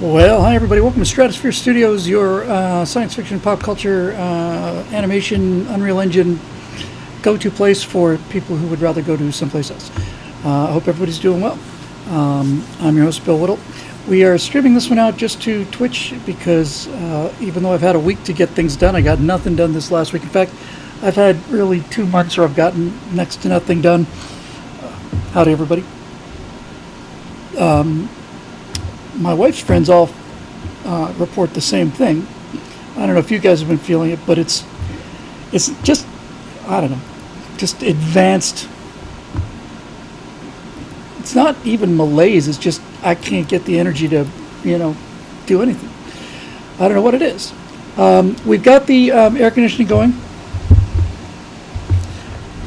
Well, hi everybody. Welcome to Stratosphere Studios, your science fiction, pop culture, animation, Unreal Engine go-to place for people who would rather go to someplace else. I hope everybody's doing well. I'm your host, Bill Whittle. We are streaming this one out just to Twitch because even though I've had a week to get things done, I got nothing done this last week. In fact, I've had really 2 months where I've gotten next to nothing done. Howdy, everybody. My wife's friends all report the same thing. I don't know if you guys have been feeling it, but it's just, I don't know, just advanced. It's not even malaise. It's just I can't get the energy to, do anything. I don't know what it is. We've got the air conditioning going.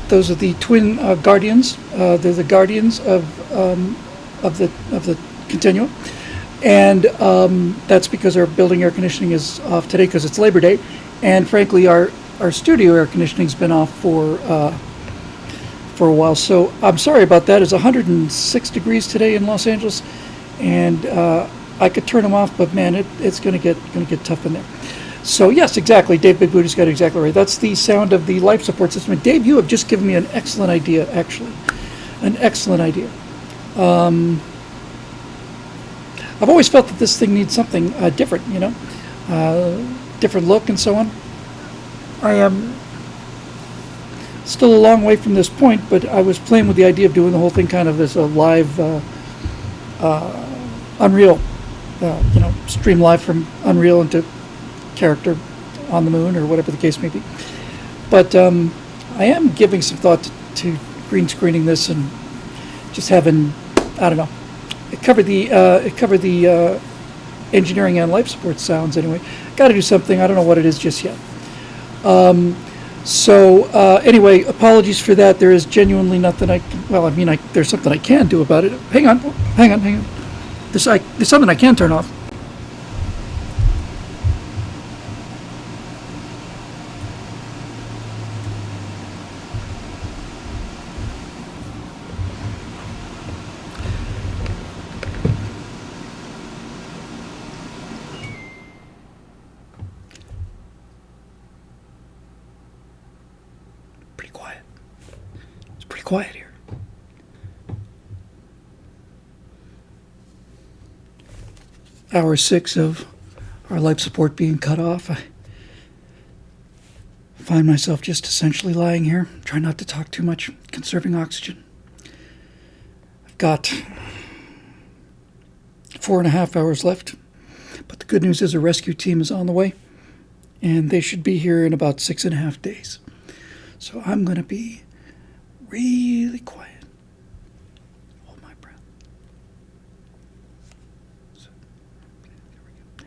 Those are the twin guardians. They're the guardians of the continuum. And that's because our building air conditioning is off today because it's Labor Day. And frankly, our studio air conditioning's been off for a while. So I'm sorry about that. It's 106 degrees today in Los Angeles. And I could turn them off, but man, it's going to get tough in there. So yes, exactly. Dave Big Booty's got it exactly right. That's the sound of the life support system. And Dave, you have just given me an excellent idea, actually. An excellent idea. I've always felt that this thing needs something different, different look and so on. I am still a long way from this point, but I was playing with the idea of doing the whole thing kind of as a live Unreal, stream live from Unreal into character on the moon or whatever the case may be. But I am giving some thought to green screening this and just having, I don't know, it covered the engineering and life support sounds anyway. Got to do something. I don't know what it is just yet. Anyway, apologies for that. There is genuinely nothing there's something I can do about it. Hang on. There's something I can turn off. Quiet here. Hour 6 of our life support being cut off. I find myself just essentially lying here, trying not to talk too much, conserving oxygen. I've got 4.5 hours left, but the good news is a rescue team is on the way, and they should be here in about 6.5 days. So I'm going to be really quiet. Hold my breath. So, there we go.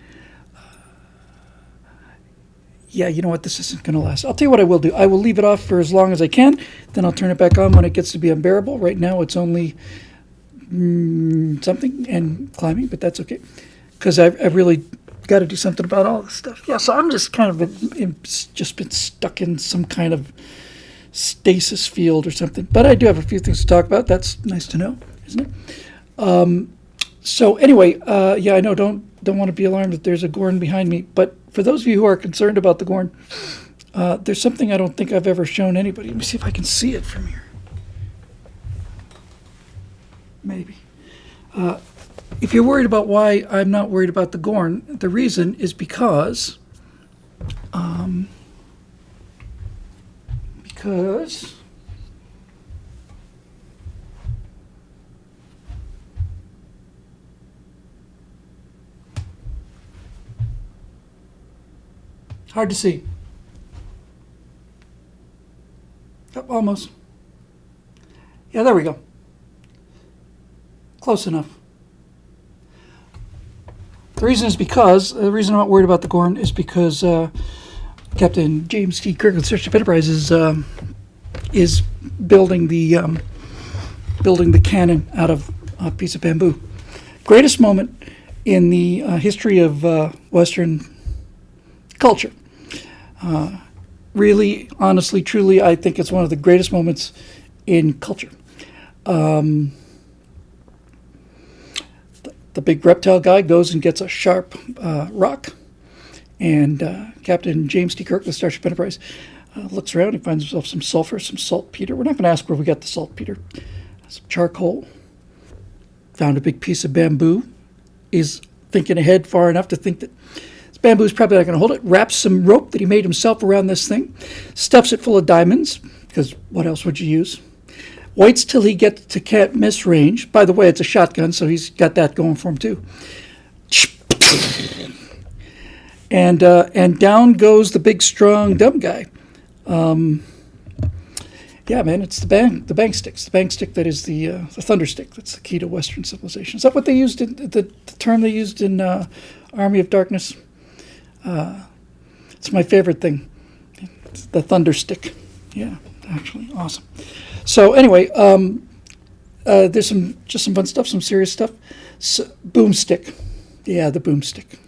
Yeah, you know what? This isn't going to last. I'll tell you what I will do. I will leave it off for as long as I can. Then I'll turn it back on when it gets to be unbearable. Right now, it's only something and climbing, but that's okay. Because I've really got to do something about all this stuff. Yeah, so I'm just kind of been stuck in some kind of stasis field or something, but I do have a few things to talk about. That's nice to know, isn't it? So anyway, I know don't want to be alarmed that there's a Gorn behind me, but for those of you who are concerned about the Gorn, there's something I don't think I've ever shown anybody. Let me see if I can see it from here. Maybe. If you're worried about why I'm not worried about the Gorn, the reason is because hard to see. Oh, almost. Yeah, there we go. Close enough. The reason I'm not worried about the Gorn is because Captain James T. Kirk of the Starship Enterprise is building the cannon out of a piece of bamboo. Greatest moment in the history of Western culture. Really, honestly, truly, I think it's one of the greatest moments in culture. the big reptile guy goes and gets a sharp rock, and Captain James T. Kirk, the Starship Enterprise, looks around. He finds himself some sulfur, some saltpeter. We're not going to ask where we got the saltpeter. Some charcoal. Found a big piece of bamboo. Is thinking ahead far enough to think that this bamboo is probably not going to hold it. Wraps some rope that he made himself around this thing. Stuffs it full of diamonds, because what else would you use? Waits till he gets to can't miss range. By the way, it's a shotgun, so he's got that going for him too. And down goes the big, strong, dumb guy. Yeah, man, it's the bang sticks. The bang stick that is the thunder stick. That's the key to Western civilization. Is that what they used in the term they used in Army of Darkness? It's my favorite thing. It's the thunder stick. Yeah, actually, awesome. So anyway, there's some fun stuff, some serious stuff. So, boomstick. Yeah, the boomstick.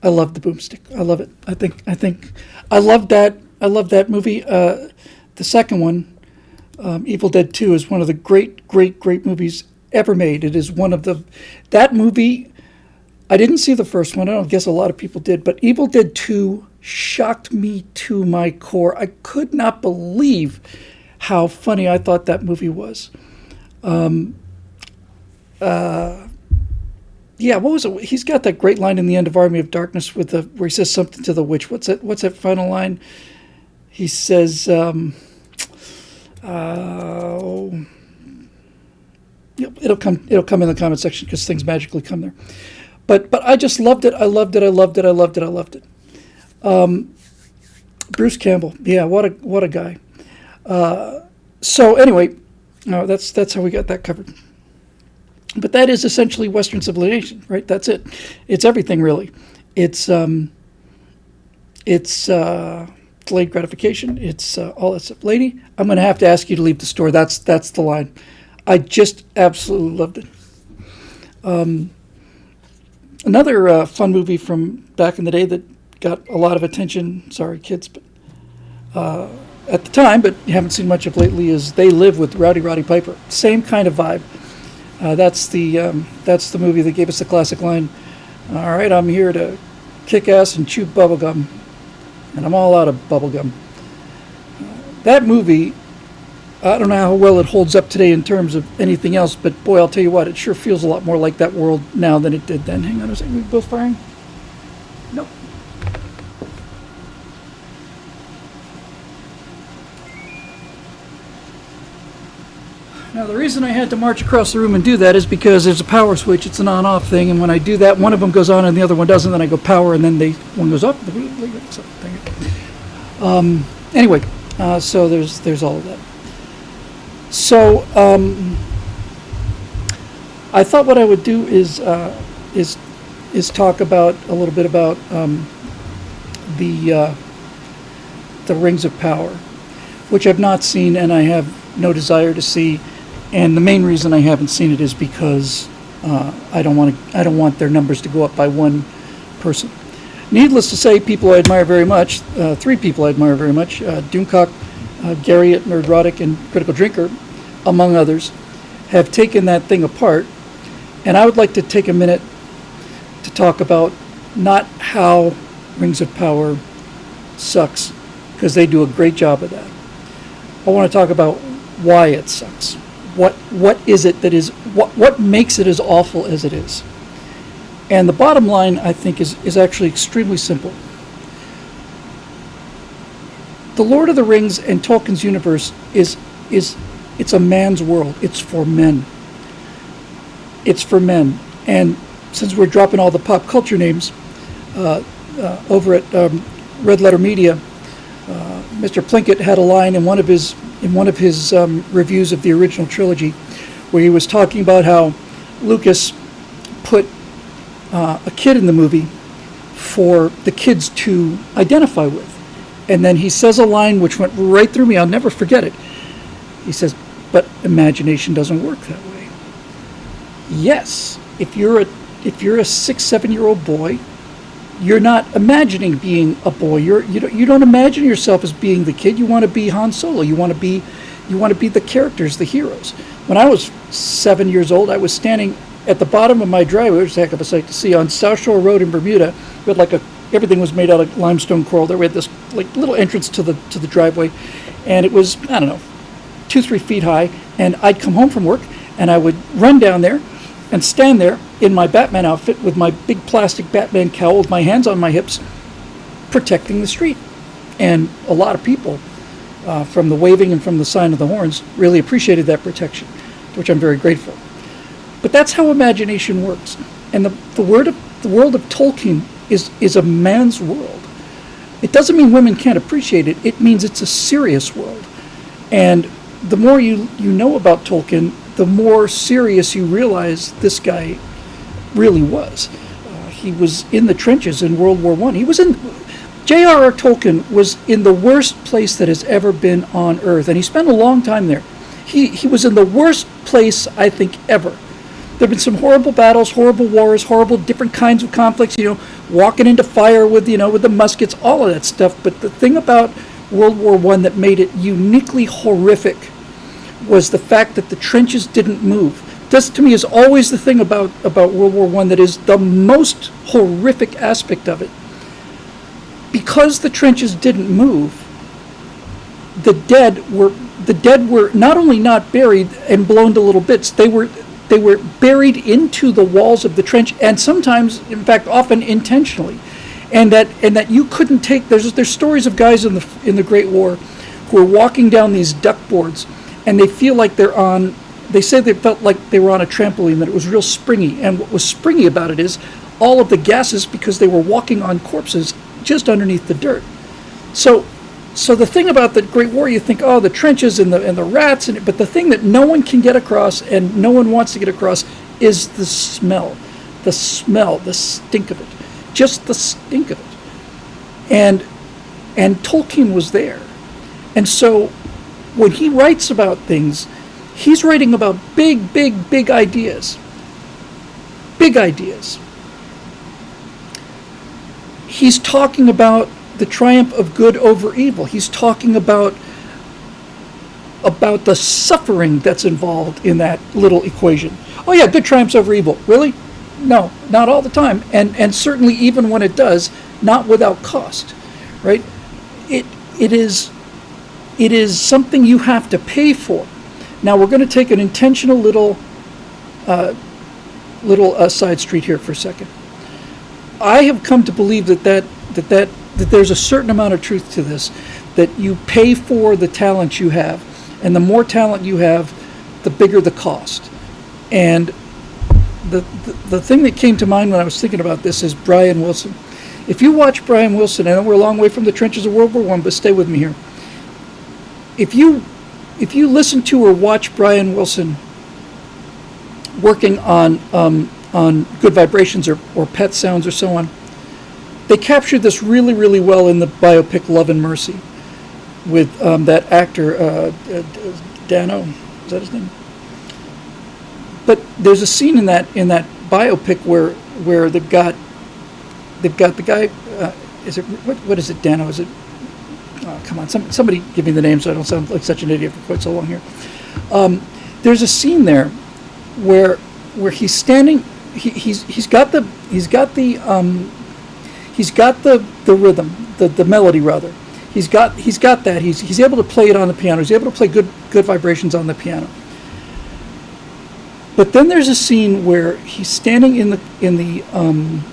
I love the boomstick. I love it. I think I love that. I love that movie. The second one, Evil Dead 2, is one of the great movies ever made. It is one of that movie. I didn't see the first one. I don't guess a lot of people did, but Evil Dead 2 shocked me to my core. I could not believe how funny I thought that movie was. Yeah, what was it? He's got that great line in the end of Army of Darkness where he says something to the witch. What's that final line? He says, it'll come in the comment section because things magically come there. But I just loved it. I loved it. Bruce Campbell, yeah, what a guy. So anyway, that's how we got that covered. But that is essentially Western civilization, right? That's it. It's everything, really. It's delayed gratification. It's all that stuff. Lady, I'm going to have to ask you to leave the store. That's the line. I just absolutely loved it. Another fun movie from back in the day that got a lot of attention. Sorry, kids, but at the time, but you haven't seen much of lately, is They Live with Rowdy Roddy Piper. Same kind of vibe. That's the movie that gave us the classic line, all right, I'm here to kick ass and chew bubblegum, and I'm all out of bubblegum. That movie, I don't know how well it holds up today in terms of anything else, but boy, I'll tell you what, it sure feels a lot more like that world now than it did then. Hang on a second, we both firing? Nope. Now, the reason I had to march across the room and do that is because there's a power switch. It's an on-off thing, and when I do that, one of them goes on and the other one doesn't. Then I go power, and then one goes up. Anyway, so there's all of that. So I thought what I would do is talk about a little bit about the Rings of Power, which I've not seen and I have no desire to see. And the main reason I haven't seen it is because I don't want their numbers to go up by one person. Needless to say, people I admire very much, three people I admire very much, Doomcock, Gary at Nerdrotic, and Critical Drinker, among others, have taken that thing apart. And I would like to take a minute to talk about not how Rings of Power sucks, because they do a great job of that. I want to talk about why it sucks. What is it that is what makes it as awful as it is? And the bottom line, I think, is actually extremely simple. The Lord of the Rings and Tolkien's universe it's a man's world. It's for men. It's for men. And since we're dropping all the pop culture names over at Red Letter Media, Mr. Plinkett had a line in one of his reviews of the original trilogy, where he was talking about how Lucas put a kid in the movie for the kids to identify with. And then he says a line which went right through me. I'll never forget it. He says, but imagination doesn't work that way. Yes, if you're a 6-7-year-old boy, you're not imagining being a boy. You don't imagine yourself as being the kid. You want to be Han Solo. You want to be the characters, the heroes. When I was 7 years old, I was standing at the bottom of my driveway, which is a heck of a sight to see, on South Shore Road in Bermuda, we had everything was made out of limestone coral. There we had this little entrance to the driveway, and it was, I don't know, 2-3 feet high. And I'd come home from work, and I would run down there and stand there in my Batman outfit with my big plastic Batman cowl with my hands on my hips, protecting the street. And a lot of people, from the waving and from the sign of the horns, really appreciated that protection, for which I'm very grateful. But that's how imagination works. And the world of Tolkien is a man's world. It doesn't mean women can't appreciate it. It means it's a serious world. And the more you know about Tolkien, the more serious you realize this guy really was. He was in the trenches in World War I. J.R.R. Tolkien was in the worst place that has ever been on Earth, and he spent a long time there. He was in the worst place, I think, ever. There have been some horrible battles, horrible wars, horrible different kinds of conflicts, walking into fire with the muskets, all of that stuff. But the thing about World War I that made it uniquely horrific was the fact that the trenches didn't move. This, to me, is always the thing about World War I that is the most horrific aspect of it. Because the trenches didn't move, the dead were not only not buried and blown to little bits, they were buried into the walls of the trench, and sometimes, in fact, often intentionally, and that you couldn't take. There's stories of guys in the Great War who are walking down these duck boards, and they feel like they say they felt like they were on a trampoline, that it was real springy, and what was springy about it is all of the gases, because they were walking on corpses just underneath the dirt. So the thing about the Great War, you think, the trenches and the rats, but the thing that no one can get across and no one wants to get across is the smell, the stink of it, just the stink of it. And Tolkien was there. And so when he writes about things, he's writing about big, big, big ideas. Big ideas. He's talking about the triumph of good over evil. He's talking about the suffering that's involved in that little equation. Oh yeah, good triumphs over evil. Really? No, not all the time. And certainly even when it does, not without cost. Right? It is something you have to pay for. Now we're going to take an intentional little side street here for a second. I have come to believe that there's a certain amount of truth to this, that you pay for the talent you have, and the more talent you have, the bigger the cost. And the thing that came to mind when I was thinking about this is Brian Wilson. If you watch Brian Wilson, I know we're a long way from the trenches of World War I, but stay with me here. If you listen to or watch Brian Wilson working on good vibrations or pet sounds or so on, they captured this really, really well in the biopic Love and Mercy with that actor, Dano, is that his name? But there's a scene in that biopic where they've got the guy, is it, what is it, Dano, is it? Oh, come on, somebody give me the name so I don't sound like such an idiot for quite so long here. There's a scene there where he's standing. He's got the rhythm, the melody rather. He's got that. He's able to play it on the piano. He's able to play good vibrations on the piano. But then there's a scene where he's standing in the and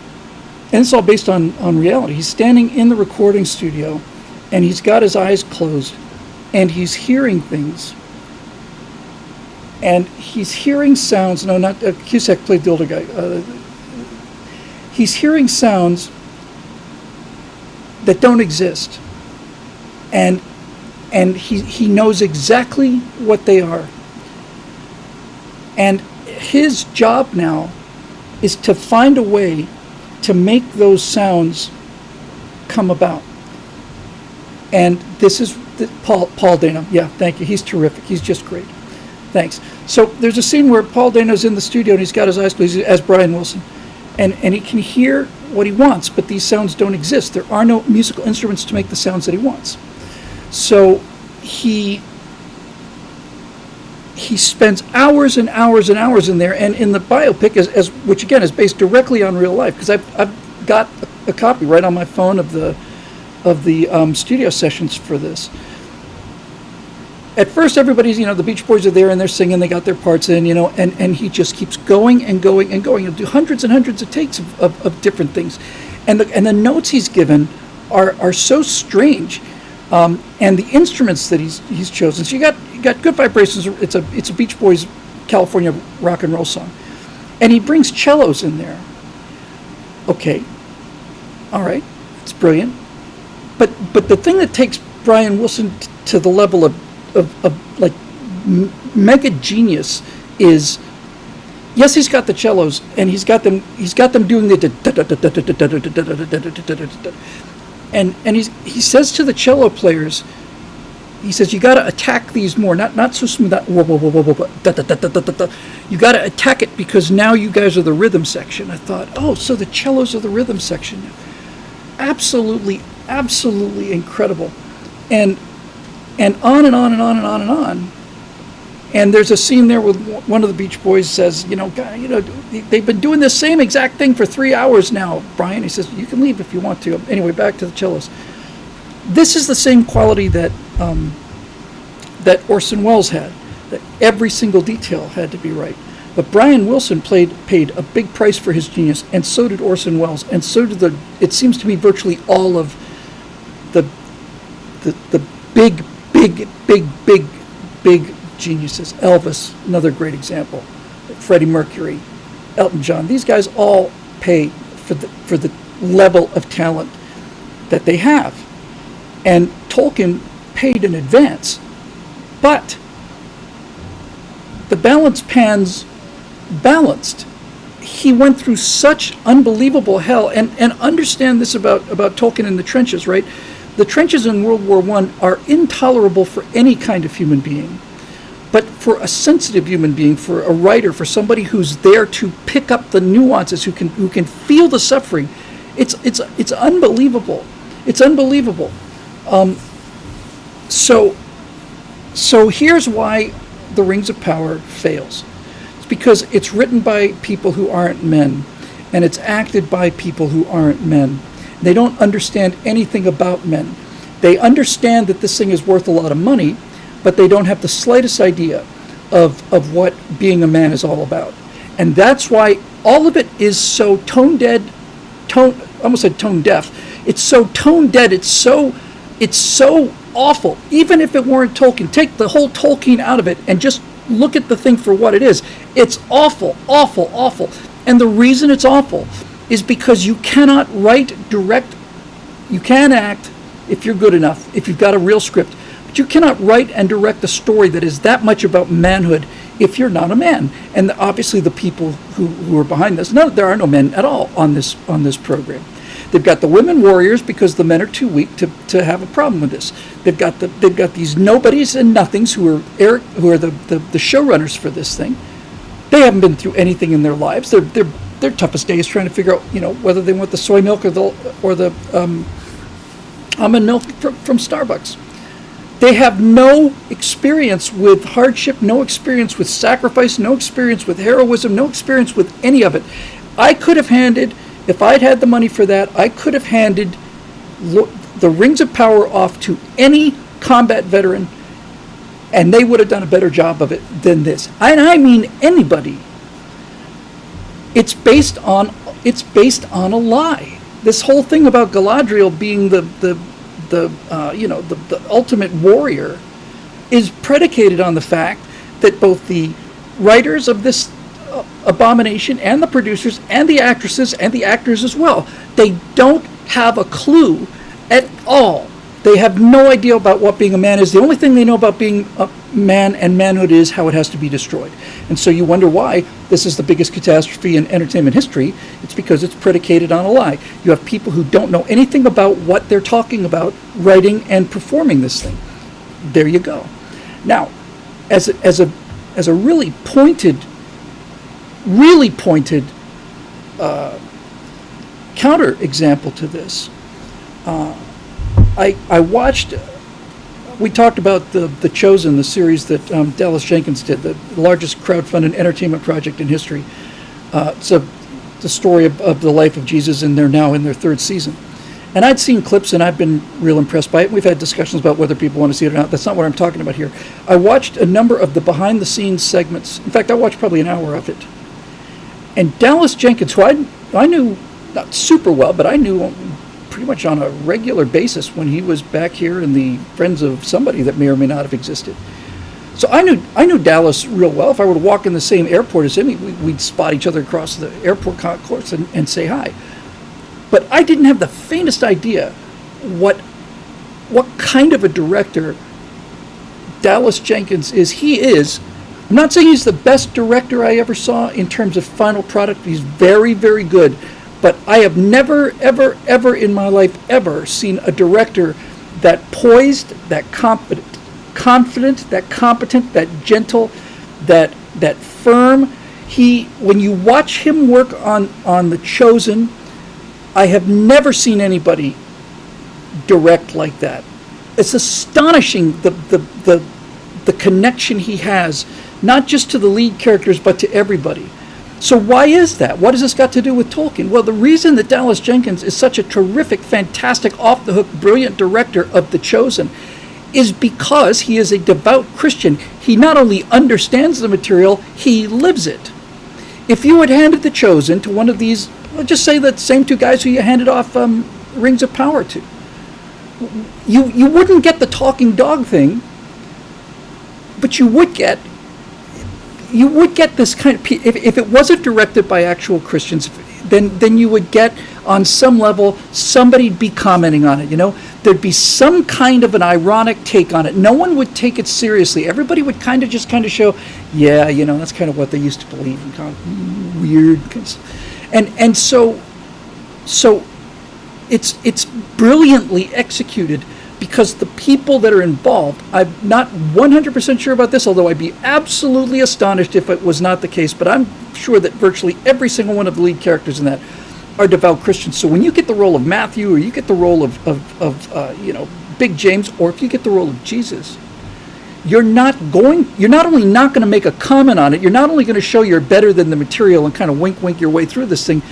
it's all based on reality. He's standing in the recording studio, and he's got his eyes closed, and he's hearing things. And he's hearing sounds. No, not Cusack played the older guy. He's hearing sounds that don't exist, and he knows exactly what they are. And his job now is to find a way to make those sounds come about. And this is Paul Dano. Yeah, thank you. He's terrific. He's just great. Thanks. So there's a scene where Paul Dano's in the studio and he's got his eyes closed as Brian Wilson, and he can hear what he wants, but these sounds don't exist. There are no musical instruments to make the sounds that he wants. So he he spends hours and hours and hours in there, and in the biopic, as which again is based directly on real life, because I've got a copy right on my phone of the studio sessions for this. At first, everybody's, the Beach Boys are there and they're singing, they got their parts in, and he just keeps going and going and going. He'll do hundreds and hundreds of takes of different things, and the notes he's given are so strange. And the instruments that he's chosen. So you got Good Vibrations. It's a Beach Boys California rock and roll song, and he brings cellos in there. Okay, all right, it's brilliant. But the thing that takes Brian Wilson to the level of like mega genius is, yes, he's got the cellos and he's got them doing the and he says to the cello players, he says, you got to attack these more, not so smooth, you got to attack it because now you guys are the rhythm section. I thought, oh, so the cellos are the rhythm section now. Absolutely incredible, and on and on and on and on and on. And there's a scene there with one of the Beach Boys says, they've been doing the same exact thing for 3 hours now, Brian. He says, you can leave if you want to. Anyway, back to the cellos. This is the same quality that Orson Welles had, that every single detail had to be right. But Brian Wilson paid a big price for his genius, and so did Orson Welles, and so did it seems to be virtually all of the big geniuses. Elvis, another great example. Freddie Mercury, Elton John. These guys all pay for the level of talent that they have. And Tolkien paid in advance. But the balance pans balanced. He went through such unbelievable hell, and understand this about Tolkien in the trenches, right? The trenches in World War I are intolerable for any kind of human being. But for a sensitive human being, for a writer, for somebody who's there to pick up the nuances, who can feel the suffering, it's unbelievable. It's unbelievable. So here's why The Rings of Power fails. It's because it's written by people who aren't men, and it's acted by people who aren't men. They don't understand anything about men. They understand that this thing is worth a lot of money, but they don't have the slightest idea of what being a man is all about. And that's why all of it is so tone deaf. It's so tone dead. It's so awful. Even if it weren't Tolkien, take the whole Tolkien out of it and just look at the thing for what it is. It's awful. And the reason it's awful is because you cannot direct. You can act if you're good enough, if you've got a real script. But you cannot write and direct a story that is that much about manhood if you're not a man. And obviously the people who are behind this, there are no men at all on this program. They've got the women warriors because the men are too weak to have a problem with this. They've got these nobodies and nothings who are the showrunners for this thing. They haven't been through anything in their lives. Their toughest day is trying to figure out, whether they want the soy milk or the almond milk from Starbucks. They have no experience with hardship, no experience with sacrifice, no experience with heroism, no experience with any of it. If I'd had the money for that, I could have handed the Rings of Power off to any combat veteran, and they would have done a better job of it than this. And I mean anybody. It's based on a lie. This whole thing about Galadriel being the ultimate warrior is predicated on the fact that both the writers of this abomination and the producers and the actresses and the actors as well, they don't have a clue at all. They have no idea about what being a man is. The only thing they know about being a man and manhood is how it has to be destroyed. And so you wonder why this is the biggest catastrophe in entertainment history. It's because it's predicated on a lie. You have people who don't know anything about what they're talking about, writing and performing this thing. There you go. Now, as a really pointed counter example to this, I watched we talked about the Chosen, the series that Dallas Jenkins did, the largest crowdfunded entertainment project in history. It's the story of the life of Jesus, and they're now in their third season. And I'd seen clips, and I've been real impressed by it. We've had discussions about whether people want to see it or not. That's not what I'm talking about here. I watched a number of the behind-the-scenes segments. In fact, I watched probably an hour of it. And Dallas Jenkins, who I knew not super well, but I knew pretty much on a regular basis when he was back here in the Friends of somebody that may or may not have existed. So I knew Dallas real well. If I were to walk in the same airport as him, we'd spot each other across the airport concourse and say hi. But I didn't have the faintest idea what kind of a director Dallas Jenkins is. He is. I'm not saying he's the best director I ever saw in terms of final product. He's very, very good. But I have never, ever, ever in my life ever seen a director that poised, that confident, that competent, that gentle, that firm. When you watch him work on The Chosen, I have never seen anybody direct like that. It's astonishing the connection he has, not just to the lead characters, but to everybody. So why is that? What has this got to do with Tolkien? Well, the reason that Dallas Jenkins is such a terrific, fantastic, off-the-hook, brilliant director of The Chosen is because he is a devout Christian. He not only understands the material, he lives it. If you had handed The Chosen to one of these, let's just say the same two guys who you handed off Rings of Power to, you wouldn't get the talking dog thing, but you would get this kind of, if it wasn't directed by actual Christians, then you would get, on some level, somebody'd be commenting on it, There'd be some kind of an ironic take on it. No one would take it seriously. Everybody would kind of show, yeah, that's kind of what they used to believe, and kind of weird. And so it's brilliantly executed, because the people that are involved, I'm not 100% sure about this, although I'd be absolutely astonished if it was not the case, but I'm sure that virtually every single one of the lead characters in that are devout Christians. So when you get the role of Matthew, or you get the role of Big James, or if you get the role of Jesus, you're not only not going to make a comment on it, you're not only going to show you're better than the material and kind of wink your way through this thing,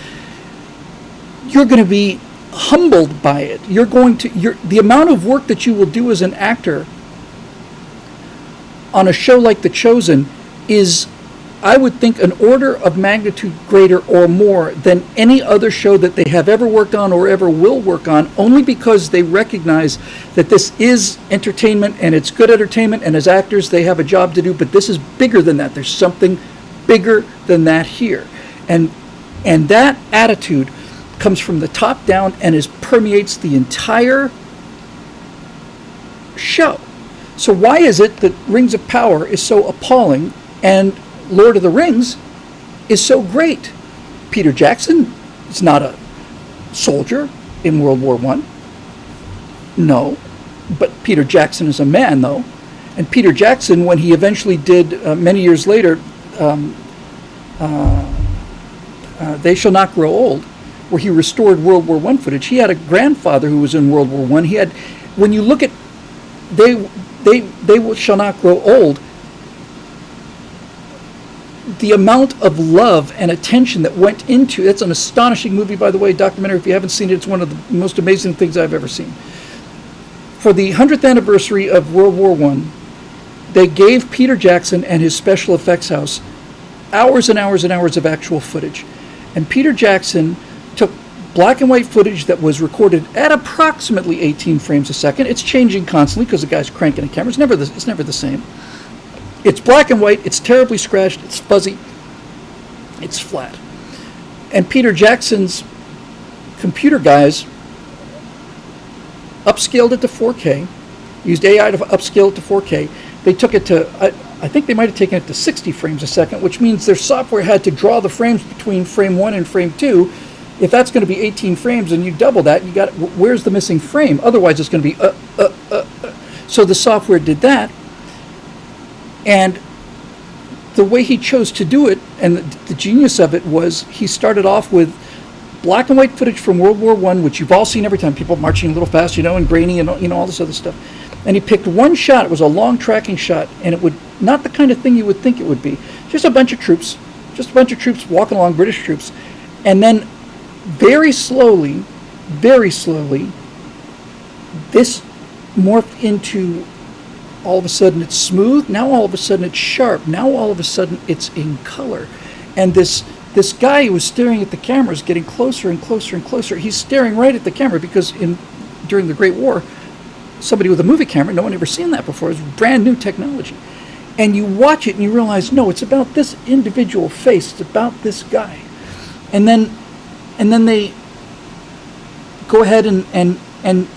you're going to be humbled by it. The amount of work that you will do as an actor on a show like The Chosen is, I would think, an order of magnitude greater or more than any other show that they have ever worked on or ever will work on, only because they recognize that this is entertainment, and it's good entertainment, and as actors they have a job to do, but this is bigger than that. There's something bigger than that here. And that attitude comes from the top down and permeates the entire show. So why is it that Rings of Power is so appalling and Lord of the Rings is so great? Peter Jackson is not a soldier in World War I. No. But Peter Jackson is a man, though. And Peter Jackson, when he eventually did, many years later, They Shall Not Grow Old, where he restored World War I footage, he had a grandfather who was in World War I. When you look at They Shall Not Grow Old, the amount of love and attention that went into it's an astonishing movie, by the way, documentary. If you haven't seen it, it's one of the most amazing things I've ever seen. For the 100th anniversary of World War I, they gave Peter Jackson and his special effects house hours and hours and hours of actual footage. And Peter Jackson took black and white footage that was recorded at approximately 18 frames a second. It's changing constantly because the guy's cranking a camera. It's never the same. It's black and white, it's terribly scratched, it's fuzzy, it's flat. And Peter Jackson's computer guys upscaled it to 4K, used AI to upscale it to 4K. They took it to, I think they might have taken it to 60 frames a second, which means their software had to draw the frames between frame 1 and frame 2. If that's going to be 18 frames and you double that, where's the missing frame? Otherwise it's going to be So the software did that. And the way he chose to do it, and the genius of it, was he started off with black and white footage from World War I, which you've all seen every time, people marching a little fast, and grainy, and all this other stuff. And he picked one shot. It was a long tracking shot, and it would not the kind of thing you would think it would be. Just a bunch of troops walking along, British troops, and then very slowly, this morphed into, all of a sudden it's smooth, now all of a sudden it's sharp, now all of a sudden it's in color. And this guy who was staring at the camera is getting closer and closer and closer. He's staring right at the camera because during the Great War, somebody with a movie camera, no one ever seen that before. It was brand new technology. And you watch it and you realize, no, it's about this individual face. It's about this guy. And then they go ahead and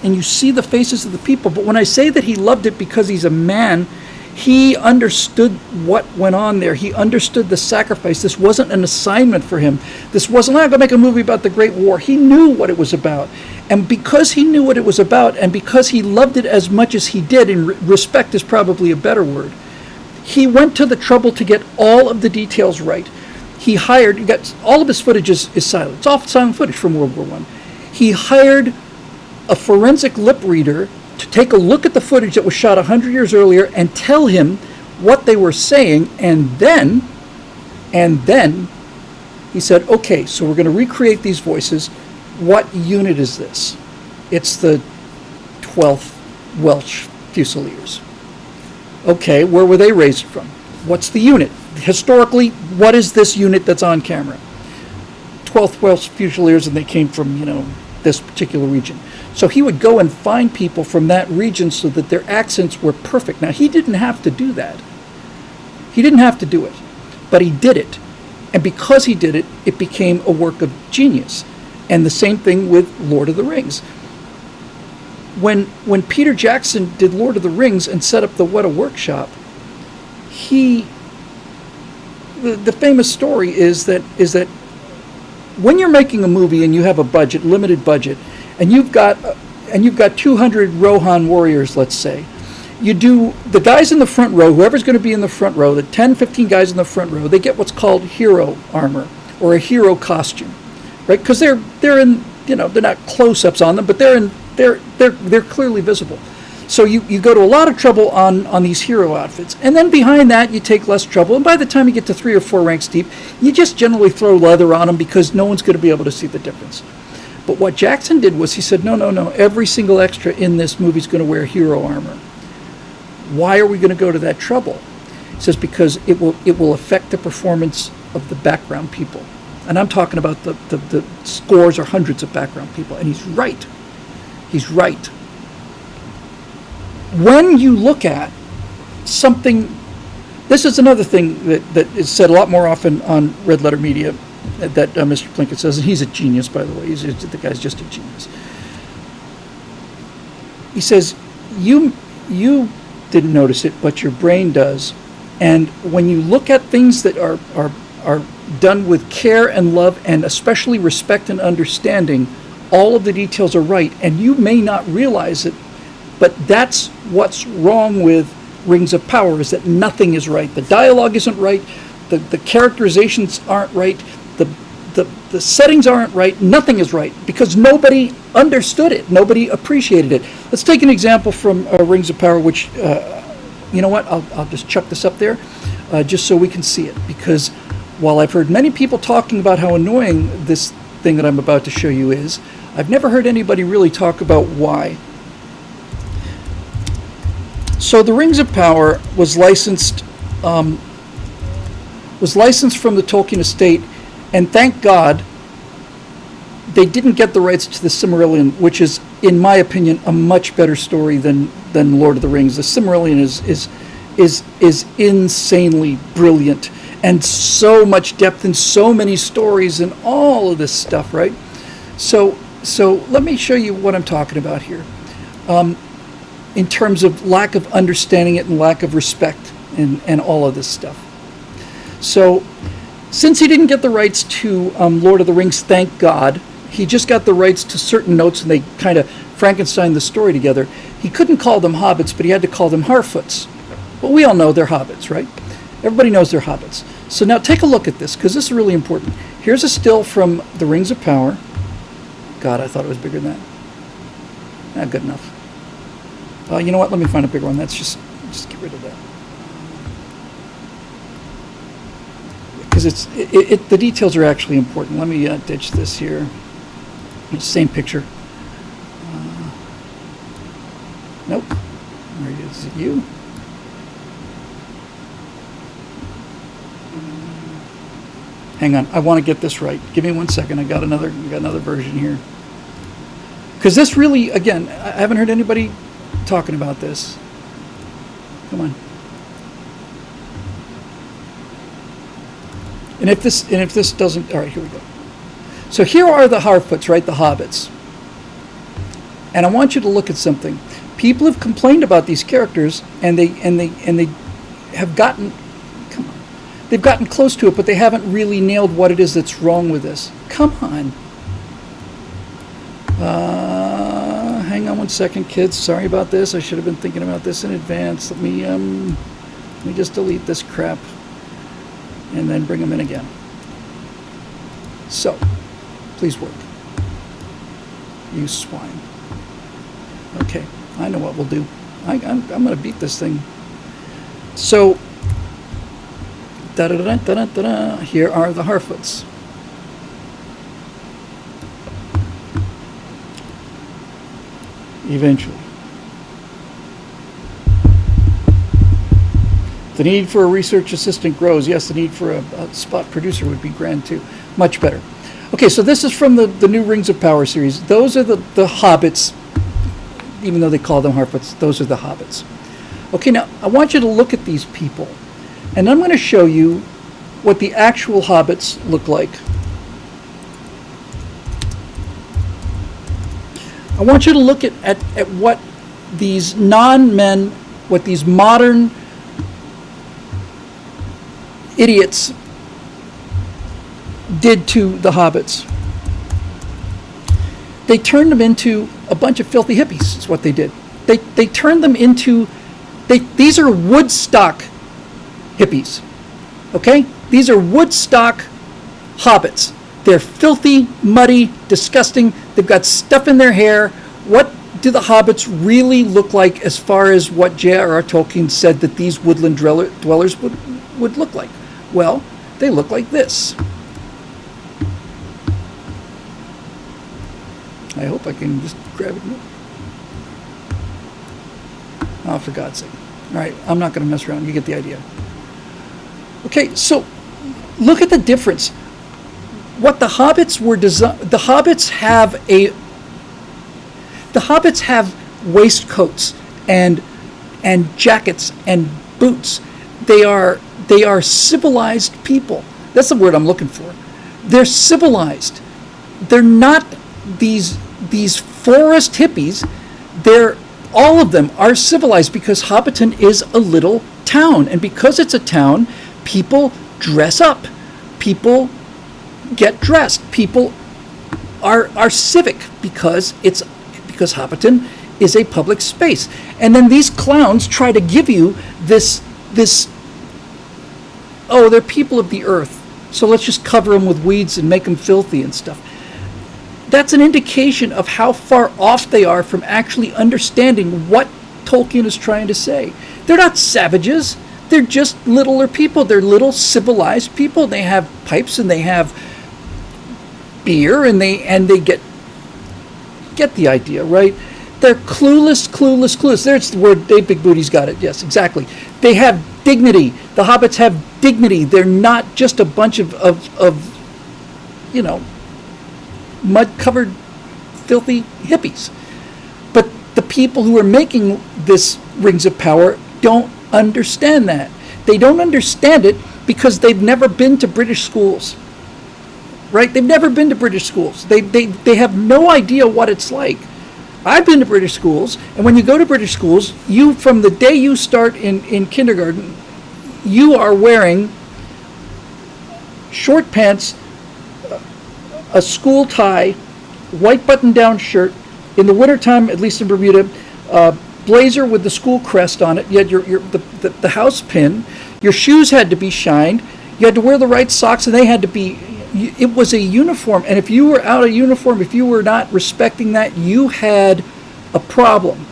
you see the faces of the people. But when I say that he loved it because he's a man, he understood what went on there. He understood the sacrifice. This wasn't an assignment for him. This wasn't, I'm going to make a movie about the Great War. He knew what it was about. And because he knew what it was about, and because he loved it as much as he did, and respect is probably a better word, he went to the trouble to get all of the details right. He got all of his footage is silent. It's all silent footage from World War I. He hired a forensic lip reader to take a look at the footage that was shot 100 years earlier and tell him what they were saying, and then he said, okay, so we're going to recreate these voices. What unit is this? It's the 12th Welsh Fusiliers. Okay, where were they raised from? What's the unit? Historically, what is this unit that's on camera? 12th Welsh Fusiliers, and they came from, this particular region. So he would go and find people from that region so that their accents were perfect. Now, he didn't have to do that. He didn't have to do it, but he did it. And because he did it, it became a work of genius. And the same thing with Lord of the Rings. When Peter Jackson did Lord of the Rings and set up the Weta Workshop, the famous story is that when you're making a movie and you have a budget, limited budget, and you've got 200 Rohan warriors, let's say, you do the guys in the front row, whoever's going to be in the front row, the 10, 15 guys in the front row, they get what's called hero armor or a hero costume, right? Because they're in, they're not close-ups on them, but they're clearly visible. So you go to a lot of trouble on these hero outfits. And then behind that, you take less trouble. And by the time you get to 3 or 4 ranks deep, you just generally throw leather on them because no one's going to be able to see the difference. But what Jackson did was he said, no, every single extra in this movie is going to wear hero armor. Why are we going to go to that trouble? He says, because it will affect the performance of the background people. And I'm talking about the scores or hundreds of background people. And he's right. He's right. When you look at something, this is another thing that is said a lot more often on Red Letter Media that Mr. Plinkett says, and he's a genius, by the way. The guy's just a genius. He says, you didn't notice it, but your brain does. And when you look at things that are done with care and love, and especially respect and understanding, all of the details are right, and you may not realize it, but that's what's wrong with Rings of Power, is that nothing is right. The dialogue isn't right, the characterizations aren't right, the settings aren't right, nothing is right, because nobody understood it, nobody appreciated it. Let's take an example from Rings of Power, which, you know what, I'll just chuck this up there, just so we can see it, because while I've heard many people talking about how annoying this thing that I'm about to show you is, I've never heard anybody really talk about why. So the Rings of Power was licensed from the Tolkien estate, and thank God they didn't get the rights to the Silmarillion, which is, in my opinion, a much better story than Lord of the Rings. The Silmarillion is insanely brilliant, and so much depth and so many stories and all of this stuff, right? So let me show you what I'm talking about here. In terms of lack of understanding it and lack of respect and all of this stuff. So, since he didn't get the rights to Lord of the Rings, thank God, he just got the rights to certain notes, and they kind of Frankensteined the story together. He couldn't call them hobbits, but he had to call them Harfoots. Well, we all know they're hobbits, right? Everybody knows they're hobbits. So now take a look at this, because this is really important. Here's a still from the Rings of Power. God, I thought it was bigger than that. Not good enough. You know what? Let me find a bigger one. That's just get rid of that. Because the details are actually important. Let me ditch this here. Same picture. Nope. Where is it? You? Hang on. I want to get this right. Give me 1 second. I got another version here. Because this really, again, I haven't heard anybody talking about this. Come on. And if this doesn't, all right, here we go. So here are the Harfoots, right? The hobbits. And I want you to look at something. People have complained about these characters, and they have gotten, come on, they've gotten close to it, but they haven't really nailed what it is that's wrong with this. Come on. Hang on 1 second, kids. Sorry about this. I should have been thinking about this in advance. Let me just delete this crap and then bring them in again. So, please work. You swine. Okay, I know what we'll do. I'm going to beat this thing. So, here are the Harfoots. Eventually. The need for a research assistant grows. Yes, the need for a spot producer would be grand too. Much better. Okay, so this is from the new Rings of Power series. Those are the hobbits, even though they call them Harfoots, those are the hobbits. Okay, now I want you to look at these people, and I'm going to show you what the actual hobbits look like. I want you to look at what these non-men, what these modern idiots did to the hobbits. They turned them into a bunch of filthy hippies, is what they did. They turned them into, these are Woodstock hippies, okay? These are Woodstock hobbits. They're filthy, muddy, disgusting. They've got stuff in their hair. What do the hobbits really look like as far as what J.R.R. Tolkien said that these woodland dwellers would look like? Well, they look like this. I hope I can just grab it. Oh, for God's sake. All right, I'm not going to mess around. You get the idea. Okay, so look at the difference. What the hobbits were designed, the hobbits have waistcoats and jackets and boots. They are civilized people. That's the word I'm looking for. They're civilized. They're not these forest hippies. All of them are civilized because Hobbiton is a little town, and because it's a town, people dress up. People get dressed. People are civic because Hobbiton is a public space. And then these clowns try to give you this oh, they're people of the earth, so let's just cover them with weeds and make them filthy and stuff. That's an indication of how far off they are from actually understanding what Tolkien is trying to say. They're not savages. They're just littler people. They're little civilized people. They have pipes and they have beer and they get the idea, right? They're clueless. There's the word. Dave Big Booty's got it. Yes, exactly. They have dignity. The hobbits have dignity. They're not just a bunch of mud-covered, filthy hippies. But the people who are making this Rings of Power don't understand that. They don't understand it because they've never been to British schools. Right? They've never been to British schools. They have no idea what it's like. I've been to British schools, and when you go to British schools, you, from the day you start in kindergarten, you are wearing short pants, a school tie, white button-down shirt. In the wintertime, at least in Bermuda, blazer with the school crest on it. You had the house pin. Your shoes had to be shined. You had to wear the right socks, and they had to be. It was a uniform, and if you were out of uniform, if you were not respecting that, you had a problem.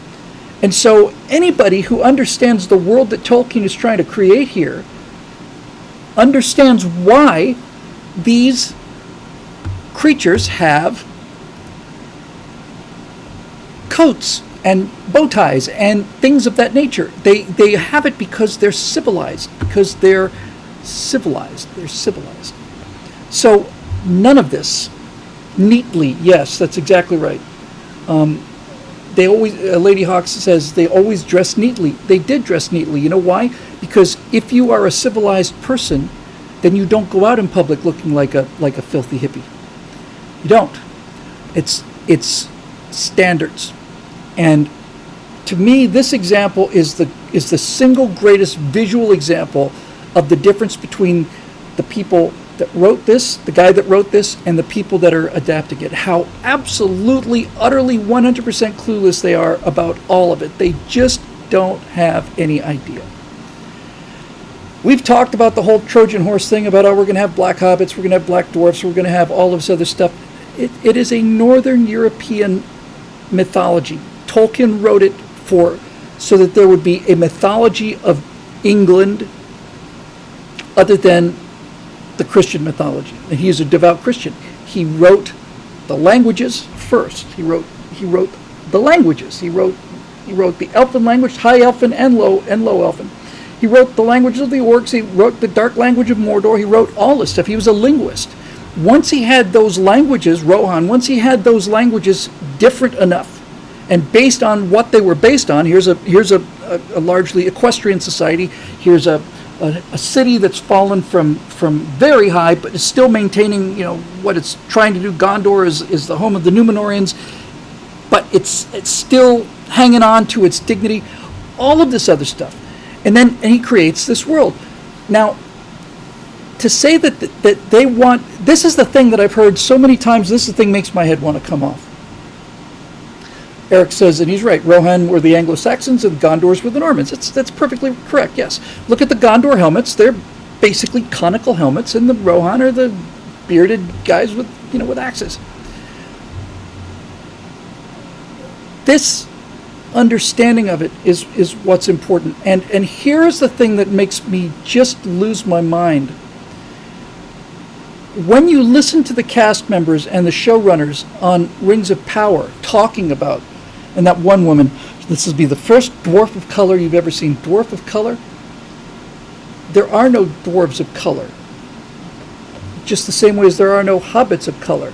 And so anybody who understands the world that Tolkien is trying to create here understands why these creatures have coats and bow ties and things of that nature. They have it because they're civilized, They're civilized. So none of this neatly, yes, that's exactly right. They always, Lady Hawks says, they always dress neatly. They did dress neatly. You know why? Because if you are a civilized person, then you don't go out in public looking like a filthy hippie. You don't. It's standards. And to me, this example is the single greatest visual example of the difference between the people that wrote this, the guy that wrote this, and the people that are adapting it. How absolutely, utterly, 100% clueless they are about all of it. They just don't have any idea. We've talked about the whole Trojan horse thing about, we're going to have black hobbits, we're going to have black dwarfs, we're going to have all of this other stuff. It is a Northern European mythology. Tolkien wrote it so that there would be a mythology of England other than the Christian mythology. And he is a devout Christian. He wrote the languages first. He wrote the languages. He wrote the Elfin language, High Elfin and Low Elfin. He wrote the languages of the orcs. He wrote the dark language of Mordor. He wrote all this stuff. He was a linguist. Once he had those languages, once he had those languages different enough, and based on what they were based on, here's a largely equestrian society. Here's a city that's fallen from very high, but is still maintaining, what it's trying to do. Gondor is the home of the Númenóreans, but it's still hanging on to its dignity. All of this other stuff, and he creates this world. Now, to say that they want, this is the thing that I've heard so many times. This is the thing makes my head want to come off. Eric says, and he's right, Rohan were the Anglo-Saxons and Gondors were the Normans. That's perfectly correct, yes. Look at the Gondor helmets. They're basically conical helmets, and the Rohan are the bearded guys with axes. This understanding of it is what's important. And here's the thing that makes me just lose my mind. When you listen to the cast members and the showrunners on Rings of Power talking about, and that one woman, this will be the first dwarf of color you've ever seen. Dwarf of color? There are no dwarves of color. Just the same way as there are no hobbits of color.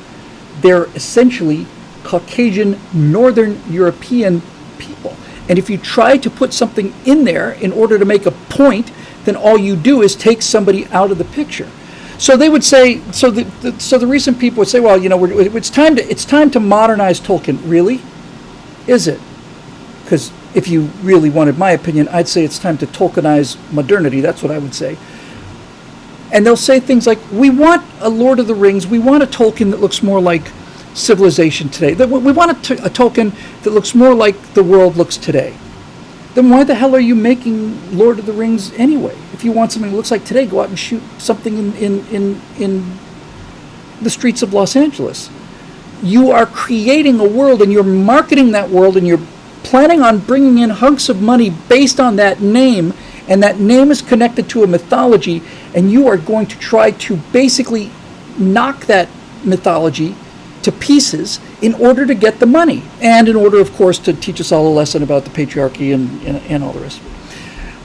They're essentially Caucasian, Northern European people. And if you try to put something in there in order to make a point, then all you do is take somebody out of the picture. So they would say, so the recent people would say, well, it's time to modernize Tolkien. Really? Is it? Because if you really wanted my opinion, I'd say it's time to Tolkienize modernity. That's what I would say. And they'll say things like, we want a Lord of the Rings, we want a Tolkien that looks more like civilization today. We want a Tolkien that looks more like the world looks today. Then why the hell are you making Lord of the Rings anyway? If you want something that looks like today, go out and shoot something in the streets of Los Angeles. You are creating a world, and you're marketing that world, and you're planning on bringing in hunks of money based on that name, and that name is connected to a mythology, and you are going to try to basically knock that mythology to pieces in order to get the money, and in order, of course, to teach us all a lesson about the patriarchy and all the rest of it.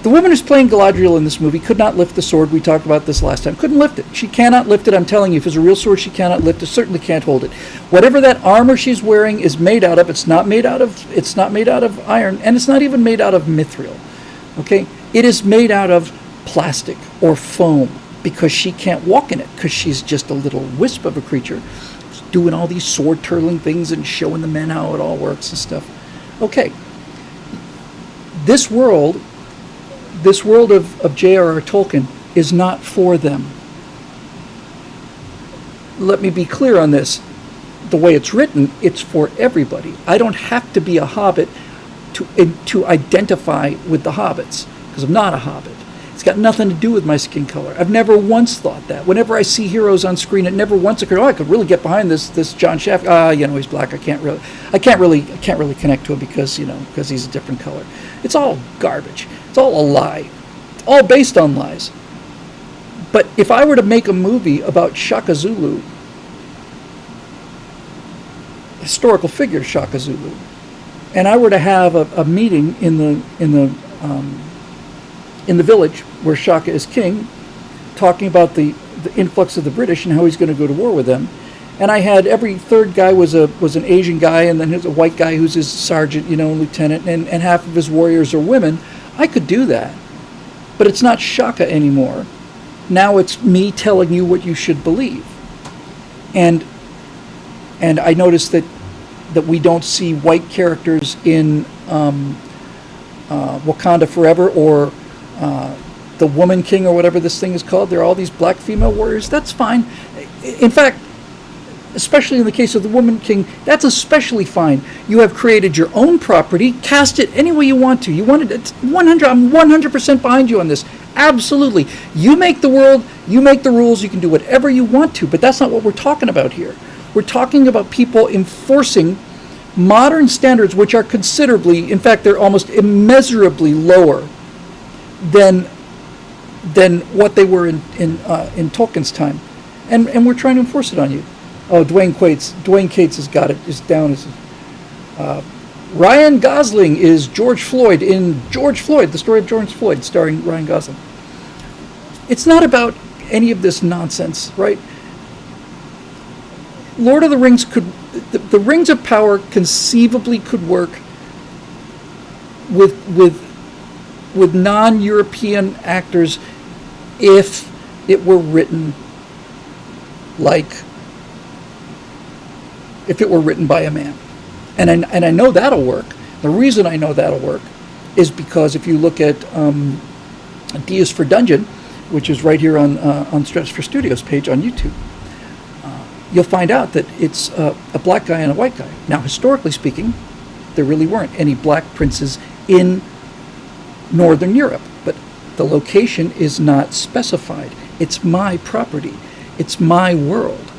The woman who's playing Galadriel in this movie could not lift the sword. We talked about this last time. Couldn't lift it. She cannot lift it. I'm telling you, if it's a real sword, she cannot lift it. Certainly can't hold it. Whatever that armor she's wearing is made out of, it's not made out of iron, and it's not even made out of mithril. Okay? It is made out of plastic or foam, because she can't walk in it, because she's just a little wisp of a creature doing all these sword turtling things and showing the men how it all works and stuff. Okay. This world of J.R.R. Tolkien is not for them. Let me be clear on this. The way it's written, it's for everybody. I don't have to be a hobbit to identify with the hobbits, because I'm not a hobbit. It's got nothing to do with my skin color. I've never once thought that. Whenever I see heroes on screen, it never once occurred, oh, I could really get behind this John Shaft. He's black. I can't really connect to him because he's a different color. It's all garbage. It's all a lie. It's all based on lies. But if I were to make a movie about Shaka Zulu, historical figure Shaka Zulu, and I were to have a meeting in the village where Shaka is king, talking about the influx of the British and how he's going to go to war with them, and I had every third guy was an Asian guy, and then there's a white guy who's his sergeant, lieutenant, and half of his warriors are women, I could do that. But it's not Shaka anymore. Now it's me telling you what you should believe. And I noticed that we don't see white characters in Wakanda Forever or the Woman King or whatever this thing is called. There are all these black female warriors. That's fine. In fact, especially in the case of the Woman King, that's especially fine. You have created your own property. Cast it any way you want to. You want it 100. I'm 100% behind you on this. Absolutely. You make the world. You make the rules. You can do whatever you want to. But that's not what we're talking about here. We're talking about people enforcing modern standards, which are considerably, in fact, they're almost immeasurably lower than what they were in Tolkien's time, and we're trying to enforce it on you. Oh, Dwayne Cates has got it. Is down. Ryan Gosling is George Floyd in George Floyd, the story of George Floyd, starring Ryan Gosling. It's not about any of this nonsense, right? Lord of the Rings the Rings of Power conceivably could work with non-European actors if it were written by a man. And I know that'll work. The reason I know that'll work is because if you look at Diaz for Dungeon, which is right here on Stratosphere Studios page on YouTube, you'll find out that it's a black guy and a white guy. Now, historically speaking, there really weren't any black princes in Northern Europe, but the location is not specified. It's my property. It's my world.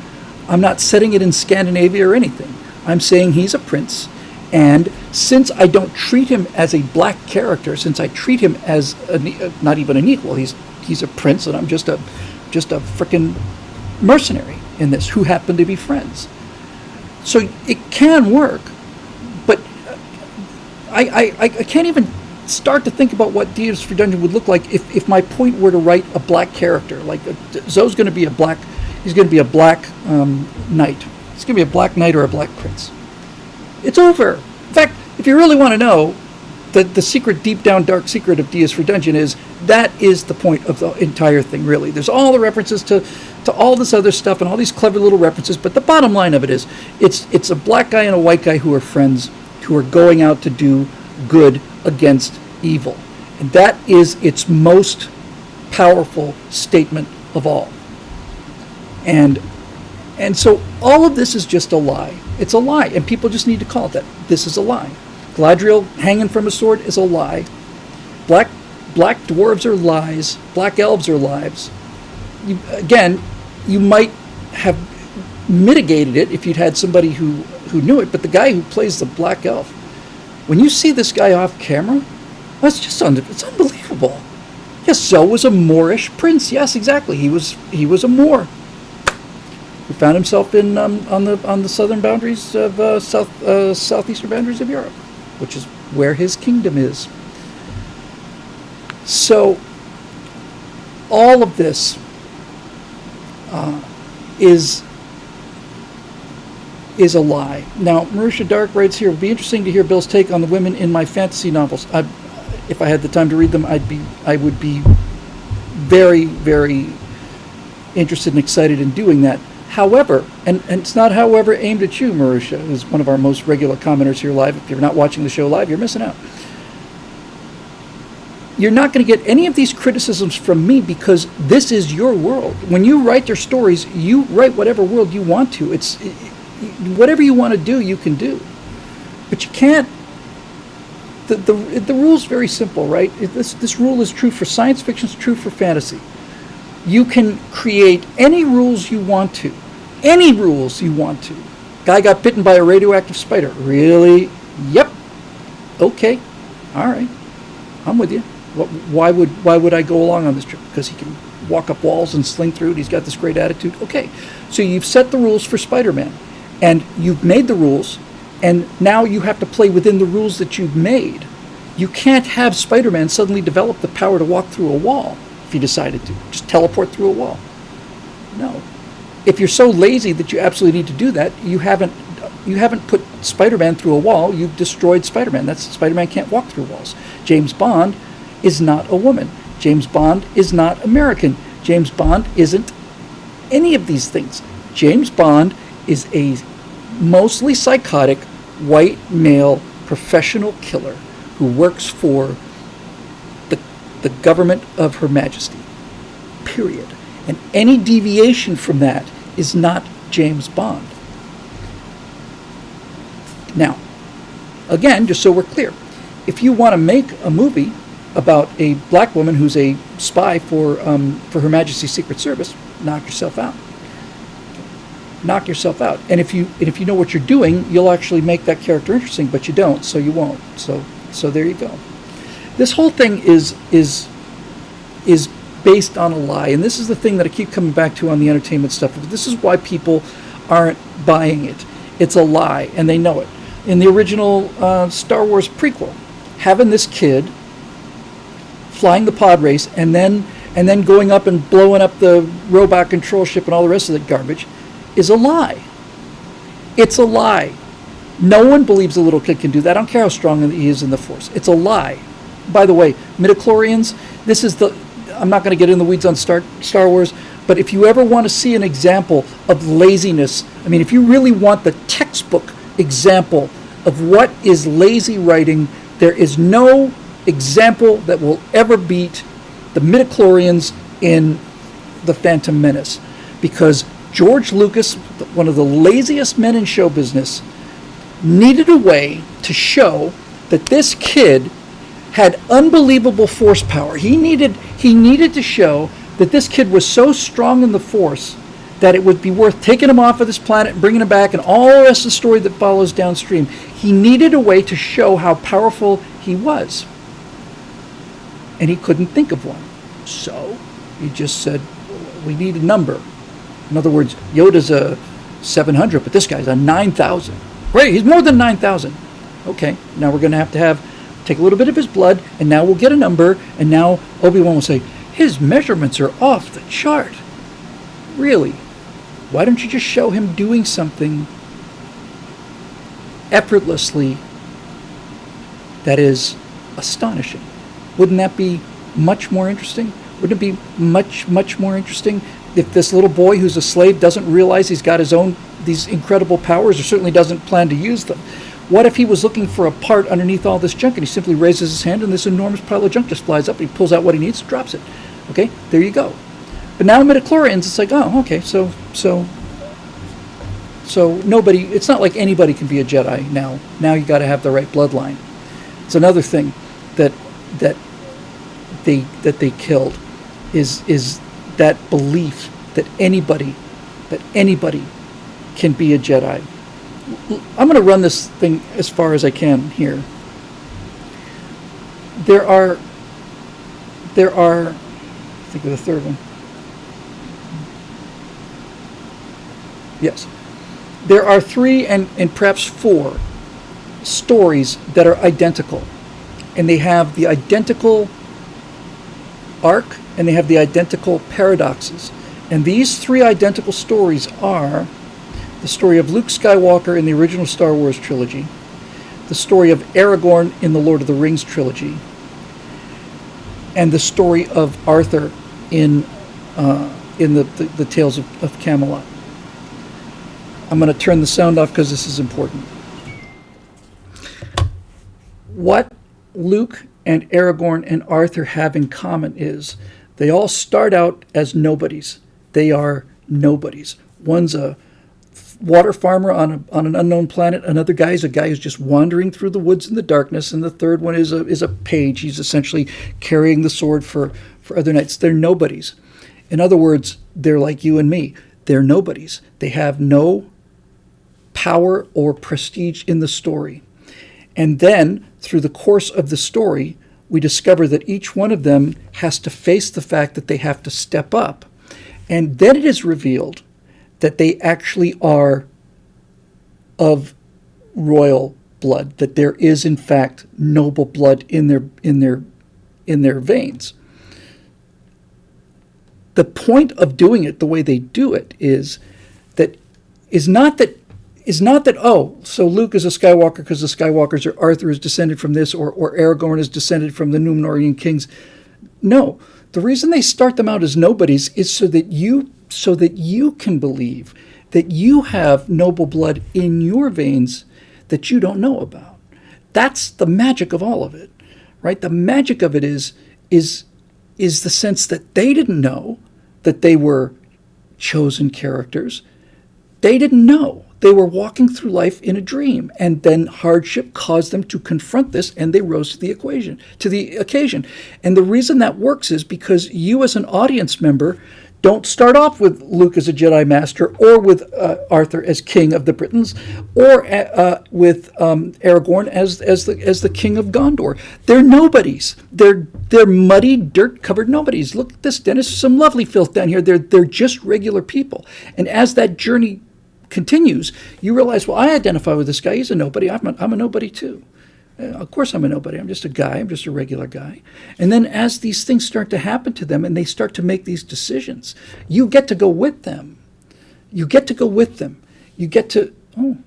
I'm not setting it in Scandinavia or anything. I'm saying he's a prince, and since I don't treat him as a black character, since I treat him as not even an equal, he's a prince, and I'm just a frickin' mercenary in this who happen to be friends. So it can work, but I can't even start to think about what Diaz for Dungeon would look like if my point were to write a black character. Like Zoe's going to be a black. He's going to be a black knight. He's going to be a black knight or a black prince. It's over. In fact, if you really want to know, the secret, deep down dark secret of Diaz for Dungeon is that is the point of the entire thing, really. There's all the references to all this other stuff and all these clever little references, but the bottom line of it is it's a black guy and a white guy who are friends, who are going out to do good against evil. And that is its most powerful statement of all. And so all of this is just a lie. It's a lie, and people just need to call it that. This is a lie. Galadriel hanging from a sword is a lie. Black dwarves are lies. Black elves are lies. You might have mitigated it if you'd had somebody who knew it, but the guy who plays the black elf, when you see this guy off camera, it's unbelievable. Yes, Zoe was a Moorish prince. Yes, exactly. He was a Moor who found himself in on the southern boundaries of southeastern boundaries of Europe, which is where his kingdom is. So all of this is a lie. Now, Marusha Dark writes here, it would be interesting to hear Bill's take on the women in my fantasy novels. If I had the time to read them, I would be very, very interested and excited in doing that. However, and it's not however aimed at you, Marusha, who's one of our most regular commenters here live. If you're not watching the show live, you're missing out. You're not going to get any of these criticisms from me because this is your world. When you write your stories, you write whatever world you want to. Whatever you want to do, you can do. But you can't the rule's very simple, right? This rule is true for science fiction, it's true for fantasy. You can create any rules you want to. Any rules you want to. Guy got bitten by a radioactive spider. Really? Yep. Okay. All right. I'm with you. Why would I go along on this trip? Because he can walk up walls and sling through it. He's got this great attitude. Okay. So you've set the rules for Spider-Man. And you've made the rules. And now you have to play within the rules that you've made. You can't have Spider-Man suddenly develop the power to walk through a wall if he decided to. Just teleport through a wall. No. If you're so lazy that you absolutely need to do that, you haven't put Spider-Man through a wall. You've destroyed Spider-Man. Spider-Man can't walk through walls. James Bond is not a woman. James Bond is not American. James Bond isn't any of these things. James Bond is a mostly psychotic white male professional killer who works for the government of Her Majesty. Period. And any deviation from that is not James Bond. Now, again, just so we're clear, if you want to make a movie about a black woman who's a spy for Her Majesty's Secret Service, knock yourself out. Knock yourself out. And if you know what you're doing, you'll actually make that character interesting, but you don't, so you won't. So there you go. This whole thing is based on a lie, and this is the thing that I keep coming back to on the entertainment stuff. This is why people aren't buying it. It's a lie, and they know it. In the original Star Wars prequel, having this kid flying the pod race and then going up and blowing up the robot control ship and all the rest of that garbage is a lie. It's a lie. No one believes a little kid can do that. I don't care how strong he is in the Force. It's a lie. By the way, midichlorians, I'm not going to get in the weeds on Star Wars, but if you ever want to see an example of laziness, I mean, if you really want the textbook example of what is lazy writing, there is no example that will ever beat the midichlorians in The Phantom Menace. Because George Lucas, one of the laziest men in show business, needed a way to show that this kid had unbelievable force power. He needed to show that this kid was so strong in the Force that it would be worth taking him off of this planet and bringing him back and all the rest of the story that follows downstream. He needed a way to show how powerful he was. And he couldn't think of one. So he just said, we need a number. In other words, Yoda's a 700, but this guy's a 9,000. Great, he's more than 9,000. Okay, now we're going to have take a little bit of his blood, and now we'll get a number, and now Obi-Wan will say, his measurements are off the chart. Really? Why don't you just show him doing something effortlessly that is astonishing? Wouldn't that be much more interesting? Wouldn't it be much, much more interesting if this little boy who's a slave doesn't realize he's got these incredible powers, or certainly doesn't plan to use them? What if he was looking for a part underneath all this junk and he simply raises his hand and this enormous pile of junk just flies up and he pulls out what he needs and drops it? Okay, there you go. But now midichlorians, it's like, oh, okay, so nobody, it's not like anybody can be a Jedi now. Now you got to have the right bloodline. It's another thing that they killed is that belief that anybody can be a Jedi. I'm going to run this thing as far as I can here. There are think of the third one. Yes. There are 3 and perhaps 4 stories that are identical. And they have the identical arc and they have the identical paradoxes. And these 3 identical stories are the story of Luke Skywalker in the original Star Wars trilogy, the story of Aragorn in the Lord of the Rings trilogy, and the story of Arthur in the Tales of Camelot. I'm going to turn the sound off because this is important. What Luke and Aragorn and Arthur have in common is they all start out as nobodies. They are nobodies. One's a water farmer on an unknown planet. Another guy is a guy who's just wandering through the woods in the darkness. And the third one is a page. He's essentially carrying the sword for other knights. They're nobodies. In other words, they're like you and me. They're nobodies. They have no power or prestige in the story. And then, through the course of the story, we discover that each one of them has to face the fact that they have to step up. And then it is revealed that they actually are of royal blood, that there is in fact noble blood in their veins. The point of doing it the way they do it is not that oh, so Luke is a Skywalker because the Skywalkers, or Arthur is descended from this, or Aragorn is descended from the Númenórean kings. No, the reason they start them out as nobodies is so that you can believe that you have noble blood in your veins that you don't know about. That's the magic of all of it, right? The magic of it is the sense that they didn't know that they were chosen characters. They didn't know. They were walking through life in a dream, and then hardship caused them to confront this, and they rose to the occasion. And the reason that works is because you, as an audience member, don't start off with Luke as a Jedi Master, or with Arthur as King of the Britons, or with Aragorn as the King of Gondor. They're nobodies. They're muddy, dirt-covered nobodies. Look at this, Dennis. Some lovely filth down here. They're just regular people. And as that journey continues, you realize, well, I identify with this guy. He's a nobody. I'm a nobody too. Of course I'm a nobody. I'm just a guy. I'm just a regular guy. And then as these things start to happen to them and they start to make these decisions, you get to go with them. You get to go with them. You get to, oh,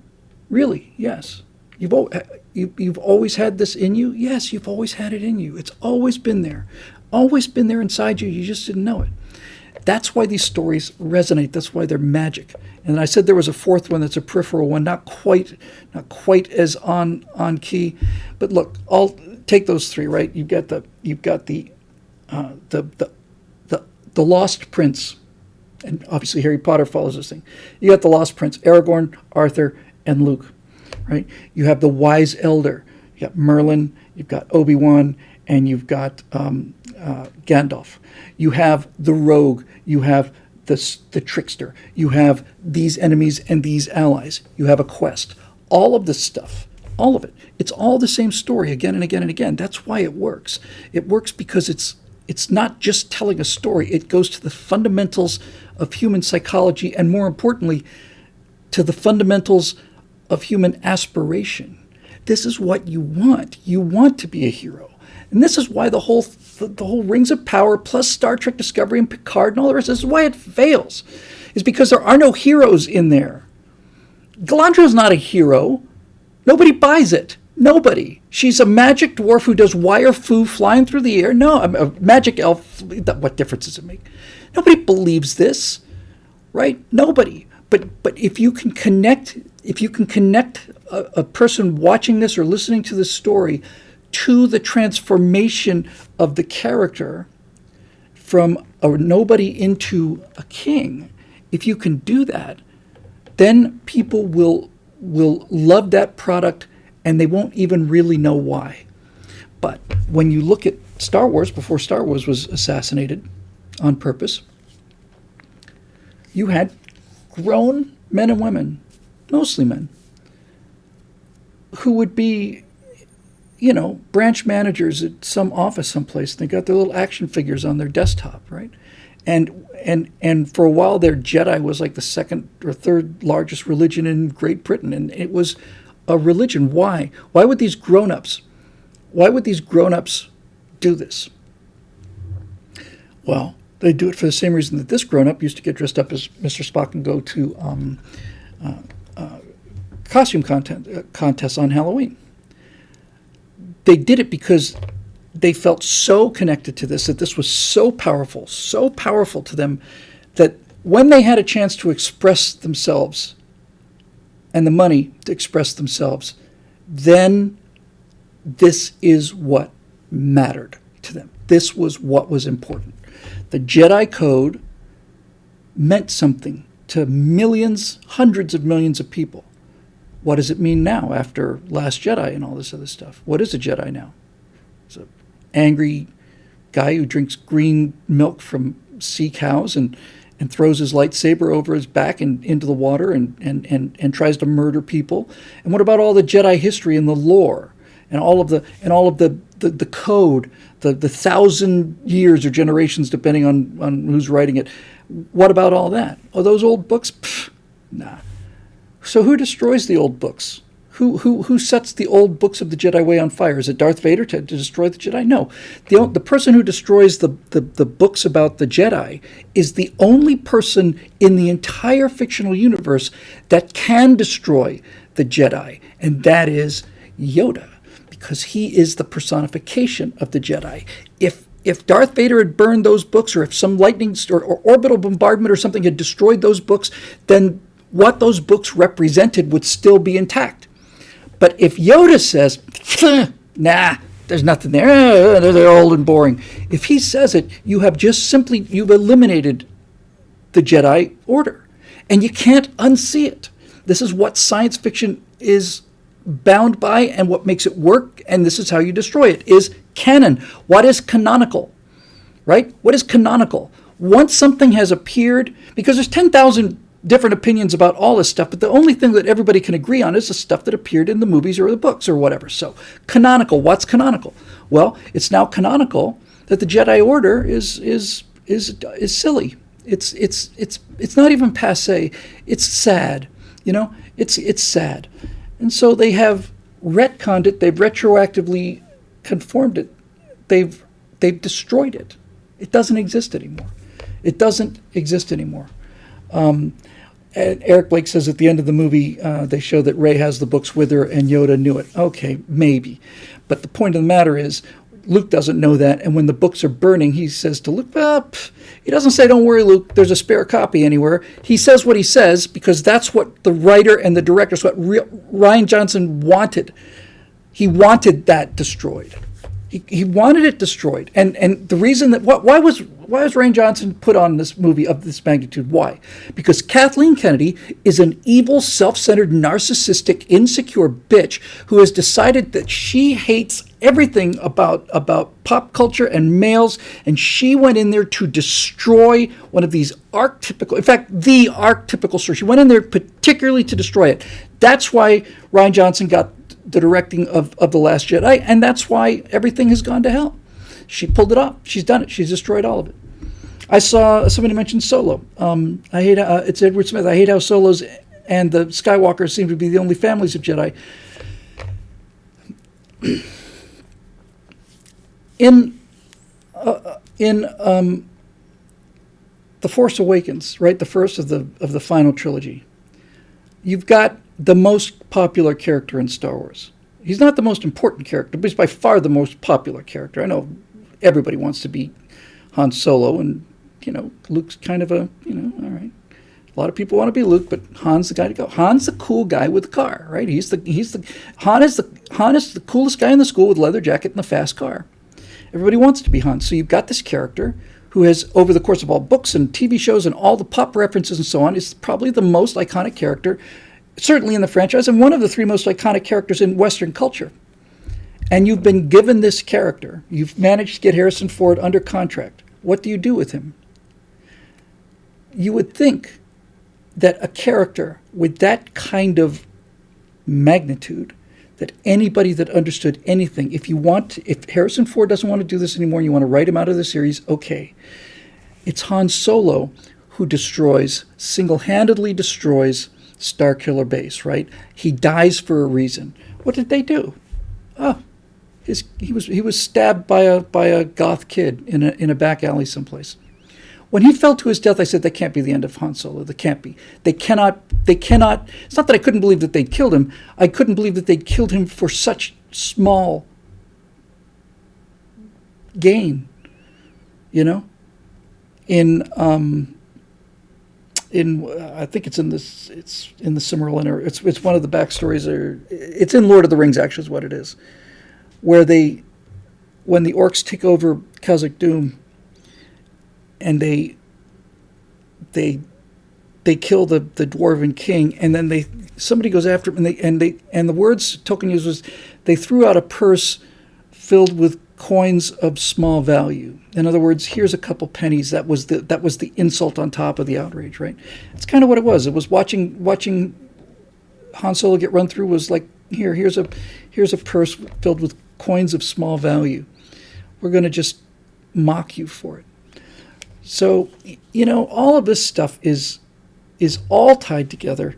really? Yes. You've always had this in you? Yes, you've always had it in you. It's always been there. Always been there inside you. You just didn't know it. That's why these stories resonate. That's why they're magic. And I said there was a fourth one that's a peripheral one, not quite as on key. But look, I'll take those three, right? You've got the Lost Prince, and obviously Harry Potter follows this thing. You got the Lost Prince, Aragorn, Arthur, and Luke, right? You have the Wise Elder. You got Merlin. You've got Obi-Wan, and you've got Gandalf. You have the Rogue. You have the trickster. You have these enemies and these allies. You have a quest. All of this stuff, all of it, it's all the same story again and again and again. That's why it works. It works because it's not just telling a story. It goes to the fundamentals of human psychology, and more importantly, to the fundamentals of human aspiration. This is what you want. You want to be a hero. And this is why the whole Rings of Power plus Star Trek Discovery and Picard and all the rest, this is why it fails, is because there are no heroes in there. Galadriel's not a hero. Nobody buys it. Nobody. She's a magic dwarf who does wire foo flying through the air. No, a magic elf. What difference does it make? Nobody believes this, right? Nobody. But if you can connect a person watching this or listening to this story to the transformation of the character from a nobody into a king, if you can do that, then people will love that product, and they won't even really know why. But when you look at Star Wars, before Star Wars was assassinated on purpose, you had grown men and women, mostly men, who would be, branch managers at some office someplace. They got their little action figures on their desktop, right? And for a while there, Jedi was like the second or third largest religion in Great Britain, and it was a religion. Why? Why would these grown-ups do this? Well, they do it for the same reason that this grown-up used to get dressed up as Mr. Spock and go to costume contests on Halloween. They did it because they felt so connected to this, that this was so powerful to them, that when they had a chance to express themselves and the money to express themselves, then this is what mattered to them. This was what was important. The Jedi Code meant something to millions, hundreds of millions of people. What does it mean now after Last Jedi and all this other stuff? What is a Jedi now? It's an angry guy who drinks green milk from sea cows and throws his lightsaber over his back and into the water and tries to murder people. And what about all the Jedi history and the lore and all of the code, the 1,000 years or generations depending on who's writing it? What about all that? Are those old books? Pfft, nah. So who destroys the old books? Who sets the old books of the Jedi way on fire? Is it Darth Vader to destroy the Jedi? No. The person who destroys the books about the Jedi is the only person in the entire fictional universe that can destroy the Jedi, and that is Yoda, because he is the personification of the Jedi. If Darth Vader had burned those books, or if some lightning or orbital bombardment or something had destroyed those books, then what those books represented would still be intact. But if Yoda says, nah, there's nothing there, they're old and boring. If he says it, you've eliminated the Jedi Order. And you can't unsee it. This is what science fiction is bound by and what makes it work, and this is how you destroy it, is canon. What is canonical, right? What is canonical? Once something has appeared, because there's 10,000 different opinions about all this stuff, but the only thing that everybody can agree on is the stuff that appeared in the movies or the books or whatever. So canonical, what's canonical? Well, it's now canonical that the Jedi Order is silly. It's not even passé. It's sad. It's sad. And so they have retconned it, they've retroactively conformed it, they've destroyed it. It doesn't exist anymore. It doesn't exist anymore. Eric Blake says at the end of the movie, they show that Rey has the books with her and Yoda knew it. Okay, maybe. But the point of the matter is, Luke doesn't know that, and when the books are burning, he says to Luke, he doesn't say, don't worry, Luke, there's a spare copy anywhere. He says what he says because that's what the writer and the director, what Rian Johnson wanted. He wanted that destroyed. He wanted it destroyed. And the reason that, why was Rian Johnson put on this movie of this magnitude? Why? Because Kathleen Kennedy is an evil, self-centered, narcissistic, insecure bitch who has decided that she hates everything about pop culture and males, and she went in there to destroy one of these archetypical, in fact, the archetypical story. She went in there particularly to destroy it. That's why Rian Johnson got the directing of The Last Jedi, and that's why everything has gone to hell. She pulled it off. She's done it. She's destroyed all of it. I saw somebody mention Solo. I hate it's Edward Smith. I hate how Solos and the Skywalkers seem to be the only families of Jedi. In The Force Awakens, right, the first of the final trilogy, you've got the most popular character in Star Wars. He's not the most important character, but he's by far the most popular character. I know everybody wants to be Han Solo, and Luke's kind of a all right. A lot of people want to be Luke, but Han's the guy to go. Han's the cool guy with the car, right? Han is the coolest guy in the school with a leather jacket and the fast car. Everybody wants to be Han. So you've got this character who has, over the course of all books and TV shows and all the pop references and so on, is probably the most iconic character, certainly in the franchise, and one of the three most iconic characters in Western culture. And you've been given this character. You've managed to get Harrison Ford under contract. What do you do with him? You would think that a character with that kind of magnitude, that anybody that understood anything, if Harrison Ford doesn't want to do this anymore and you want to write him out of the series, okay. It's Han Solo who single-handedly destroys Starkiller Base, right? He dies for a reason. What did they do? He was stabbed by a goth kid in a back alley someplace. When he fell to his death, I said, that can't be the end of Han Solo. That can't be. They cannot. It's not that I couldn't believe that they'd killed him. I couldn't believe that they'd killed him for such small gain. I think it's in the Silmarillion, or it's one of the backstories, or it's in Lord of the Rings, actually, is what it is, where when the orcs take over Khazad-dûm, and they they kill the dwarven king, and then somebody goes after him, and the words Tolkien used was, they threw out a purse filled with coins of small value. In other words, here's a couple pennies. That was the insult on top of the outrage, right? It's kind of what it was. It was watching Han Solo get run through was like, here's a purse filled with coins of small value. We're going to just mock you for it. So, all of this stuff is all tied together.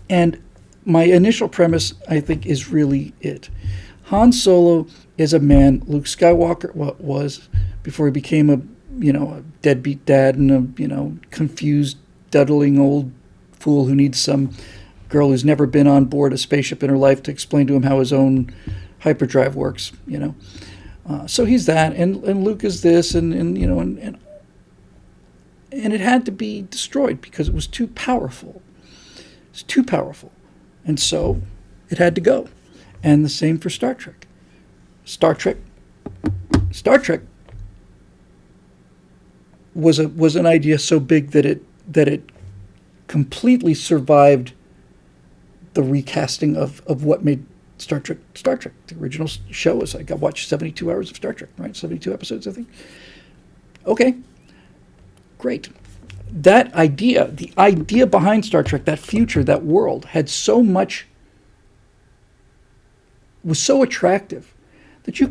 And my initial premise, I think, is really it. Han Solo is a man Luke Skywalker was before he became a deadbeat dad and a confused, duddling old fool who needs some girl who's never been on board a spaceship in her life to explain to him how his own hyperdrive works. So he's that, and Luke is this, and it had to be destroyed because it was too powerful. It's too powerful, and so it had to go. And the same for Star Trek. Star Trek was an idea so big that it completely survived the recasting of what made Star Trek. The original show was, I watched 72 hours of Star Trek, right? 72 episodes, I think. Okay, great. That idea, the idea behind Star Trek, that future, that world, was so attractive that you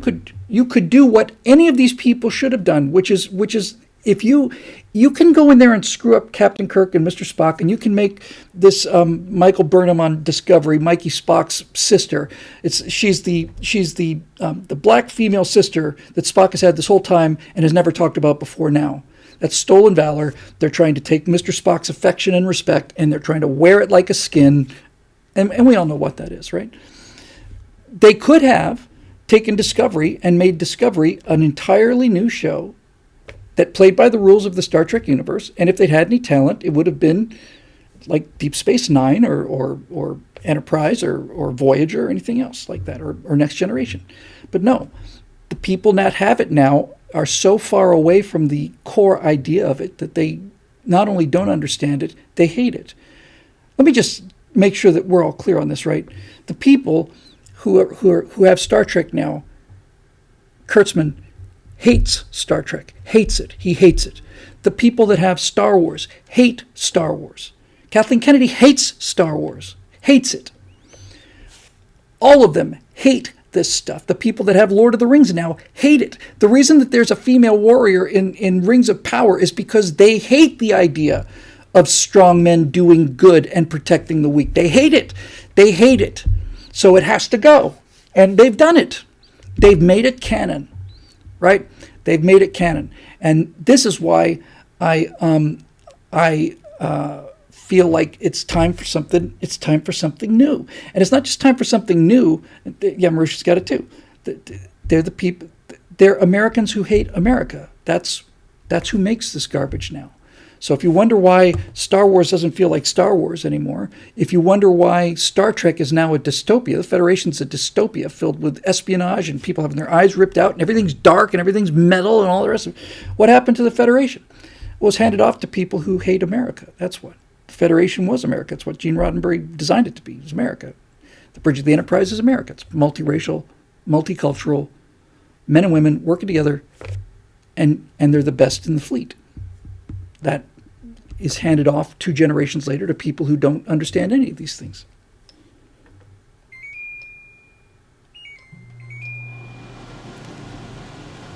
could do what any of these people should have done, which is if you can go in there and screw up Captain Kirk and Mr. Spock, and you can make this Michael Burnham on Discovery, Mikey Spock's sister. She's the black female sister that Spock has had this whole time and has never talked about before now. That's stolen valor. They're trying to take Mr. Spock's affection and respect, and they're trying to wear it like a skin, and we all know what that is, right? They could have taken Discovery and made Discovery an entirely new show that played by the rules of the Star Trek universe, and if they'd had any talent, it would have been like Deep Space Nine or Enterprise or Voyager or anything else like that, or Next Generation. But no, the people that have it now are so far away from the core idea of it that they not only don't understand it, they hate it. Let me just make sure that we're all clear on this, right? The people who have Star Trek now, Kurtzman hates Star Trek, hates it. He hates it. The people that have Star Wars hate Star Wars. Kathleen Kennedy hates Star Wars, hates it. All of them hate this stuff. The people that have Lord of the Rings now hate it. The reason that there's a female warrior in Rings of Power is because they hate the idea of strong men doing good and protecting the weak. They hate it. They hate it. So it has to go. And they've done it. They've made it canon. Right? They've made it canon. And this is why I feel like it's time for something new. And it's not just time for something new. Yeah, Marusha's got it too. They're the people, they're Americans who hate America. That's who makes this garbage now. So if you wonder why Star Wars doesn't feel like Star Wars anymore, if you wonder why Star Trek is now a dystopia, the Federation's a dystopia filled with espionage and people having their eyes ripped out and everything's dark and everything's metal and all the rest of it. What happened to the Federation? It was handed off to people who hate America. That's what. The Federation was America. It's what Gene Roddenberry designed it to be. It was America. The Bridge of the Enterprise is America. It's multiracial, multicultural, men and women working together, and they're the best in the fleet. That is handed off 2 generations later to people who don't understand any of these things.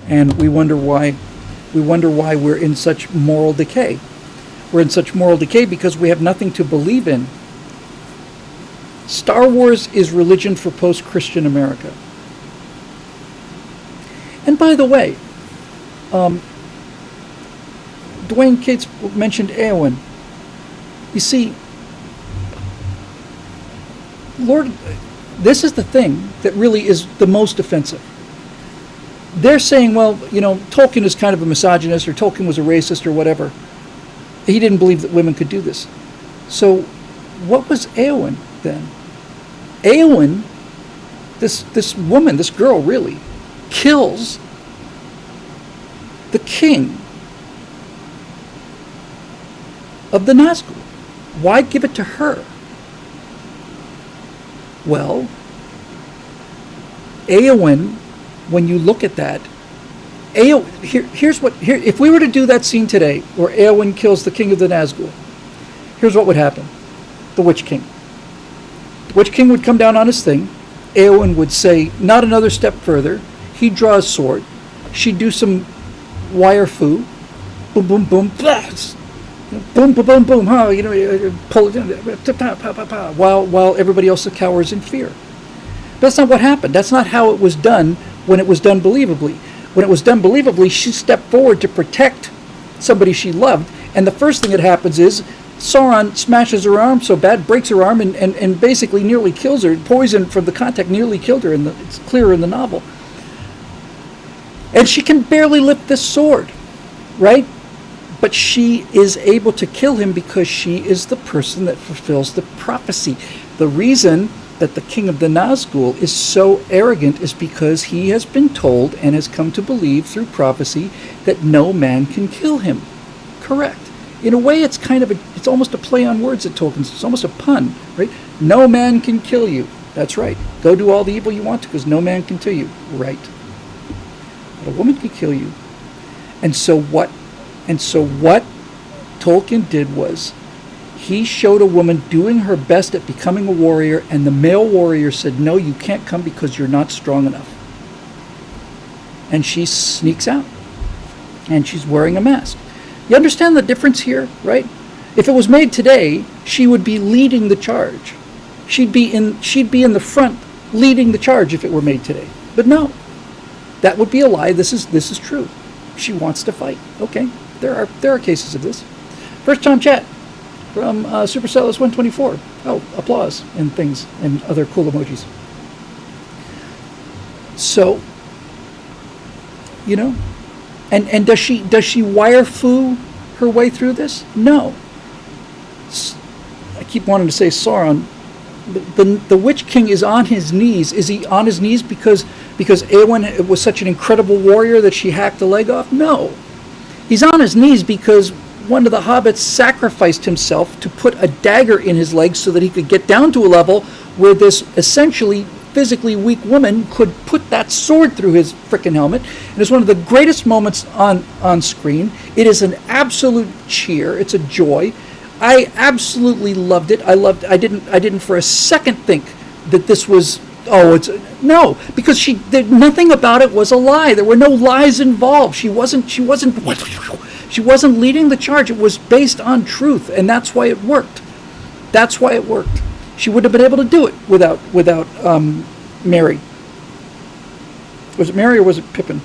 And we wonder why we're in such moral decay. We're in such moral decay because we have nothing to believe in. Star Wars is religion for post-Christian America. And by the way, Dwayne Cates mentioned Eowyn. You see, Lord, this is the thing that really is the most offensive. They're saying, well, Tolkien is kind of a misogynist, or Tolkien was a racist, or whatever. He didn't believe that women could do this. So what was Eowyn then? Eowyn, this woman, this girl really, kills the king of the Nazgul. Why give it to her? Well, Éowyn, when you look at that, if we were to do that scene today where Éowyn kills the king of the Nazgul, here's what would happen. The Witch King. The Witch King would come down on his thing. Éowyn would say, not another step further. He'd draw his sword. She'd do some wire foo. Boom, boom, boom. Blah, boom, boom, boom, boom. Huh? Pull it in. While everybody else cowers in fear. That's not what happened. That's not how it was done when it was done believably. When it was done believably, she stepped forward to protect somebody she loved. And the first thing that happens is Sauron smashes her arm so bad, breaks her arm, and basically nearly kills her. Poison from the contact nearly killed her. It's clear in the novel. And she can barely lift this sword, right? But she is able to kill him because she is the person that fulfills the prophecy. The reason that the king of the Nazgul is so arrogant is because he has been told and has come to believe through prophecy that no man can kill him. Correct. In a way, it's it's almost a play on words at Tolkien's. It's almost a pun, right? No man can kill you. That's right. Go do all the evil you want to because no man can kill you. Right. But a woman can kill you. And so what Tolkien did was he showed a woman doing her best at becoming a warrior, and the male warrior said, no, you can't come because you're not strong enough. And she sneaks out. And she's wearing a mask. You understand the difference here, right? If it was made today, she would be leading the charge. She'd be in the front leading the charge if it were made today. But no. That would be a lie. This is true. She wants to fight. Okay. There are cases of this. First time chat from Supercellus 124. Oh, applause and things and other cool emojis. So, and does she wire foo her way through this? No. I keep wanting to say Sauron. The Witch King is on his knees. Is he on his knees because Éowyn was such an incredible warrior that she hacked a leg off? No. He's on his knees because one of the hobbits sacrificed himself to put a dagger in his leg so that he could get down to a level where this essentially physically weak woman could put that sword through his frickin' helmet. And it's one of the greatest moments on screen. It is an absolute cheer. It's a joy. I absolutely loved it. I didn't for a second think that this was no, because nothing about it was a lie. There were no lies involved. She wasn't leading the charge. It was based on truth, and that's why it worked. That's why it worked. She wouldn't have been able to do it without Merry. Was it Merry or was it Pippin?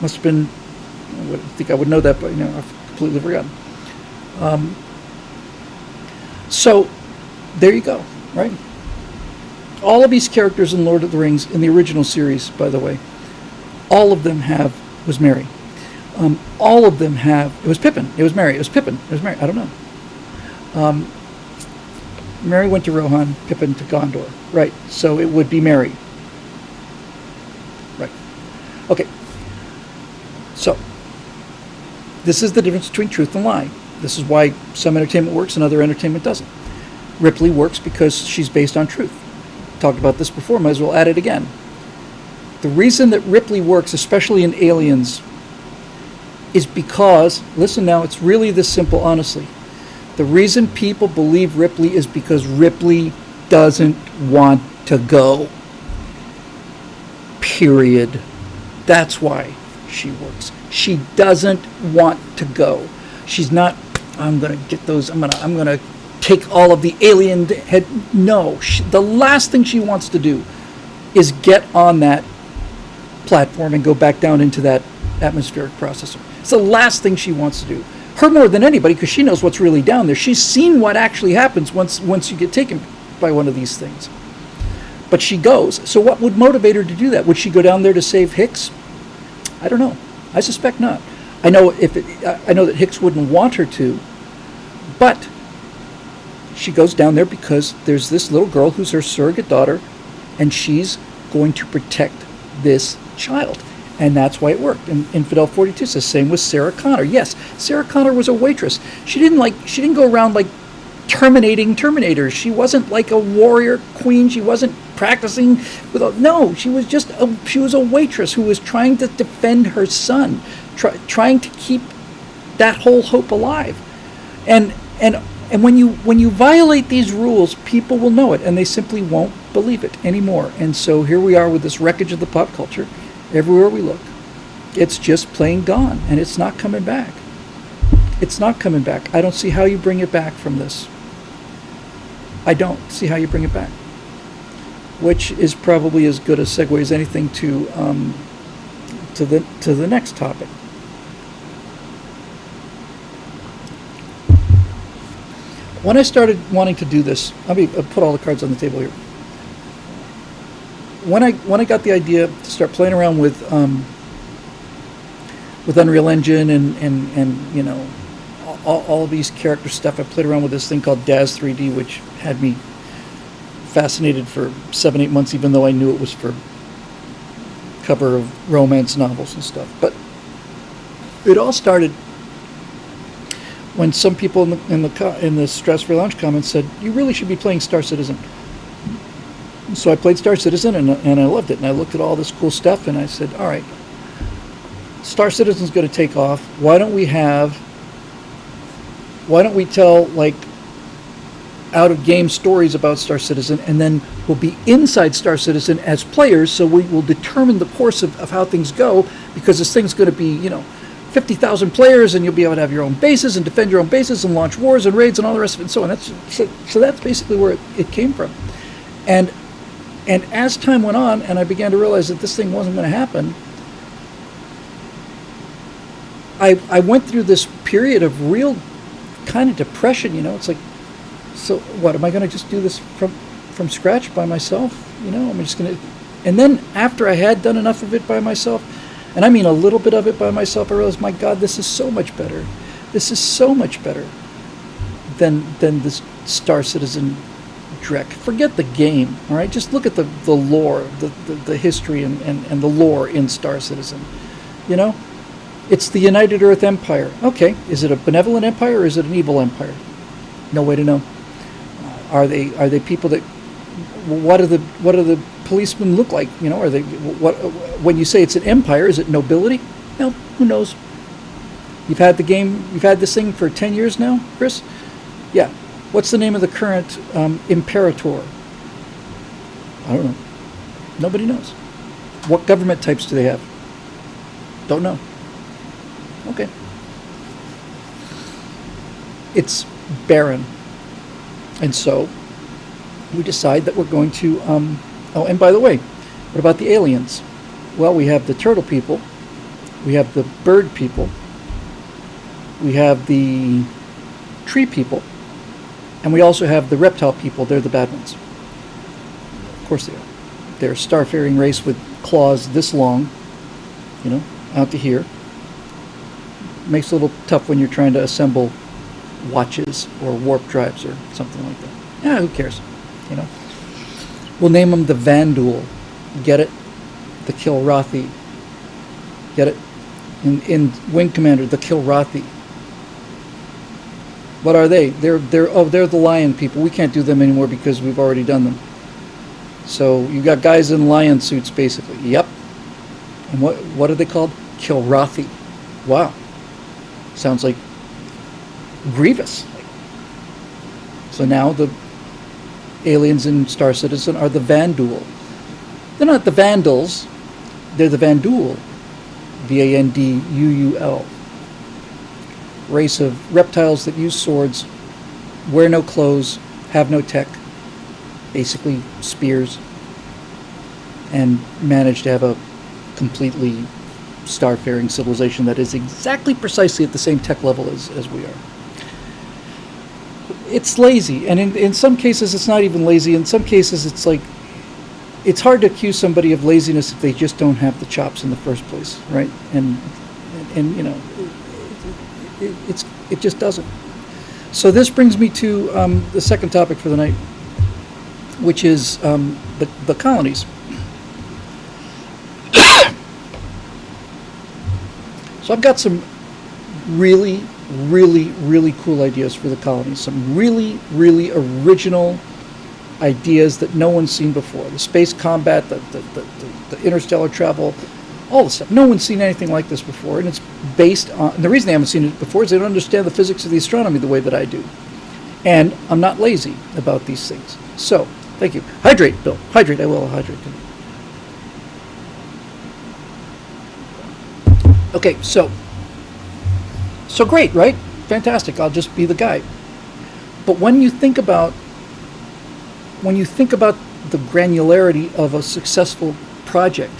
Must have been. I think I would know that, but I've completely forgotten. So there you go, right? All of these characters in Lord of the Rings, in the original series, by the way, all of them was Merry. All of them it was Pippin, it was Merry, it was Pippin, it was Merry, I don't know. Merry went to Rohan, Pippin to Gondor, right, so it would be Merry. Right, okay. So, this is the difference between truth and lie. This is why some entertainment works and other entertainment doesn't. Ripley works because she's based on truth. Talked about this before, might as well add it again. The reason that Ripley works, especially in Aliens, is because, listen now, it's really this simple, honestly. The reason people believe Ripley is because Ripley doesn't want to go. Period. That's why she works. She doesn't want to go. She's not, I'm going to get those, I'm going to take all of the alien head. No, the last thing she wants to do is get on that platform and go back down into that atmospheric processor. It's the last thing she wants to do. Her more than anybody, because she knows what's really down there. She's seen what actually happens once you get taken by one of these things. But she goes. So what would motivate her to do that? Would she go down there to save Hicks? I don't know. I suspect not. I know that Hicks wouldn't want her to, but she goes down there because there's this little girl who's her surrogate daughter, and she's going to protect this child. And that's why it worked. And Infidel 42 says, same with Sarah Connor. Yes, Sarah Connor was a waitress. She didn't go around like terminating Terminators. She wasn't like a warrior queen. She wasn't practicing no, she was a waitress who was trying to defend her son, trying to keep that whole hope alive. And when you violate these rules, people will know it, and they simply won't believe it anymore. And so here we are with this wreckage of the pop culture. Everywhere we look, it's just plain gone, and it's not coming back. It's not coming back. I don't see how you bring it back from this. I don't see how you bring it back. Which is probably as good a segue as anything to the next topic. When I started wanting to do this, I'll put all the cards on the table here. When I got the idea to start playing around with Unreal Engine and you know all of these character stuff, I played around with this thing called Daz 3D, which had me fascinated for 7-8 months, even though I knew it was for cover of romance novels and stuff. But it all started when some people in the Stratosphere Lounge comments said, you really should be playing Star Citizen. So I played Star Citizen, and I loved it. And I looked at all this cool stuff, and I said, all right, Star Citizen's going to take off. Why don't we tell, like, out-of-game stories about Star Citizen, and then we'll be inside Star Citizen as players, so we will determine the course of how things go, because this thing's going to be, 50,000 players, and you'll be able to have your own bases and defend your own bases and launch wars and raids and all the rest of it and so on. So that's basically where it came from. And as time went on, and I began to realize that this thing wasn't going to happen, I went through this period of real kind of depression. It's like, so what, am I going to just do this from scratch by myself? I'm just going to... And then after I had done enough of it by myself, and I mean a little bit of it by myself, I realized, my God, this is so much better. This is so much better than this Star Citizen dreck. Forget the game, all right? Just look at the lore, the history and the lore in Star Citizen. It's the United Earth Empire. Okay, is it a benevolent empire or is it an evil empire? No way to know. Are they people that... What do the policemen look like? Are they... When you say it's an empire, is it nobility? No, who knows? You've had this thing for 10 years now, Chris? Yeah. What's the name of the current imperator? I don't know. Nobody knows. What government types do they have? Don't know. Okay. It's barren. And so we decide that we're going to... oh, and by the way, what about the aliens? Well, we have the turtle people. We have the bird people. We have the tree people. And we also have the reptile people. They're the bad ones. Of course they are. They're a starfaring race with claws this long, out to here. Makes it a little tough when you're trying to assemble watches or warp drives or something like that. Yeah, who cares? We'll name them the Vandul. Get it? The Kilrathi. Get it? In Wing Commander, the Kilrathi. What are they? They're the lion people. We can't do them anymore because we've already done them. So you got guys in lion suits, basically. Yep. And what are they called? Kilrathi. Wow. Sounds like Grievous. So now the aliens in Star Citizen are the Vandul. They're not the Vandals. They're the Vandul. Vanduul. Race of reptiles that use swords, wear no clothes, have no tech, basically spears, and manage to have a completely starfaring civilization that is exactly precisely at the same tech level as we are. It's lazy, and in some cases it's not even lazy. In some cases it's like, it's hard to accuse somebody of laziness if they just don't have the chops in the first place, right? And it just doesn't. So this brings me to the second topic for the night, which is the colonies. So I've got some really, really, really cool ideas for the colonies. Some really, really original ideas that no one's seen before. The space combat, the interstellar travel, all the stuff. No one's seen anything like this before, and it's based on, and the reason they haven't seen it before is they don't understand the physics of the astronomy the way that I do. And I'm not lazy about these things. So, thank you. Hydrate, Bill. Hydrate, I will hydrate. Okay, so great, right? Fantastic. I'll just be the guy. But when you think about the granularity of a successful project,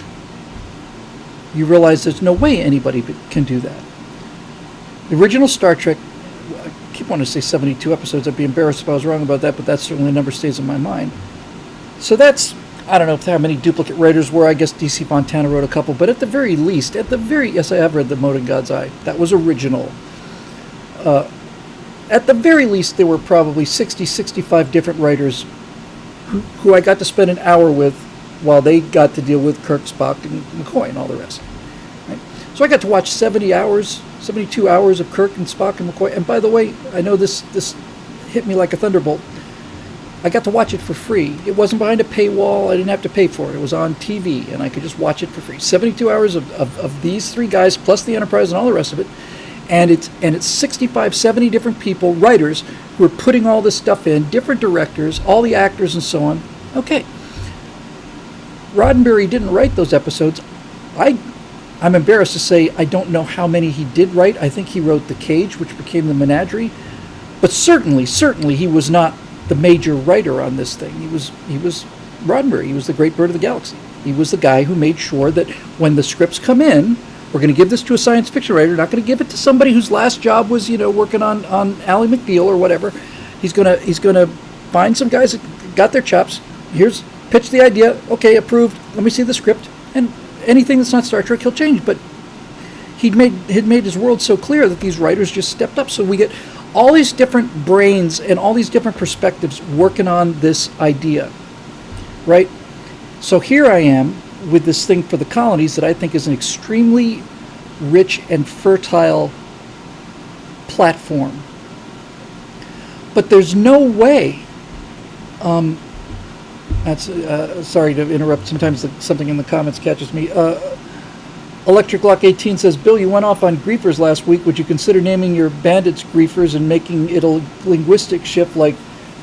you realize there's no way anybody can do that. The original Star Trek, I keep wanting to say 72 episodes. I'd be embarrassed if I was wrong about that, but that's certainly the number stays in my mind. So that's, I don't know how many duplicate writers were. I guess DC Fontana wrote a couple, but at the very least, yes, I have read The Mote in God's Eye. That was original. At the very least, there were probably 60, 65 different writers who I got to spend an hour with while they got to deal with Kirk, Spock, and McCoy and all the rest. Right? So I got to watch 72 hours of Kirk and Spock and McCoy. And by the way, I know this hit me like a thunderbolt. I got to watch it for free. It wasn't behind a paywall. I didn't have to pay for it. It was on TV, and I could just watch it for free. 72 hours of these three guys, plus the Enterprise and all the rest of it. And it's 65, 70 different people, writers, who are putting all this stuff in, different directors, all the actors and so on. Okay. Roddenberry didn't write those episodes. I'm embarrassed to say I don't know how many he did write. I think he wrote The Cage, which became The Menagerie. But certainly he was not the major writer on this thing. He was Roddenberry. He was the great bird of the galaxy. He was the guy who made sure that when the scripts come in, we're going to give this to a science fiction writer. Not going to give it to somebody whose last job was, working on Ally McBeal or whatever. He's going to find some guys that got their chops. Pitch the idea. Okay, approved. Let me see the script. And anything that's not Star Trek, he'll change. But he'd made his world so clear that these writers just stepped up. So we get all these different brains and all these different perspectives working on this idea, right? So here I am with this thing for the colonies that I think is an extremely rich and fertile platform. But there's no way, sorry to interrupt, sometimes something in the comments catches me. Electric Lock 18 says, Bill, you went off on griefers last week. Would you consider naming your bandits griefers and making it a linguistic shift like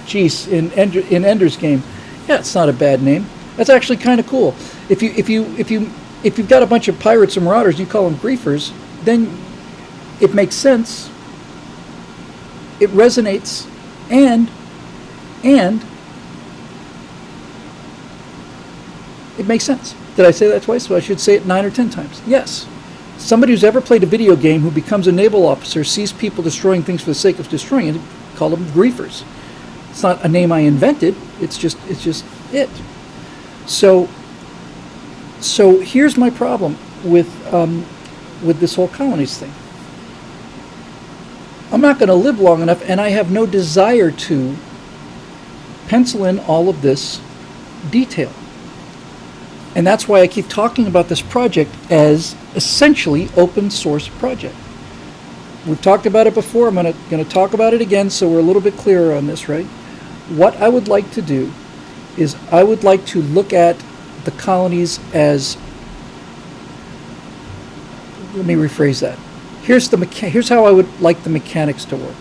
Jeez in Ender's Game? Yeah, it's not a bad name. That's actually kind of cool. If you've got a bunch of pirates and marauders, you call them griefers, then it makes sense. It resonates, and it makes sense. Did I say that twice? Well, I should say it 9 or 10 times. Yes. Somebody who's ever played a video game who becomes a naval officer, sees people destroying things for the sake of destroying it, call them griefers. It's not a name I invented. It's just it. So here's my problem with this whole colonies thing. I'm not going to live long enough, and I have no desire to pencil in all of this detail. And that's why I keep talking about this project as essentially open source project. We've talked about it before. I'm going to talk about it again so we're a little bit clearer on this, right? What I would like to do is I would like to look at the colonies as, let me rephrase that. Here's how I would like the mechanics to work.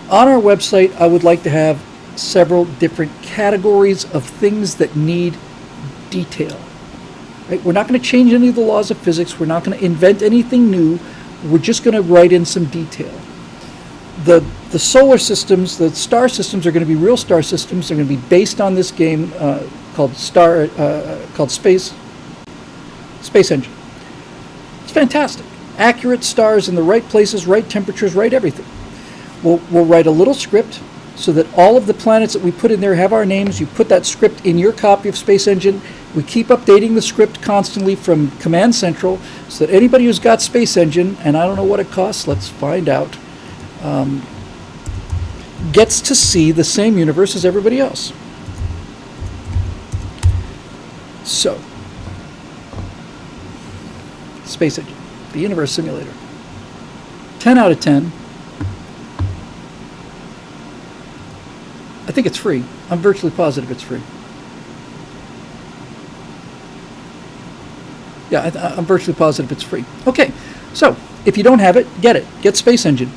On our website, I would like to have several different categories of things that need detail. Right? We're not going to change any of the laws of physics. We're not going to invent anything new. We're just going to write in some detail. The solar systems, the star systems, are going to be real star systems. They're going to be based on this game called Space Engine. It's fantastic. Accurate stars in the right places, right temperatures, right everything. We'll write a little script so that all of the planets that we put in there have our names. You put that script in your copy of Space Engine. We keep updating the script constantly from Command Central so that anybody who's got Space Engine, and I don't know what it costs, let's find out, gets to see the same universe as everybody else. So Space Engine, the Universe Simulator. 10 out of 10. I think it's free. I'm virtually positive it's free. Yeah, I'm virtually positive it's free. Okay, so if you don't have it, get it. Get Space Engine.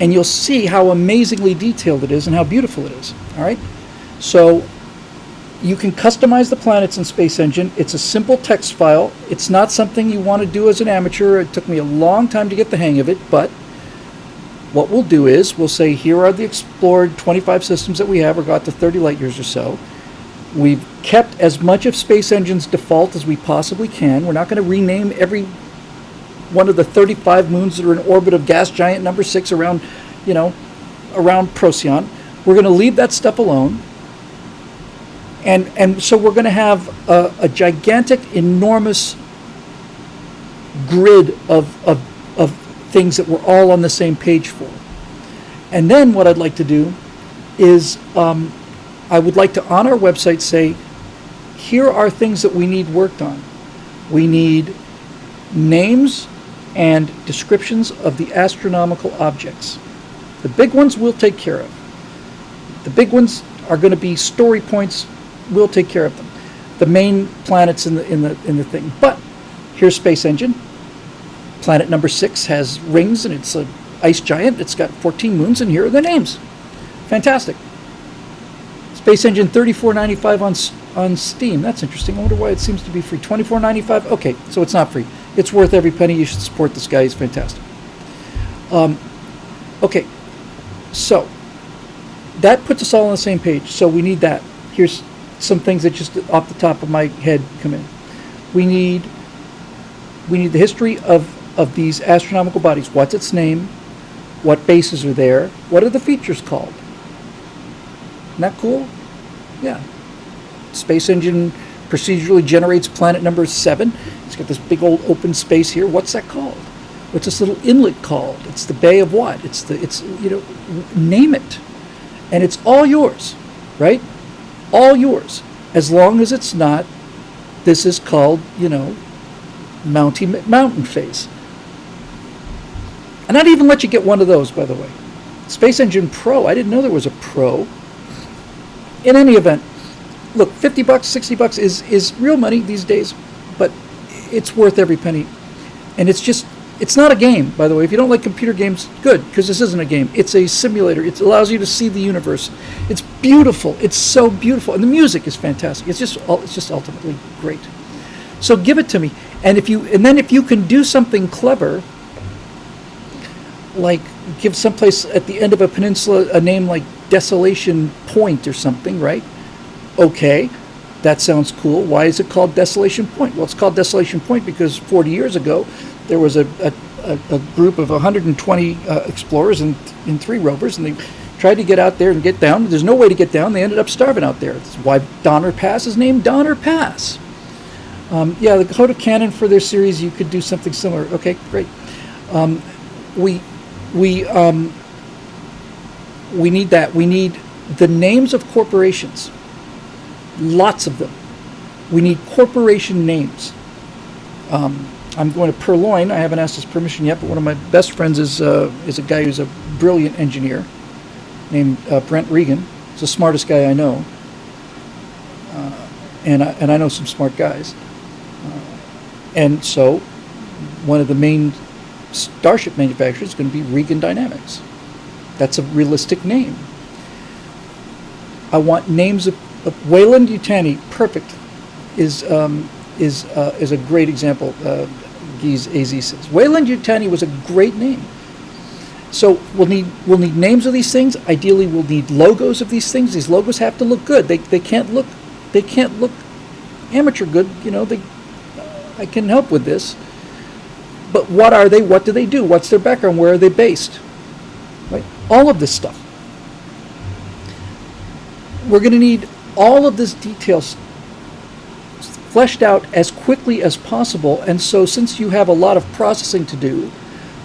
And you'll see how amazingly detailed it is and how beautiful it is. All right? So you can customize the planets in Space Engine. It's a simple text file. It's not something you want to do as an amateur. It took me a long time to get the hang of it, but what we'll do is we'll say here are the explored 25 systems that we have, or got to 30 light years or so. We've kept as much of Space Engine's default as we possibly can. We're not going to rename every one of the 35 moons that are in orbit of gas giant number 6 around, around Procyon. We're going to leave that stuff alone. And so we're going to have a gigantic, enormous grid of things that we're all on the same page for. And then what I'd like to do is I would like to, on our website, say, here are things that we need worked on. We need names and descriptions of the astronomical objects. The big ones we'll take care of. The big ones are going to be story points. We'll take care of them. The main planets in the thing. But here's Space Engine. Planet number 6 has rings, and it's an ice giant. It's got 14 moons, and here are the names. Fantastic. Space Engine $34.95 on Steam. That's interesting. I wonder why it seems to be free. $24.95. Okay, so it's not free. It's worth every penny. You should support this guy. He's fantastic. Okay, so that puts us all on the same page. So we need that. Here's some things that just off the top of my head come in. We need the history of these astronomical bodies. What's its name? What bases are there? What are the features called? Isn't that cool? Yeah. Space Engine procedurally generates planet number 7. It's got this big old open space here. What's that called? What's this little inlet called? It's the Bay of what? Name it. And it's all yours, right? All yours. As long as it's not, this is called, mountain face. And I'd even let you get one of those, by the way. Space Engine Pro. I didn't know there was a Pro. In any event, look, $50, $60 is real money these days, but it's worth every penny. And it's not a game, by the way. If you don't like computer games, good, because this isn't a game. It's a simulator. It allows you to see the universe. It's beautiful. It's so beautiful. And the music is fantastic. It's just ultimately great. So give it to me. And then if you can do something clever, like give someplace at the end of a peninsula a name like Desolation Point or something, right? Okay, that sounds cool. Why is it called Desolation Point? Well, it's called Desolation Point because 40 years ago there was a group of 120 explorers and 3 rovers, and they tried to get out there and get down. There's no way to get down. They ended up starving out there. That's why Donner Pass is named Donner Pass. Yeah, the code of canon for their series, you could do something similar. Okay, great. We need that. We need the names of corporations. Lots of them. We need corporation names. I'm going to Purloin. I haven't asked his permission yet, but one of my best friends is a guy who's a brilliant engineer named Brent Regan. He's the smartest guy I know. And I know some smart guys. And so one of the main starship manufacturers is going to be Regan Dynamics. That's a realistic name. I want names of Wayland Yutani. Perfect is a great example. Gies AZ says Wayland Yutani was a great name. So we'll need names of these things. Ideally, we'll need logos of these things. These logos have to look good. They can't look amateur good. I can help with this. But what are they? What do they do? What's their background? Where are they based? Right? All of this stuff. We're going to need all of this details fleshed out as quickly as possible. And so since you have a lot of processing to do,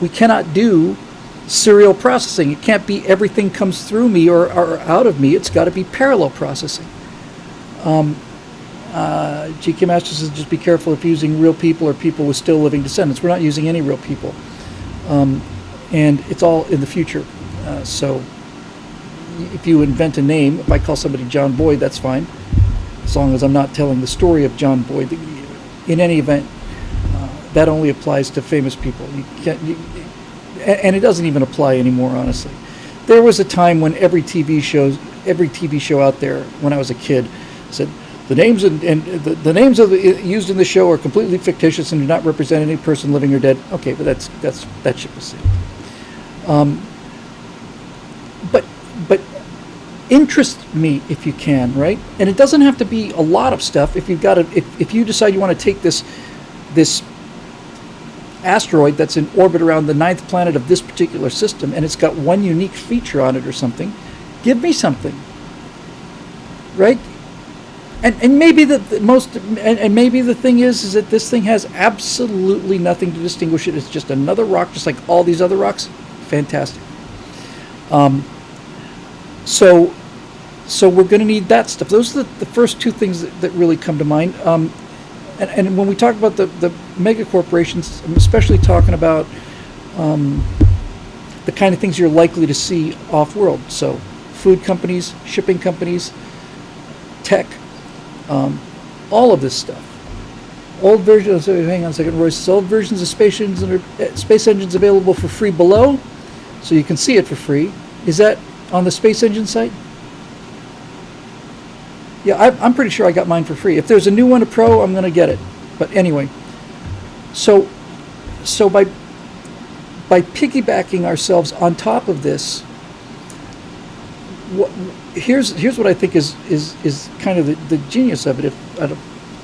we cannot do serial processing. It can't be everything comes through me or out of me. It's got to be parallel processing. GK Masters says just be careful if using real people or people with still living descendants. We're not using any real people. And it's all in the future. So if you invent a name, if I call somebody John Boyd, that's fine, as long as I'm not telling the story of John Boyd. In any event, that only applies to famous people. You can't, and it doesn't even apply anymore, honestly. There was a time when every TV show out there, when I was a kid, said the names the names used in the show are completely fictitious and do not represent any person living or dead. Okay, but that ship was sailed. But interest me if you can, right? And it doesn't have to be a lot of stuff. If you've got if you decide you want to take this asteroid that's in orbit around the 9th planet of this particular system, and it's got one unique feature on it or something, give me something, right? And maybe maybe the thing is that this thing has absolutely nothing to distinguish it. It's just another rock, just like all these other rocks. Fantastic. So we're going to need that stuff. Those are the first two things that really come to mind. And when we talk about the mega corporations, I'm especially talking about the kind of things you're likely to see off-world. So food companies, shipping companies, tech, all of this stuff. Old versions, hang on a second, Royce says, old versions of space engines available for free below, so you can see it for free. Is that on the Space Engine site? Yeah, I'm pretty sure I got mine for free. If there's a new one, a Pro, I'm going to get it. But anyway, so by piggybacking ourselves on top of this, here's what I think is kind of the genius of it, if I don't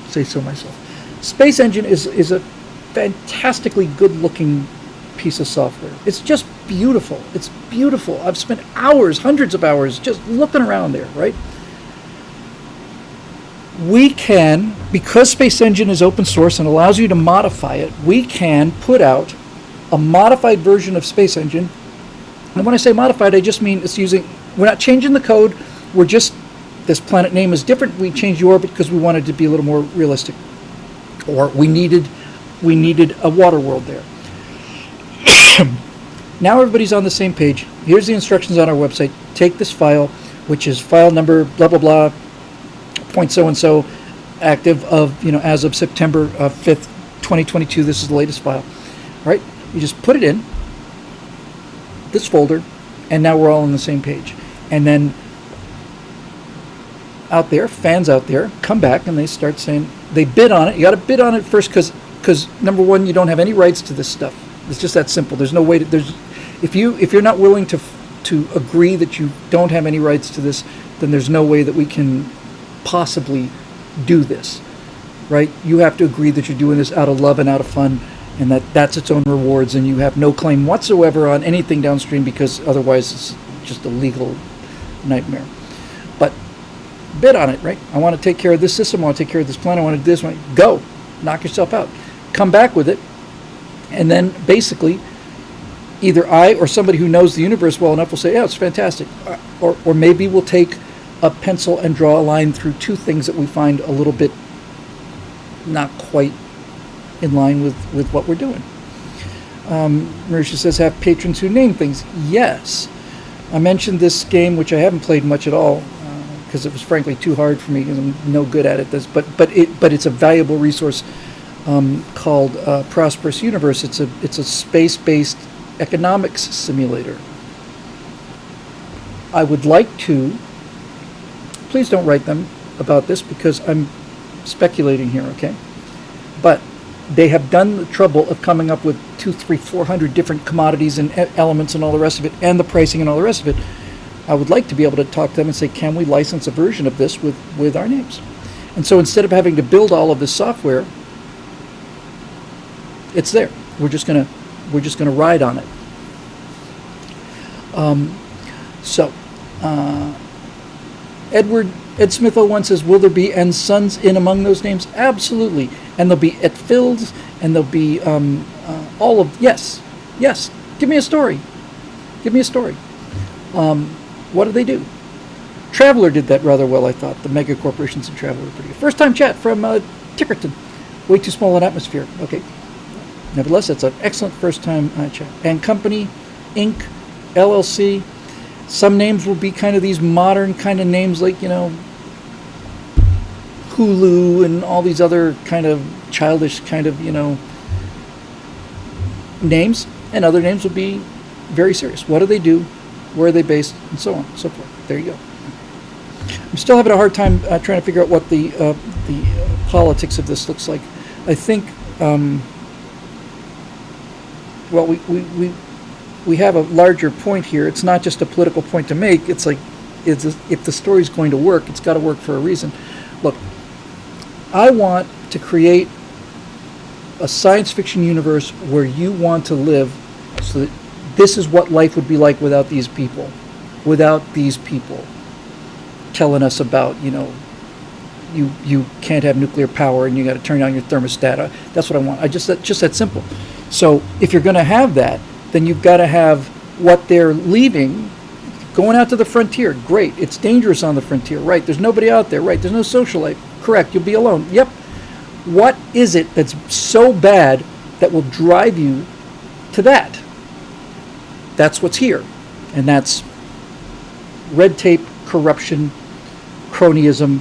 say so myself. Space Engine is a fantastically good-looking piece of software. It's just beautiful. It's beautiful. I've spent hours, hundreds of hours, just looking around there, right? We can, because Space Engine is open source and allows you to modify it, we can put out a modified version of Space Engine. And when I say modified, I just mean we're not changing the code, we're just, this planet name is different, we changed the orbit because we wanted to be a little more realistic. Or we needed a water world there. Now everybody's on the same page. Here's the instructions on our website. Take this file, which is file number blah blah blah, point so and so, active of as of September 5th, 2022. This is the latest file, right? You just put it in this folder, and now we're all on the same page. And then out there, fans out there come back and they start saying they bid on it. You got to bid on it first because number one, you don't have any rights to this stuff. It's just that simple. There's no way to. If you're not willing to agree that you don't have any rights to this, then there's no way that we can possibly do this, right? You have to agree that you're doing this out of love and out of fun, and that's its own rewards, and you have no claim whatsoever on anything downstream, because otherwise it's just a legal nightmare. But bid on it, right? I want to take care of this system, I want to take care of this planet, I want to do this one. Go, knock yourself out. Come back with it, and then basically either I or somebody who knows the universe well enough will say, yeah, it's fantastic. Or maybe we'll take a pencil and draw a line through two things that we find a little bit not quite in line with what we're doing. Marisha says, have patrons who name things. Yes. I mentioned this game, which I haven't played much at all, because it was frankly too hard for me, because I'm no good at it. But it's a valuable resource called Prosperous Universe. It's a space-based economics simulator. I would like to, please don't write them about this because I'm speculating here, okay? But they have done the trouble of coming up with 200, 300, 400 different commodities and elements and all the rest of it, and the pricing and all the rest of it. I would like to be able to talk to them and say, can we license a version of this with our names? And so instead of having to build all of this software, it's there. We're just gonna ride on it. Ed Smith 01 says, will there be and sons in among those names? Absolutely. And there'll be Etfields, and there'll be all of, yes. Give me a story. What do they do? Traveler did that rather well, I thought. The mega corporations and Traveler were pretty good. First time chat from Tickerton. Way too small an atmosphere. Okay. Nevertheless, that's an excellent first time chat. And Company, Inc., LLC. Some names will be kind of these modern kind of names like, Hulu and all these other kind of childish kind of, names. And other names will be very serious. What do they do? Where are they based? And so on and so forth. There you go. I'm still having a hard time trying to figure out what the politics of this looks like. I think, well, we have a larger point here. It's not just a political point to make. It's like, if the story's going to work, it's got to work for a reason. Look, I want to create a science fiction universe where you want to live, so that this is what life would be like without these people. Without these people telling us about, you can't have nuclear power and you got to turn down your thermostat. That's what I want. Just that simple. So if you're going to have that, then you've got to have what they're leaving, going out to the frontier. Great. It's dangerous on the frontier. Right. There's nobody out there. Right. There's no social life. Correct. You'll be alone. Yep. What is it that's so bad that will drive you to that? That's what's here. And that's red tape, corruption, cronyism,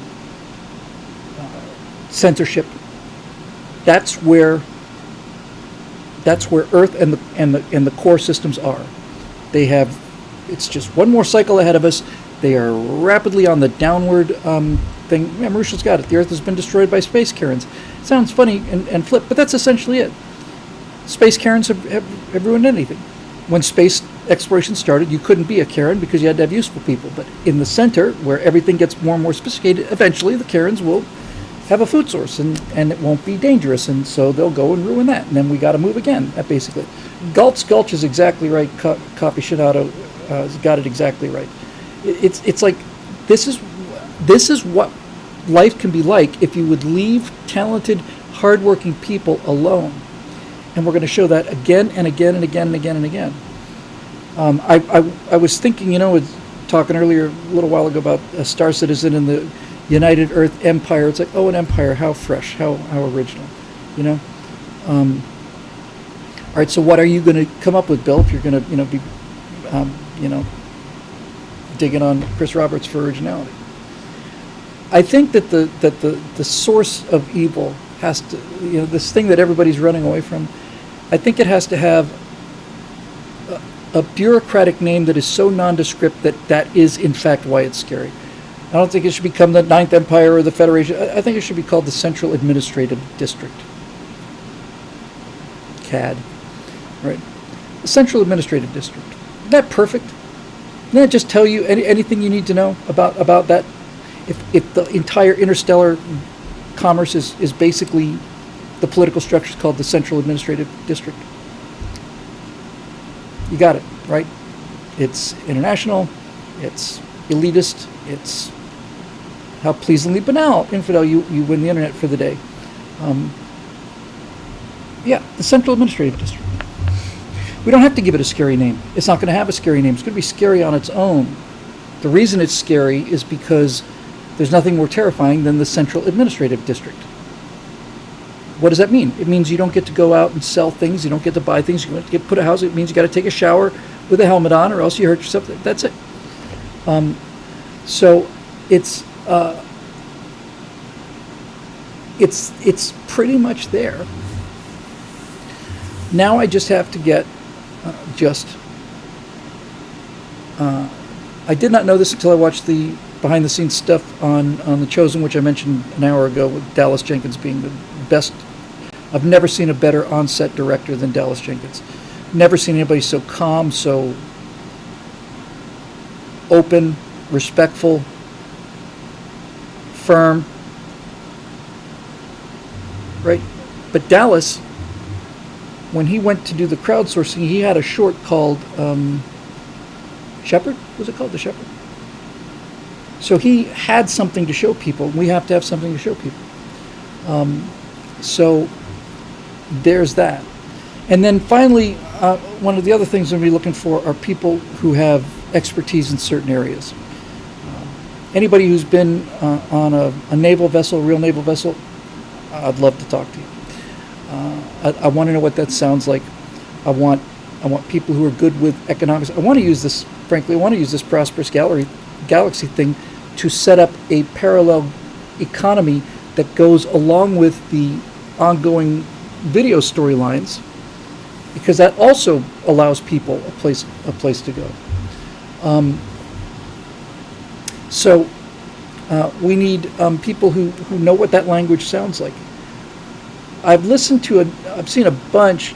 censorship. That's where Earth and the core systems are. They have, it's just one more cycle ahead of us. They are rapidly on the downward thing. Yeah, Marusha's got it. The Earth has been destroyed by space Karens. Sounds funny and flip, but that's essentially it. Space Karens have ruined anything. When space exploration started, you couldn't be a Karen because you had to have useful people. But in the center, where everything gets more and more sophisticated, eventually the Karens will have a food source and it won't be dangerous, and so they'll go and ruin that, and then we got to move again. That basically, Gulch is exactly right. Copy Shinato has got it exactly right. It's like this is what life can be like if you would leave talented, hardworking people alone, and we're going to show that again and again and again and again and again. I was thinking, talking earlier a little while ago about a Star Citizen and the United Earth Empire. It's like, oh, an empire, how fresh, how original, all right, so what are you going to come up with, Bill, if you're going to be digging on Chris Roberts for originality? I think that the source of evil has to, this thing that everybody's running away from, I think it has to have a bureaucratic name that is so nondescript that is in fact why it's scary. I don't think it should become the Ninth Empire or the Federation. I think it should be called the Central Administrative District. CAD. Right? The Central Administrative District. Isn't that perfect? Doesn't that just tell you anything you need to know about that? If the entire interstellar commerce is basically the political structure is called the Central Administrative District. You got it, right? It's international, it's elitist, it's how pleasingly banal, infidel, you win the internet for the day. Yeah, the Central Administrative District. We don't have to give it a scary name. It's not going to have a scary name. It's going to be scary on its own. The reason it's scary is because there's nothing more terrifying than the Central Administrative District. What does that mean? It means you don't get to go out and sell things. You don't get to buy things. You don't get to put a house. It means you got to take a shower with a helmet on, or else you hurt yourself. That's it. So it's pretty much there. Now I just have to get I did not know this until I watched the behind-the-scenes stuff on The Chosen, which I mentioned an hour ago, with Dallas Jenkins being the best. I've never seen a better on-set director than Dallas Jenkins. Never seen anybody so calm, so open, respectful, firm. Right? But Dallas, when he went to do the crowdsourcing, he had a short called Shepherd? Was it called The Shepherd? So he had something to show people. We have to have something to show people. So there's that. And then finally, one of the other things I'm going to be looking for are people who have expertise in certain areas. Anybody who's been on a naval vessel, a real naval vessel, I'd love to talk to you. I want to know what that sounds like. I want people who are good with economics. I want to use this, frankly, I want to use this prosperous galaxy thing to set up a parallel economy that goes along with the ongoing video storylines, because that also allows people a place to go. So we need people who know what that language sounds like. I've seen a bunch.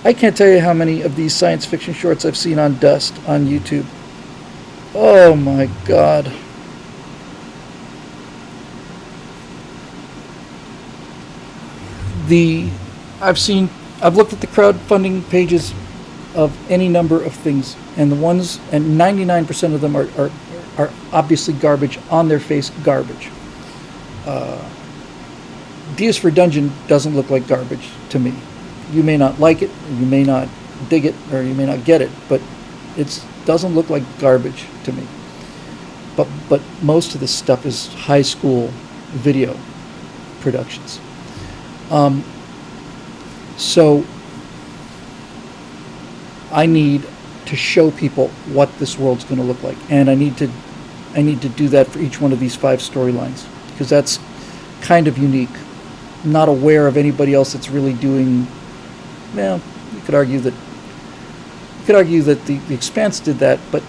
I can't tell you how many of these science fiction shorts I've seen on Dust on YouTube. Oh my God. I've looked at the crowdfunding pages of any number of things, and 99% of them are obviously garbage, on their face garbage. Dias for Dungeon doesn't look like garbage to me. You may not like it, you may not dig it, or you may not get it, but it doesn't look like garbage to me. But most of this stuff is high school video productions. So I need to show people what this world's going to look like, and I need to do that for each one of these 5 storylines, because that's kind of unique. I'm not aware of anybody else that's really doing. Well, you could argue that the Expanse did that, but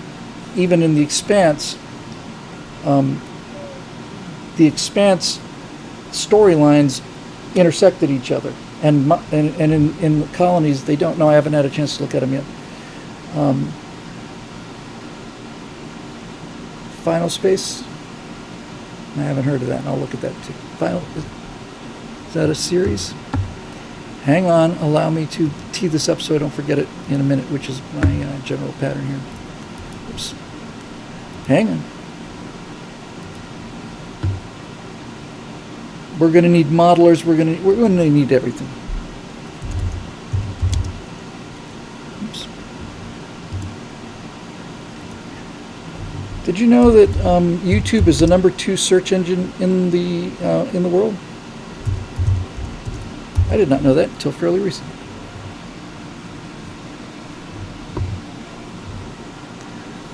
even in the Expanse storylines intersected each other, and in the colonies they don't. No, I haven't had a chance to look at them yet. Final Space, I haven't heard of that, and I'll look at that too. Is that a series? Hang on, allow me to tee this up so I don't forget it in a minute, which is my general pattern here. Oops. Hang on. We're going to need modelers. We're going to need everything. Oops. Did you know that YouTube is the #2 search engine in the world? I did not know that until fairly recently.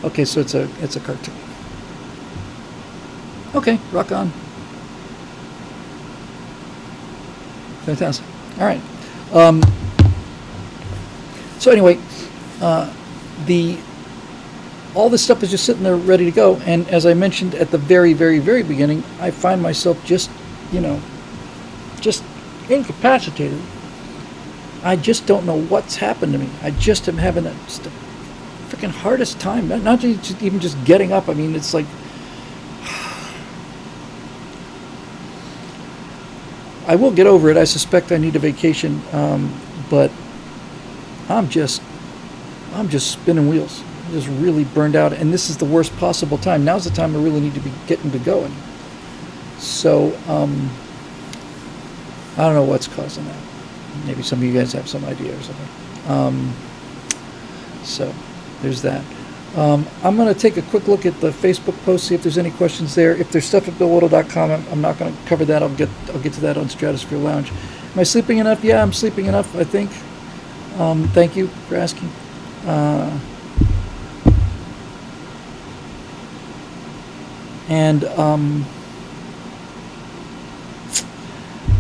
Okay, so it's a cartoon. Okay, rock on. Fantastic. All right. So anyway, all this stuff is just sitting there ready to go, and as I mentioned at the very, very, very beginning, I find myself just incapacitated. I just don't know what's happened to me. I just am having the freaking hardest time. Not even just getting up. I mean, it's like I will get over it. I suspect I need a vacation, but I'm just spinning wheels. I'm just really burned out, and this is the worst possible time. Now's the time I really need to be getting to going. So I don't know what's causing that. Maybe some of you guys have some idea or something. So there's that. I'm going to take a quick look at the Facebook post, see if there's any questions there. If there's stuff at BillWhittle.com, I'm not going to cover that. I'll get to that on Stratosphere Lounge. Am I sleeping enough? Yeah, I'm sleeping enough, I think. Thank you for asking.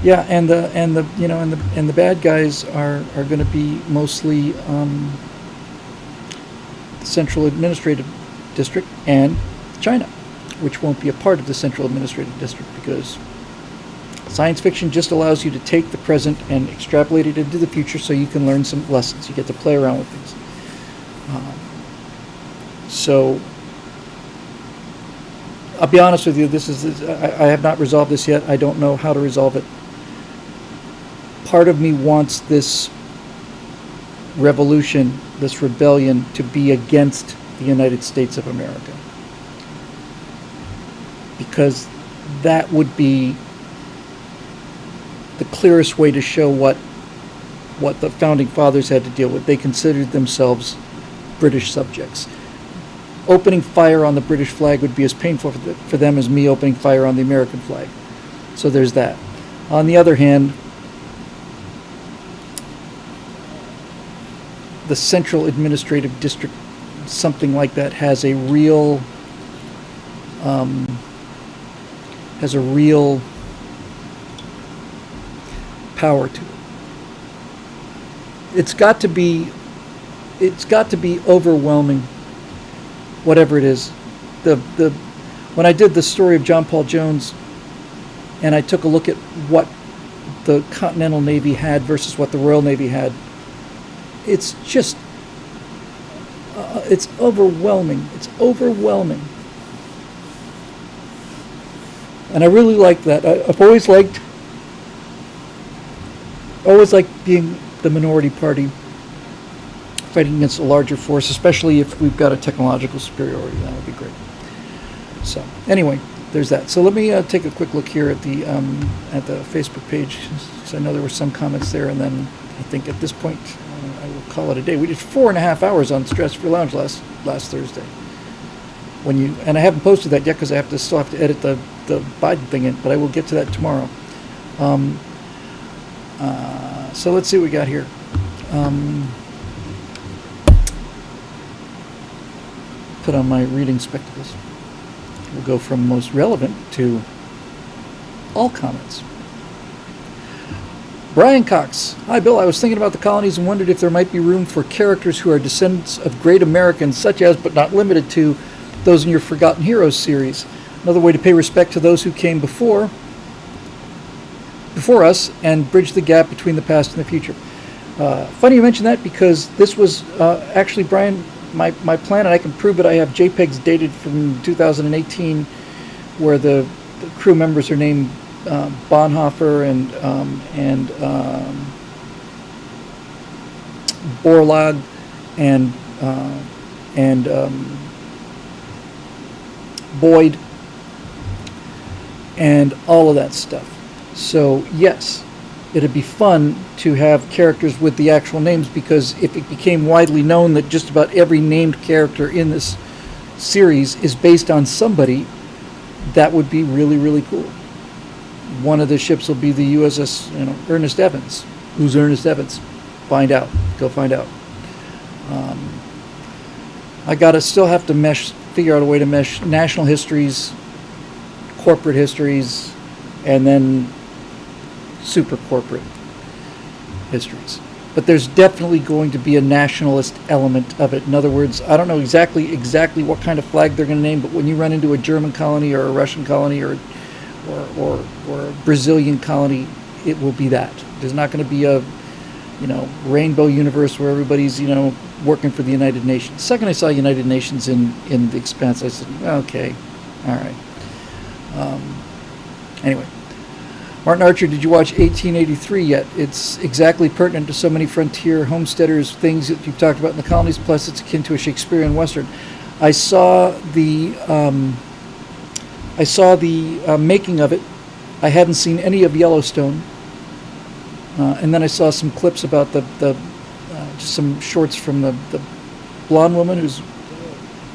Yeah, and the bad guys are going to be mostly the Central Administrative District and China, which won't be a part of the Central Administrative District, because science fiction just allows you to take the present and extrapolate it into the future, so you can learn some lessons. You get to play around with things. So I'll be honest with you. I have not resolved this yet. I don't know how to resolve it. Part of me wants this revolution, this rebellion, to be against the United States of America, because that would be the clearest way to show what the founding fathers had to deal with. They considered themselves British subjects. opening fire on the British flag would be as painful for them as me opening fire on the American flag. So there's that. On the other hand, the Central Administrative District, something like that, has a real power to it. It's got to be overwhelming, whatever it is. When I did the story of John Paul Jones, and I took a look at what the Continental Navy had versus what the Royal Navy had, it's just it's overwhelming. It's overwhelming. And I really like that. I've always liked being the minority party fighting against a larger force, especially if we've got a technological superiority. That would be great. So anyway, there's that. So let me take a quick look here at the Facebook page, because I know there were some comments there, and then I think at this point I will call it a day. We did 4.5 hours on Stratosphere Lounge last Thursday. And I haven't posted that yet because I still have to edit the Biden thing in, but I will get to that tomorrow. So let's see what we got here. Put on my reading spectacles. We'll go from most relevant to all comments. Brian Cox. Hi, Bill. I was thinking about the colonies and wondered if there might be room for characters who are descendants of great Americans, such as, but not limited to, those in your Forgotten Heroes series. Another way to pay respect to those who came before us and bridge the gap between the past and the future. Funny you mention that, because this was actually, Brian, my plan, and I can prove it. I have JPEGs dated from 2018 where the crew members are named Bonhoeffer and Borlaug and Boyd and all of that stuff. So yes, it'd be fun to have characters with the actual names, because if it became widely known that just about every named character in this series is based on somebody, that would be really, really cool. One of the ships will be the USS Ernest Evans. Who's Ernest Evans? Find out. Go find out. I still have to figure out a way to mesh national histories, corporate histories, and then super corporate histories. But there's definitely going to be a nationalist element of it. In other words, I don't know exactly what kind of flag they're going to name, but when you run into a German colony or a Russian colony or a Brazilian colony, it will be that. There's not going to be a rainbow universe where everybody's working for the United Nations. The second I saw United Nations in The Expanse, I said, okay, all right. Anyway, Martin Archer, did you watch 1883 yet? It's exactly pertinent to so many frontier homesteaders, things that you've talked about in the colonies, plus it's akin to a Shakespearean Western. I saw the making of it. I hadn't seen any of Yellowstone. And then I saw some clips about just some shorts from the blonde woman who's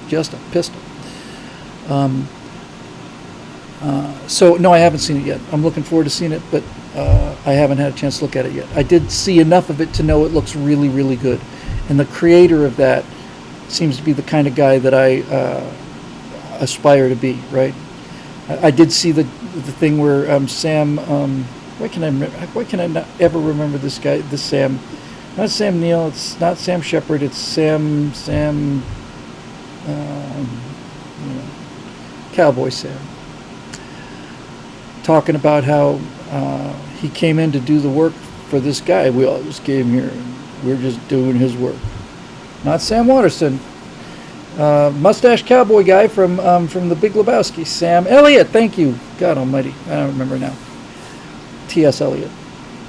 just a pistol. So no, I haven't seen it yet. I'm looking forward to seeing it, but I haven't had a chance to look at it yet. I did see enough of it to know it looks really, really good. And the creator of that seems to be the kind of guy that I aspire to be, right? I did see the thing where Sam, why can I not ever remember this guy, this Sam? Not Sam Neill, it's not Sam Shepard, it's Sam, Cowboy Sam. Talking about how he came in to do the work for this guy. We all just came here and we're just doing his work. Not Sam Waterston. Mustache cowboy guy from The Big Lebowski. Sam Elliott, thank you. God almighty, I don't remember now. T.S. Eliot.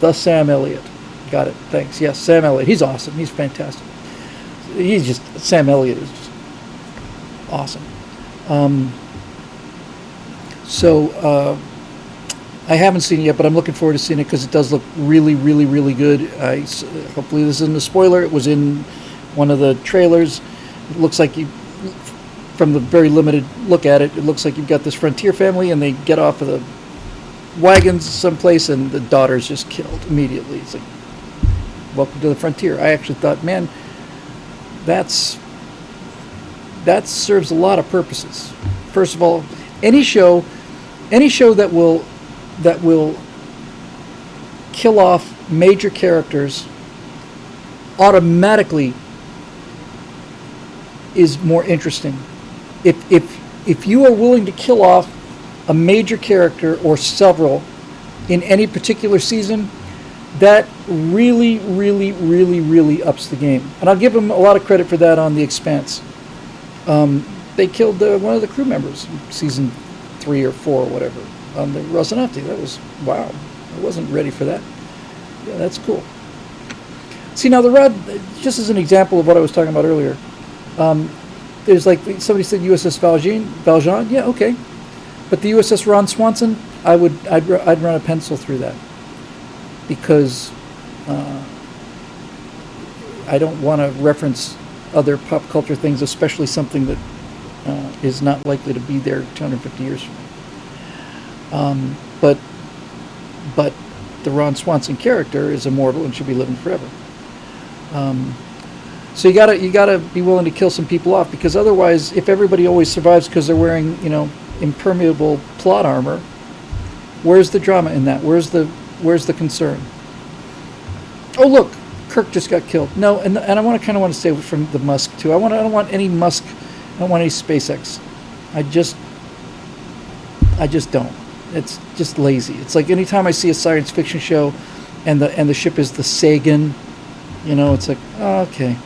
The Sam Elliott. Got it, thanks. Yes, Sam Elliott. He's awesome. He's fantastic. Sam Elliott is just awesome. I haven't seen it yet, but I'm looking forward to seeing it because it does look really, really, really good. Hopefully this isn't a spoiler. It was in one of the trailers. It looks like from the very limited look at it, it looks like you've got this frontier family, and they get off of the wagons someplace, and the daughter's just killed immediately. It's like, welcome to the frontier. I actually thought, man, that serves a lot of purposes. First of all, any show that will kill off major characters automatically is more interesting. If you are willing to kill off a major character or several in any particular season, that really, really, really, really ups the game. And I'll give them a lot of credit for that on The Expanse. They killed one of the crew members in season 3 or 4 or whatever on the Rocinante. That was, wow. I wasn't ready for that. Yeah, that's cool. See, now the rod, just as an example of what I was talking about earlier, there's like, somebody said USS Valjean. Yeah, okay. But the USS Ron Swanson, I'd run a pencil through that, because I don't want to reference other pop culture things, especially something that is not likely to be there 250 years from now. But the Ron Swanson character is immortal and should be living forever. So you gotta be willing to kill some people off, because otherwise, if everybody always survives because they're wearing, impermeable plot armor, where's the drama in that? Where's the concern? Oh, look, Kirk just got killed. No, and I kind of want to stay away from the Musk too. I don't want any Musk. I don't want any SpaceX. I just don't. It's just lazy. It's like anytime I see a science fiction show, and the ship is the Sagan, it's like, oh, okay,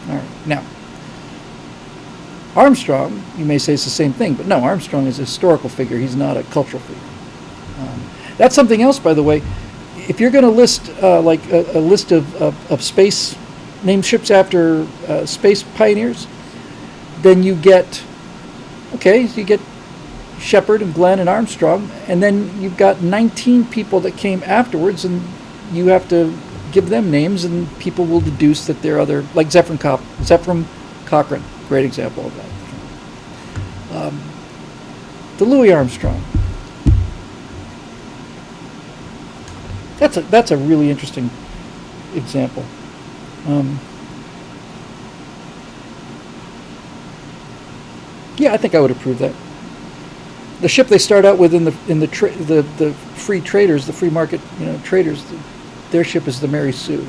all right. Now, Armstrong, you may say it's the same thing, but no, Armstrong is a historical figure. He's not a cultural figure. That's something else, by the way. If you're going to list like a list of space, name ships after space pioneers, then you get Shepard and Glenn and Armstrong, and then you've got 19 people that came afterwards, and you have to give them names, and people will deduce that they're other, like Zephyr Cochrane, great example of that. The Louis Armstrong. That's a really interesting example. Yeah, I think I would approve that. The ship they start out with in the free traders, the free market traders, their ship is the Mary Sue.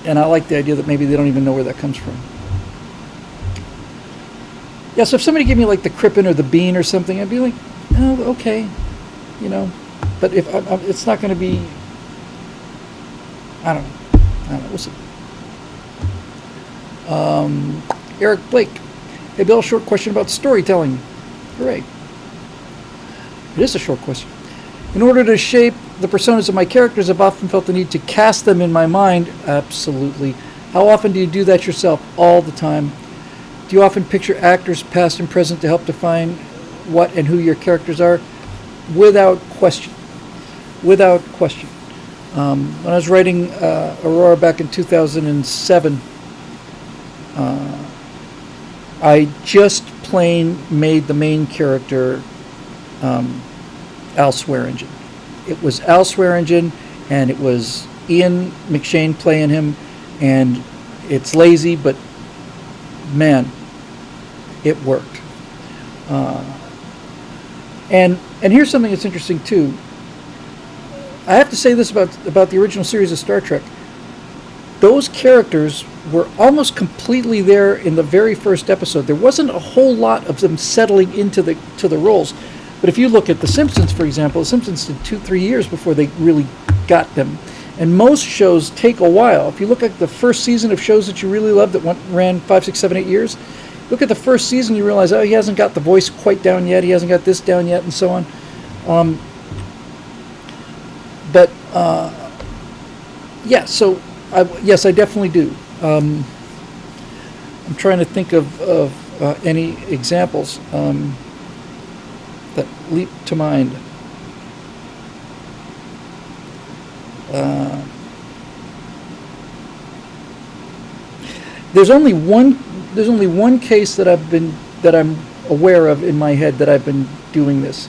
And I like the idea that maybe they don't even know where that comes from. Yeah, so if somebody gave me like the Crippen or the Bean or something, I'd be like, oh, okay, But if it's not going to be, I don't know. We'll see. Eric Blake. Hey, Bill, short question about storytelling. Hooray. It is a short question. In order to shape the personas of my characters, I've often felt the need to cast them in my mind. Absolutely. How often do you do that yourself? All the time. Do you often picture actors, past and present, to help define what and who your characters are? Without question. Without question. When I was writing Aurora back in 2007, I just plain made the main character Al Swearingen. It was Al Swearingen, and it was Ian McShane playing him, and it's lazy, but man, it worked. And here's something that's interesting too. I have to say this about the original series of Star Trek. Those characters were almost completely there in the very first episode. There wasn't a whole lot of them settling into the roles. But if you look at The Simpsons, for example, The Simpsons did 2-3 years before they really got them. And most shows take a while. If you look at the first season of shows that you really love that ran 5, 6, 7, 8 years, look at the first season, you realize, oh, he hasn't got the voice quite down yet, he hasn't got this down yet, and so on. Yeah, so yes, I definitely do. I'm trying to think of any examples that leap to mind. Uh, there's only one case that I'm aware of in my head that I've been doing this,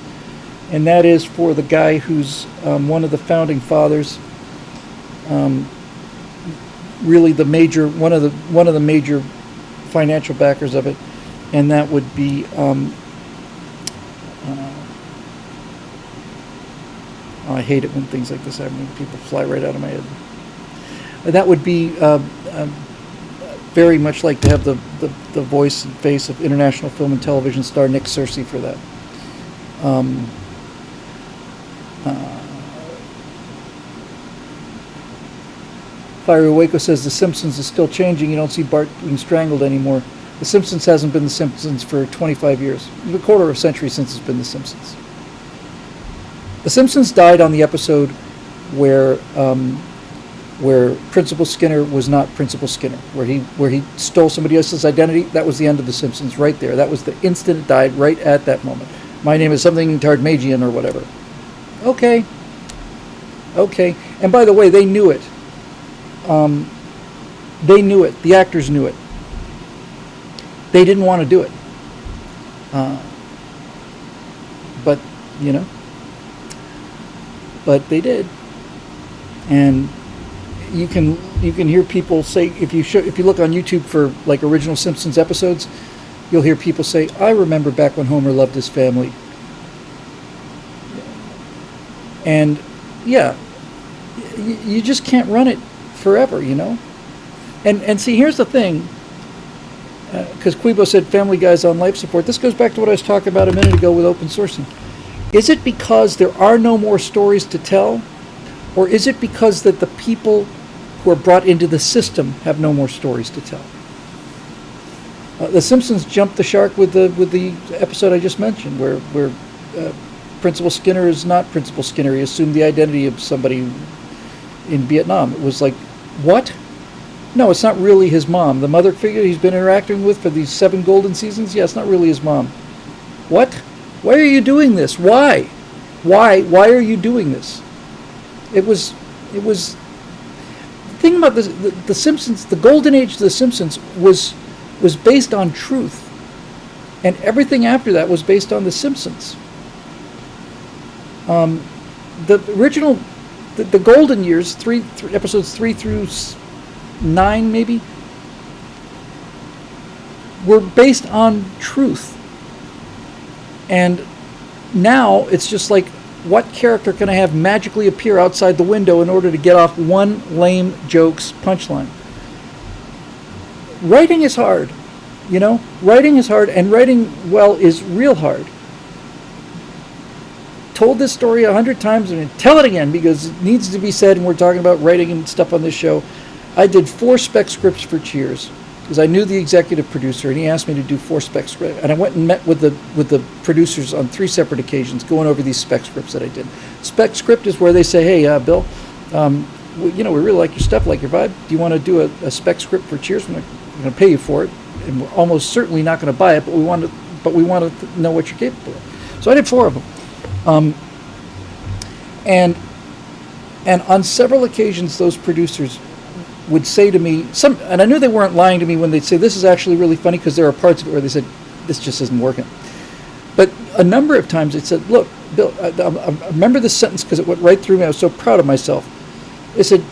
and that is for the guy who's one of the founding fathers, really one of the major financial backers of it, and that would be I hate it when things like this happen. People fly right out of my head. That would be very much like to have the voice and face of international film and television star Nick Searcy for that. Fiery Waco says The Simpsons is still changing. You don't see Bart being strangled anymore. The Simpsons hasn't been The Simpsons for 25 years. A quarter of a century since it's been The Simpsons. The Simpsons died on the episode where Principal Skinner was not Principal Skinner, where he stole somebody else's identity. That was the end of The Simpsons right there. That was the instant it died, right at that moment. My name is something Tardmagian or whatever. Okay. And by the way, they knew it. They knew it. The actors knew it. They didn't want to do it. But they did. And you can hear people say, if you look on YouTube for like original Simpsons episodes, you'll hear people say, I remember back when Homer loved his family. And yeah, you just can't run it forever, And see, here's the thing, because Quibo said Family Guy's on life support. This goes back to what I was talking about a minute ago with open sourcing. Is it because there are no more stories to tell, or is it because that the people who are brought into the system have no more stories to tell? The Simpsons jumped the shark with the episode I just mentioned, where Principal Skinner is not Principal Skinner. He assumed the identity of somebody in Vietnam. It was like, what? No, it's not really his mom. The mother figure he's been interacting with for these 7 golden seasons, yeah, it's not really his mom. What? Why are you doing this? Why? Why are you doing this? It was the thing about the Simpsons, the golden age of the Simpsons was based on truth. And everything after that was based on the Simpsons. The original, the golden years, episodes 3 through 9 maybe, were based on truth. And now it's just like, what character can I have magically appear outside the window in order to get off one lame joke's punchline? Writing is hard, Writing is hard, and writing well is real hard. Told this story 100 times, and tell it again because it needs to be said, and we're talking about writing and stuff on this show. I did 4 spec scripts for Cheers because I knew the executive producer, and he asked me to do 4 spec scripts. And I went and met with the producers on 3 separate occasions, going over these spec scripts that I did. Spec script is where they say, "Hey, Bill, we really like your stuff, like your vibe. Do you want to do a spec script for Cheers? We're going to pay you for it, and we're almost certainly not going to buy it, but we want to know what you're capable of." So I did 4 of them, and on several occasions, those producers would say to me, and I knew they weren't lying to me when they'd say, "This is actually really funny," because there are parts of it where they said, "This just isn't working." But a number of times they said, "Look, Bill, I remember this sentence because it went right through me. I was so proud of myself." They said,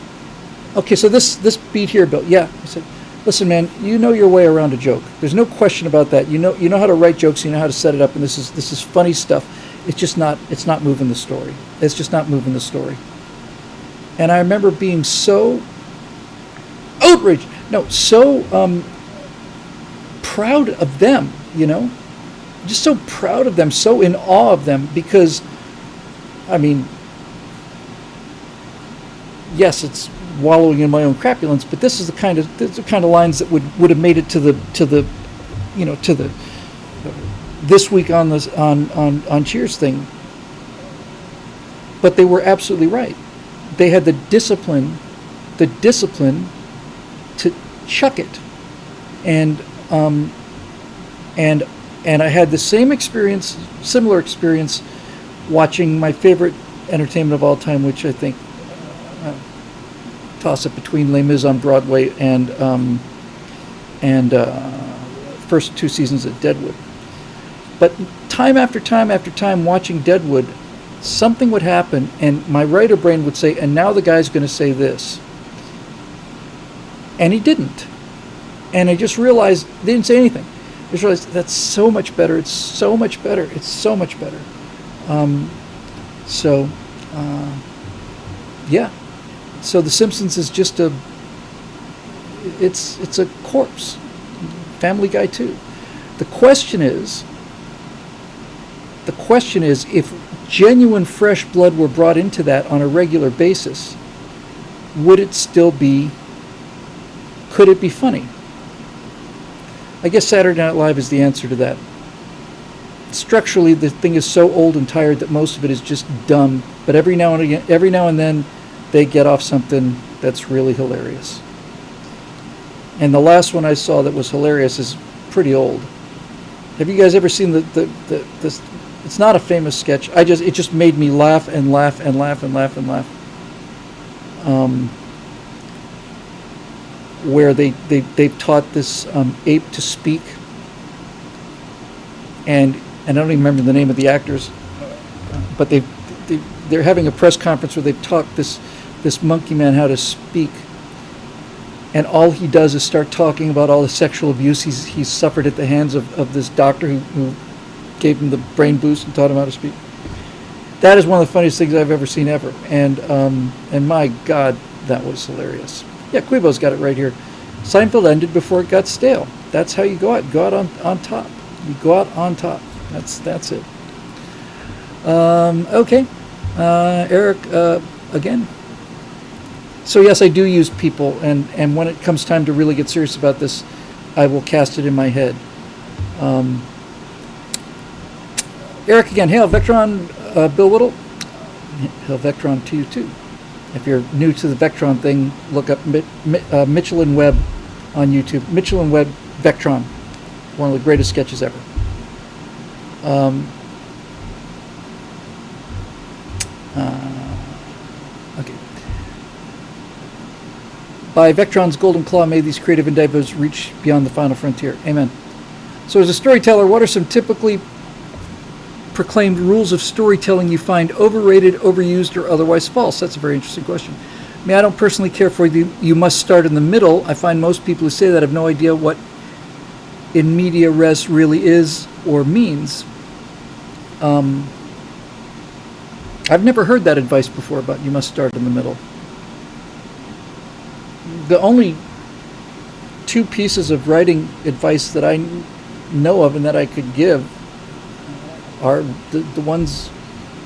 "Okay, so this beat here, Bill." "Yeah." I said, "Listen, man, you know your way around a joke. There's no question about that. You know how to write jokes. You know how to set it up, and this is funny stuff. It's not moving the story. It's just not moving the story." And I remember being so outraged, so proud of them, just so proud of them, so in awe of them, because, I mean, yes, it's wallowing in my own crapulence, but this is the kind of lines that would have made it to the this week on this on Cheers thing. But they were absolutely right. They had the discipline to chuck it, and I had the similar experience watching my favorite entertainment of all time, which I think toss-up between Les Mis on Broadway and first 2 seasons at Deadwood. But time after time after time watching Deadwood, something would happen, and my writer brain would say, and now the guy's going to say this. And he didn't. And I just realized, they didn't say anything. I just realized, that's so much better, it's so much better, it's so much better. Yeah. So The Simpsons is just it's a corpse. Family Guy too. The question is if genuine fresh blood were brought into that on a regular basis, could it be funny? I guess Saturday Night Live is the answer to that. Structurally, the thing is so old and tired that most of it is just dumb, but every now and then they get off something that's really hilarious. And the last one I saw that was hilarious is pretty old. Have you guys ever seen this? It's not a famous sketch. It just made me laugh and laugh and laugh and laugh and laugh. Where they've taught this ape to speak, and I don't even remember the name of the actors, but they're having a press conference where they've taught this monkey man how to speak, and all he does is start talking about all the sexual abuse he's suffered at the hands of this doctor who gave him the brain boost and taught him how to speak. That is one of the funniest things I've ever seen ever, and my God, that was hilarious. Yeah, Quibo's got it right here. Seinfeld ended before it got stale. That's how you go out. Go out on top. You go out on top. That's it. Okay. Eric, again. So yes, I do use people, and when it comes time to really get serious about this, I will cast it in my head. Eric again. Hail Vectron, Bill Whittle. Hail Vectron to you too. If you're new to the Vectron thing, look up Mitchell and Webb on YouTube. Mitchell and Webb Vectron, one of the greatest sketches ever. Okay. By Vectron's golden claw, may these creative endeavors reach beyond the final frontier. Amen. So as a storyteller, what are some typically proclaimed rules of storytelling you find overrated, overused, or otherwise false? That's a very interesting question. I mean, I don't personally care for you must start in the middle. I find most people who say that have no idea what in media res really is or means. I've never heard that advice before about you must start in the middle. The only 2 pieces of writing advice that I know of and that I could give are the ones,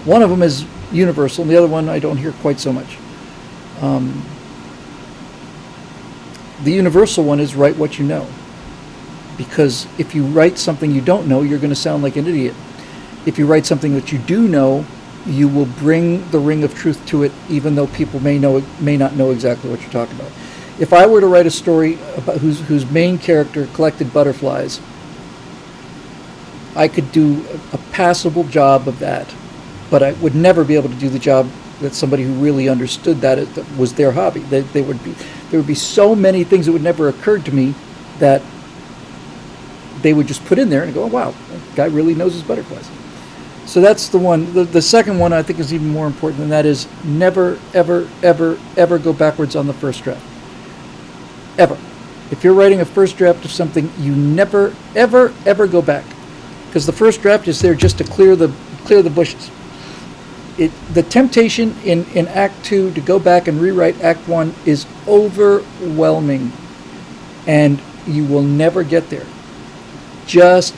one of them is universal, and the other one I don't hear quite so much. The universal one is write what you know. Because if you write something you don't know, you're going to sound like an idiot. If you write something that you do know, you will bring the ring of truth to it, even though people may not know exactly what you're talking about. If I were to write a story about whose main character collected butterflies, I could do a passable job of that, but I would never be able to do the job that somebody who really understood that it was their hobby. There would be so many things that would never occur to me that they would just put in there and go, oh, wow, that guy really knows his butterflies. So that's the one. The second one I think is even more important, and that is never, ever, ever, ever go backwards on the first draft. Ever. If you're writing a first draft of something, you never, ever, ever go back. Because the first draft is there just to clear the bushes. The temptation in Act 2 to go back and rewrite Act 1 is overwhelming, and you will never get there. Just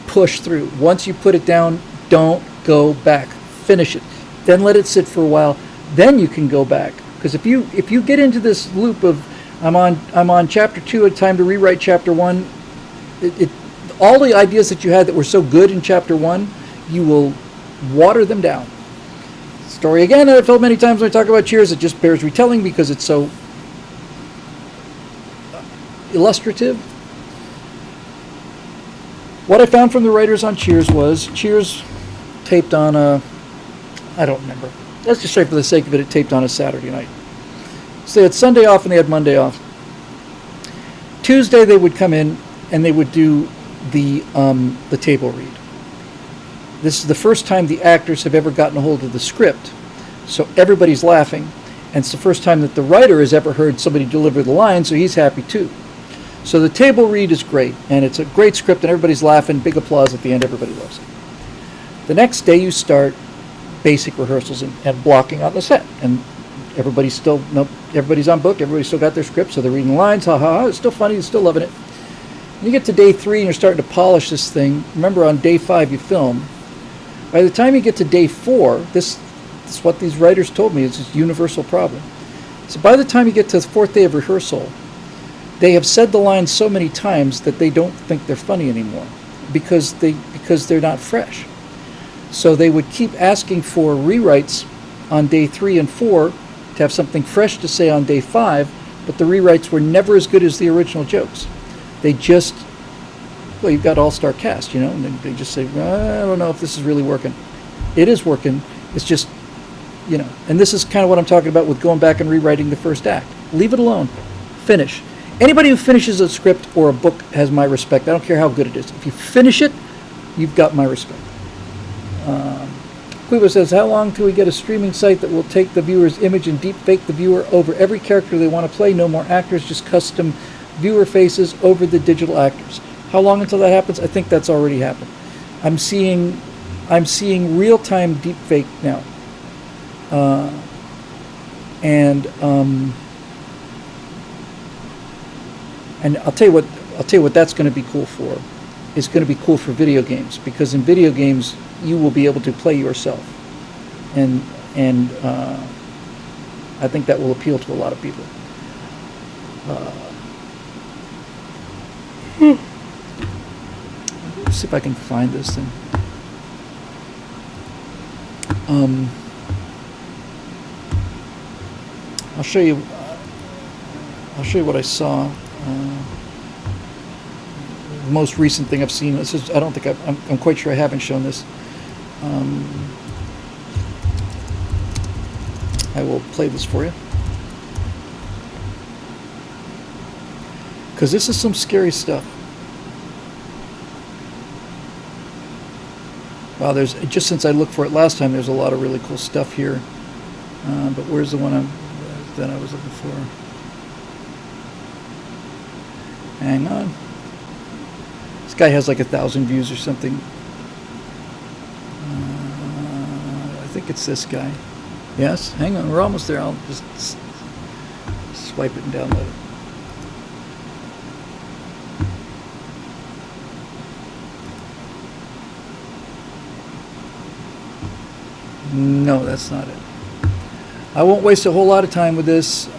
push through. Once you put it down, don't go back. Finish it. Then let it sit for a while. Then you can go back. Because if you get into this loop of I'm on chapter 2, it's time to rewrite chapter 1, all the ideas that you had that were so good in chapter 1, you will water them down. Story again that I've told many times when I talk about Cheers, it just bears retelling because it's so illustrative. What I found from the writers on Cheers was Cheers taped on I don't remember. Let's just say for the sake of it taped on a Saturday night. So they had Sunday off and they had Monday off. Tuesday they would come in and they would do the table read. This is the first time the actors have ever gotten a hold of the script, so everybody's laughing, and it's the first time that the writer has ever heard somebody deliver the line, so he's happy too. So the table read is great, and it's a great script, and everybody's laughing, big applause at the end, everybody loves it. The next day you start basic rehearsals and blocking on the set, and everybody's on book, everybody's still got their script, so they're reading the lines, ha ha ha, it's still funny, they're still loving it. When you get to day 3 and you're starting to polish this thing, remember on day 5 you film. By the time you get to day 4, this is what these writers told me, it's a universal problem. So by the time you get to the 4th day of rehearsal, they have said the lines so many times that they don't think they're funny anymore because they're not fresh. So they would keep asking for rewrites on day 3 and 4 to have something fresh to say on day 5, but the rewrites were never as good as the original jokes. They just, well, you've got all-star cast, you know, and they just say, I don't know if this is really working. It is working. It's just, you know, and this is kind of what I'm talking about with going back and rewriting the first act. Leave it alone. Finish. Anybody who finishes a script or a book has my respect. I don't care how good it is. If you finish it, you've got my respect. Quiva says, how long till we get a streaming site that will take the viewer's image and deep fake the viewer over every character they want to play? No more actors, just custom viewer faces over the digital actors. How long until that happens? I think that's already happened. I'm seeing real-time deep fake now. And I'll tell you what that's going to be cool for. It's going to be cool for video games, because in video games you will be able to play yourself, and I think that will appeal to a lot of people. Let's see if I can find this thing. I'll show you what I saw. The most recent thing I've seen. This is, I'm quite sure I haven't shown this. I will play this for you, because this is some scary stuff. Wow, there's, just since I looked for it last time, there's a lot of really cool stuff here. But where's the one that I was looking for? Hang on. This guy has like 1,000 views or something. I think it's this guy. Yes, hang on, we're almost there. I'll just swipe it and download it. No, that's not it. I won't waste a whole lot of time with this.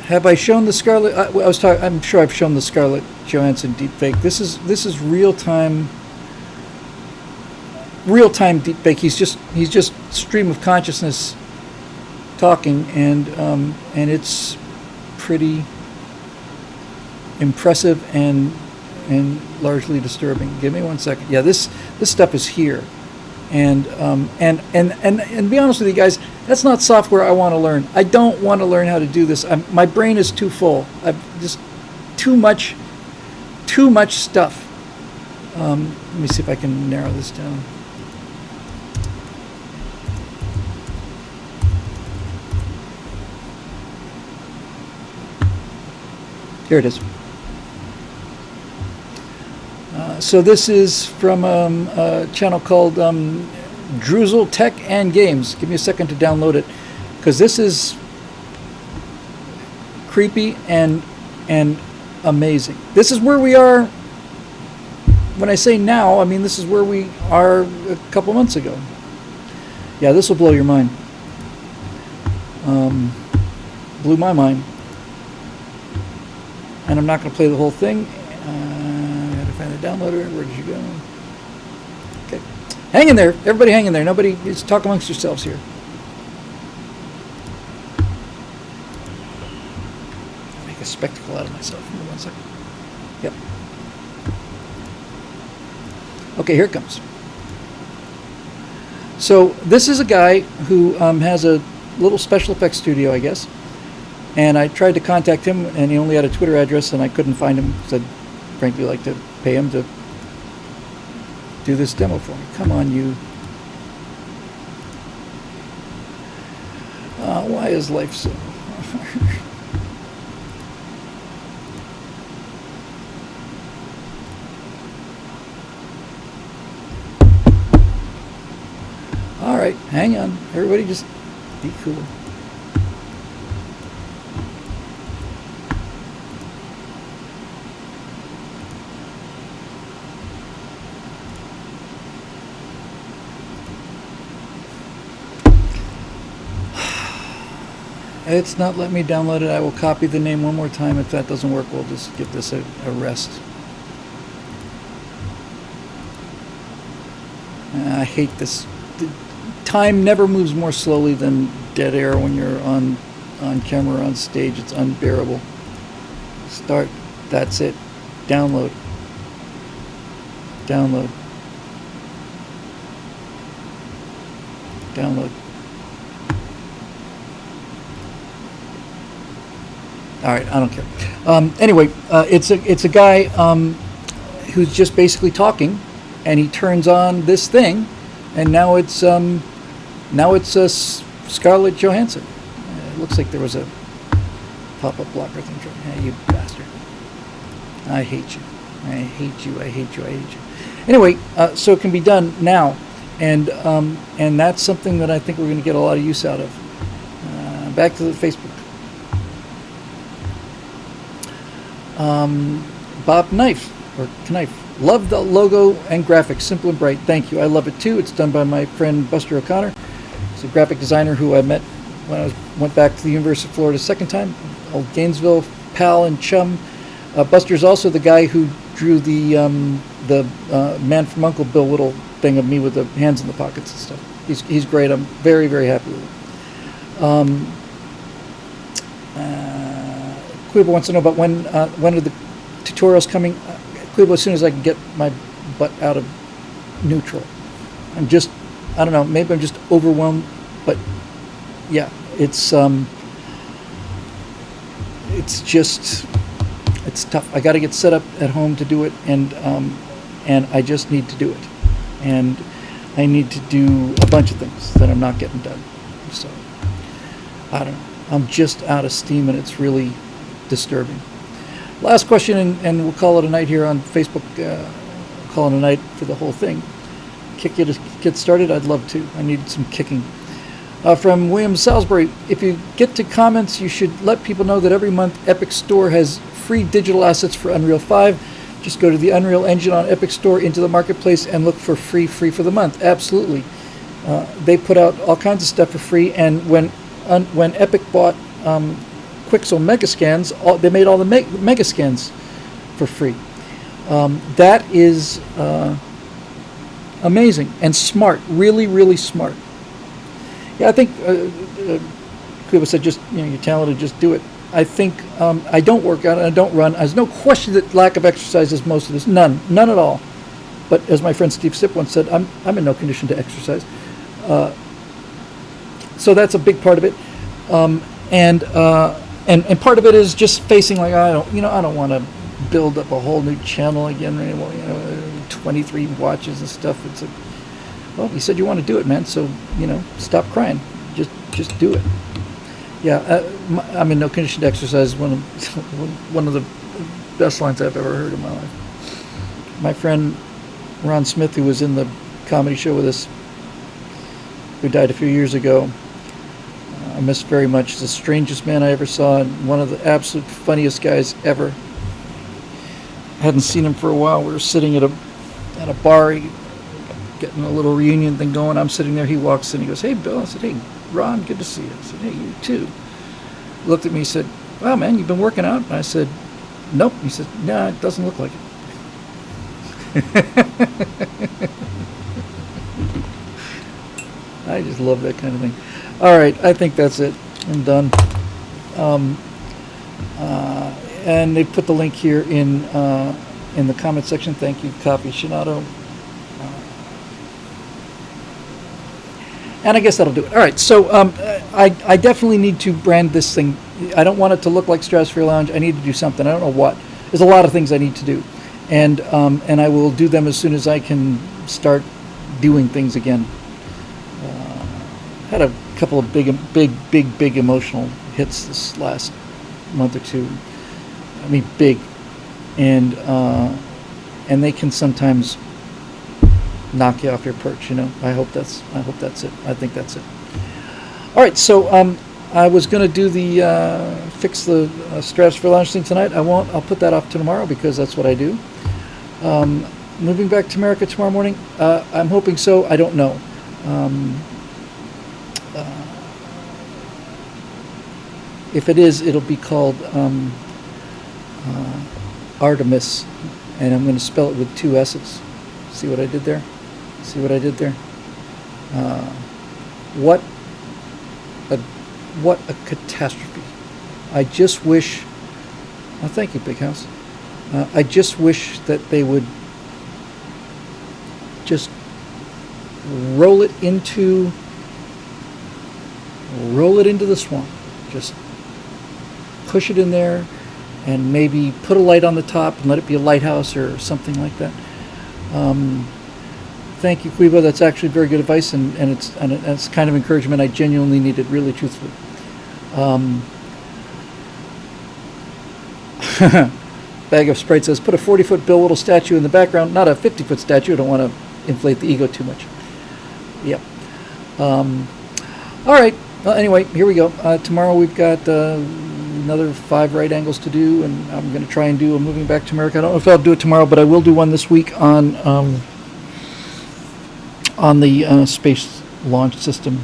Have I shown the Scarlett? I'm sure I've shown the Scarlett Johansson deepfake. This is real time deepfake. He's just stream of consciousness talking, and it's pretty impressive and largely disturbing. Give me 1 second. Yeah, this stuff is here, and be honest with you guys, that's not software I want to learn. I don't want to learn how to do this. My brain is too full. I've just too much stuff. Let me see if I can narrow this down. Here it is. So this is from a channel called Druzel Tech and Games. Give me a second to download it, because this is creepy and amazing. This is where we are. When I say now, I mean this is where we are a couple months ago. Yeah, this will blow your mind. Blew my mind. And I'm not going to play the whole thing. I got to find the downloader. Where did you go? Okay. Hang in there. Everybody hang in there. Nobody, just talk amongst yourselves here. Make a spectacle out of myself. Give me 1 second. Yep. Okay, here it comes. So this is a guy who has a little special effects studio, I guess. And I tried to contact him, and he only had a Twitter address, and I couldn't find him. Said, frankly, like to pay him to do this demo for me. Come on, you. Why is life so hard? All right, hang on. Everybody just be cool. It's not letting me download it. I will copy the name one more time. If that doesn't work, we'll just give this a rest. I hate this. Time never moves more slowly than dead air when you're on camera, on stage. It's unbearable. Start. That's it. Download. Download. Download. All right, I don't care. Anyway, it's a guy who's just basically talking, and he turns on this thing, and now it's Scarlett Johansson. It looks like there was a pop-up blocker thing. Hey, you bastard! I hate you. I hate you. I hate you. I hate you. Anyway, so it can be done now, and that's something that I think we're going to get a lot of use out of. Back to the Facebook. Bob Knife, or Knife. Love the logo and graphics, simple and bright. Thank you. I love it too. It's done by my friend Buster O'Connor. He's a graphic designer who I met when I went back to the University of Florida second time. Old Gainesville pal and chum. Buster's also the guy who drew the Man from Uncle Bill Little thing of me with the hands in the pockets and stuff. He's great. I'm very, very happy with him. Quibo wants to know about when are the tutorials coming. Quibo, as soon as I can get my butt out of neutral. I don't know, maybe I'm just overwhelmed, but yeah, it's tough. I got to get set up at home to do it, and I just need to do it, and I need to do a bunch of things that I'm not getting done. So I don't know. I'm just out of steam, and it's really disturbing. Last question, and we'll call it a night here on Facebook. Call it a night for the whole thing. Kick you to get started. I'd love to. I need some kicking. From William Salisbury, if you get to comments, you should let people know that every month Epic Store has free digital assets for Unreal 5. Just go to the Unreal Engine on Epic Store into the marketplace and look for free for the month. Absolutely. They put out all kinds of stuff for free, and when Epic bought Quixel Megascans, they made all the Megascans for free. That is amazing and smart, really, really smart. Yeah, I think Kuba said, just you're talented, just do it. I think I don't work out and I don't run. There's no question that lack of exercise is most of this. None at all. But as my friend Steve Sipp once said, I'm in no condition to exercise. So that's a big part of it. And part of it is just facing like I don't want to build up a whole new channel again. 23 watches and stuff. It's like, well, you said you want to do it, man. So stop crying. Just do it. Yeah, I'm in no condition to exercise. One of the best lines I've ever heard in my life. My friend Ron Smith, who was in the comedy show with us, who died a few years ago. I miss very much. He's the strangest man I ever saw, and one of the absolute funniest guys ever. Hadn't seen him for a while. We were sitting at a bar, getting a little reunion thing going. I'm sitting there. He walks in. He goes, "Hey, Bill." I said, "Hey, Ron, good to see you." I said, "Hey, you too." He looked at me. He said, "Wow, man, you've been working out?" And I said, "Nope." He said, "Nah, it doesn't look like it." I just love that kind of thing. All right, I think that's it. I'm done. And they put the link here in the comment section. Thank you, Copy Shinato. And I guess that'll do it. All right, so I definitely need to brand this thing. I don't want it to look like Stratosphere Lounge. I need to do something. I don't know what. There's a lot of things I need to do, and I will do them as soon as I can start doing things again. Had a couple of big emotional hits this last month or two. I mean, big, and they can sometimes knock you off your perch. I hope that's it. I think that's it. All right, so I was going to do the fix the Stratosphere Lounge thing tonight. I won't. I'll put that off to tomorrow because that's what I do. Moving back to America tomorrow morning. I'm hoping so. I don't know. If it is, it'll be called Artemis, and I'm going to spell it with 2 S's. See what I did there? See what I did there? What a catastrophe. I just wish, oh, thank you, Big House. I just wish that they would just roll it into the swamp. Just push it in there and maybe put a light on the top and let it be a lighthouse or something like that. Thank you, Quibo. That's actually very good advice, and it's kind of encouragement I genuinely needed, really, truthfully. Bag of Sprite says, put a 40-foot Bill Whittle statue in the background, not a 50-foot statue. I don't want to inflate the ego too much. Yep. All right. Well, anyway, here we go. Tomorrow we've got another 5 right angles to do, and I'm going to try and do a Moving Back to America. I don't know if I'll do it tomorrow, but I will do one this week on the Space Launch System,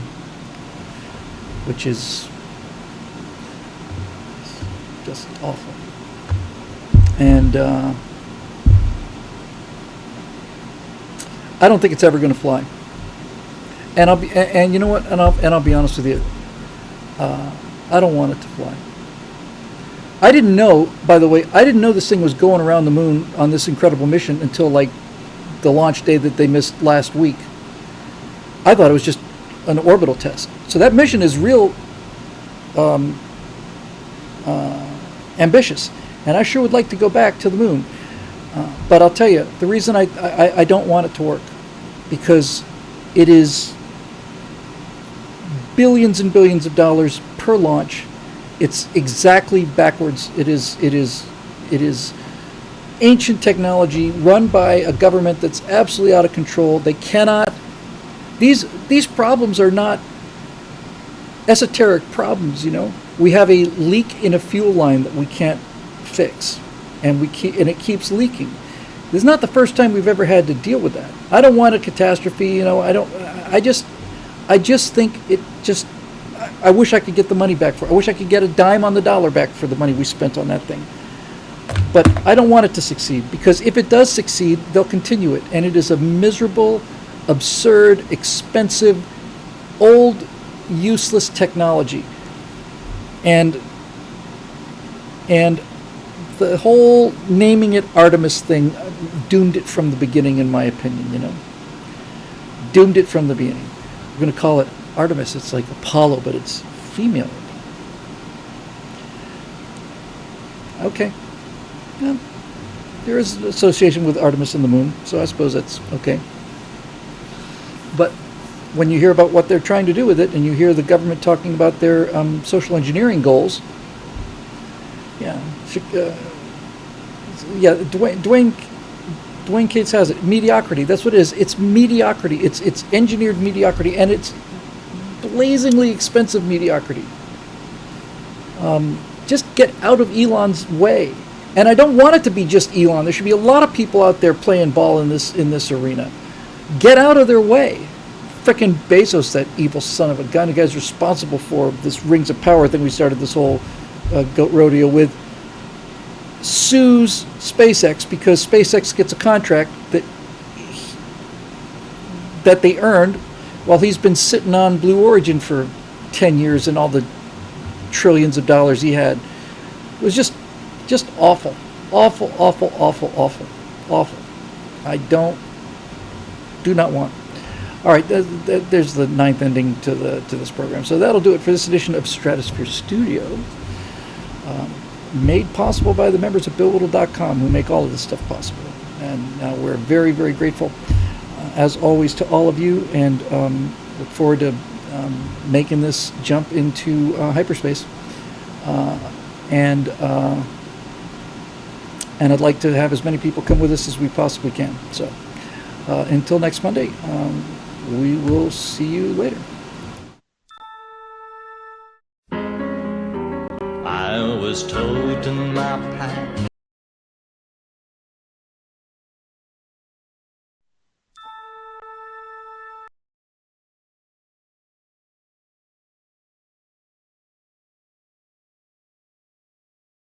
which is just awful. And I don't think it's ever going to fly. And you know what? And I'll be honest with you. I don't want it to fly. I didn't know, by the way, this thing was going around the moon on this incredible mission until like the launch day that they missed last week. I thought it was just an orbital test. So that mission is real ambitious, and I sure would like to go back to the moon. But I'll tell you, the reason I don't want it to work, because it is billions and billions of dollars per launch. It's exactly backwards. It is ancient technology run by a government that's absolutely out of control. They cannot. These problems are not esoteric problems. We have a leak in a fuel line that we can't fix, and it keeps leaking. This is not the first time we've ever had to deal with that. I don't want a catastrophe. I just think it just. I wish I could get the money back for it. I wish I could get a dime on the dollar back for the money we spent on that thing. But I don't want it to succeed, because if it does succeed, they'll continue it. And it is a miserable, absurd, expensive, old, useless technology. And the whole naming it Artemis thing doomed it from the beginning, in my opinion, Doomed it from the beginning. We're going to call it Artemis. It's like Apollo, but it's female. Okay. Yeah. There is an association with Artemis and the moon, so I suppose that's okay. But when you hear about what they're trying to do with it, and you hear the government talking about their social engineering goals, Dwayne Cates has it. Mediocrity. That's what it is. It's mediocrity. It's engineered mediocrity, and it's blazingly expensive mediocrity. Just get out of Elon's way. And I don't want it to be just Elon. There should be a lot of people out there playing ball in this arena. Get out of their way. Frickin' Bezos, that evil son of a gun, the guy's responsible for this Rings of Power thing we started this whole goat rodeo with, sues SpaceX because SpaceX gets a contract that they earned while he's been sitting on Blue Origin for 10 years and all the trillions of dollars he had. It was just awful. Awful, awful, awful, awful, awful. I do not want. All right, there's the ninth ending to this program. So that'll do it for this edition of Stratosphere Studio, made possible by the members of BillWhittle.com who make all of this stuff possible. And we're very, very grateful, as always, to all of you, and look forward to making this jump into hyperspace. And I'd like to have as many people come with us as we possibly can. So until next Monday, we will see you later. I was told in my pack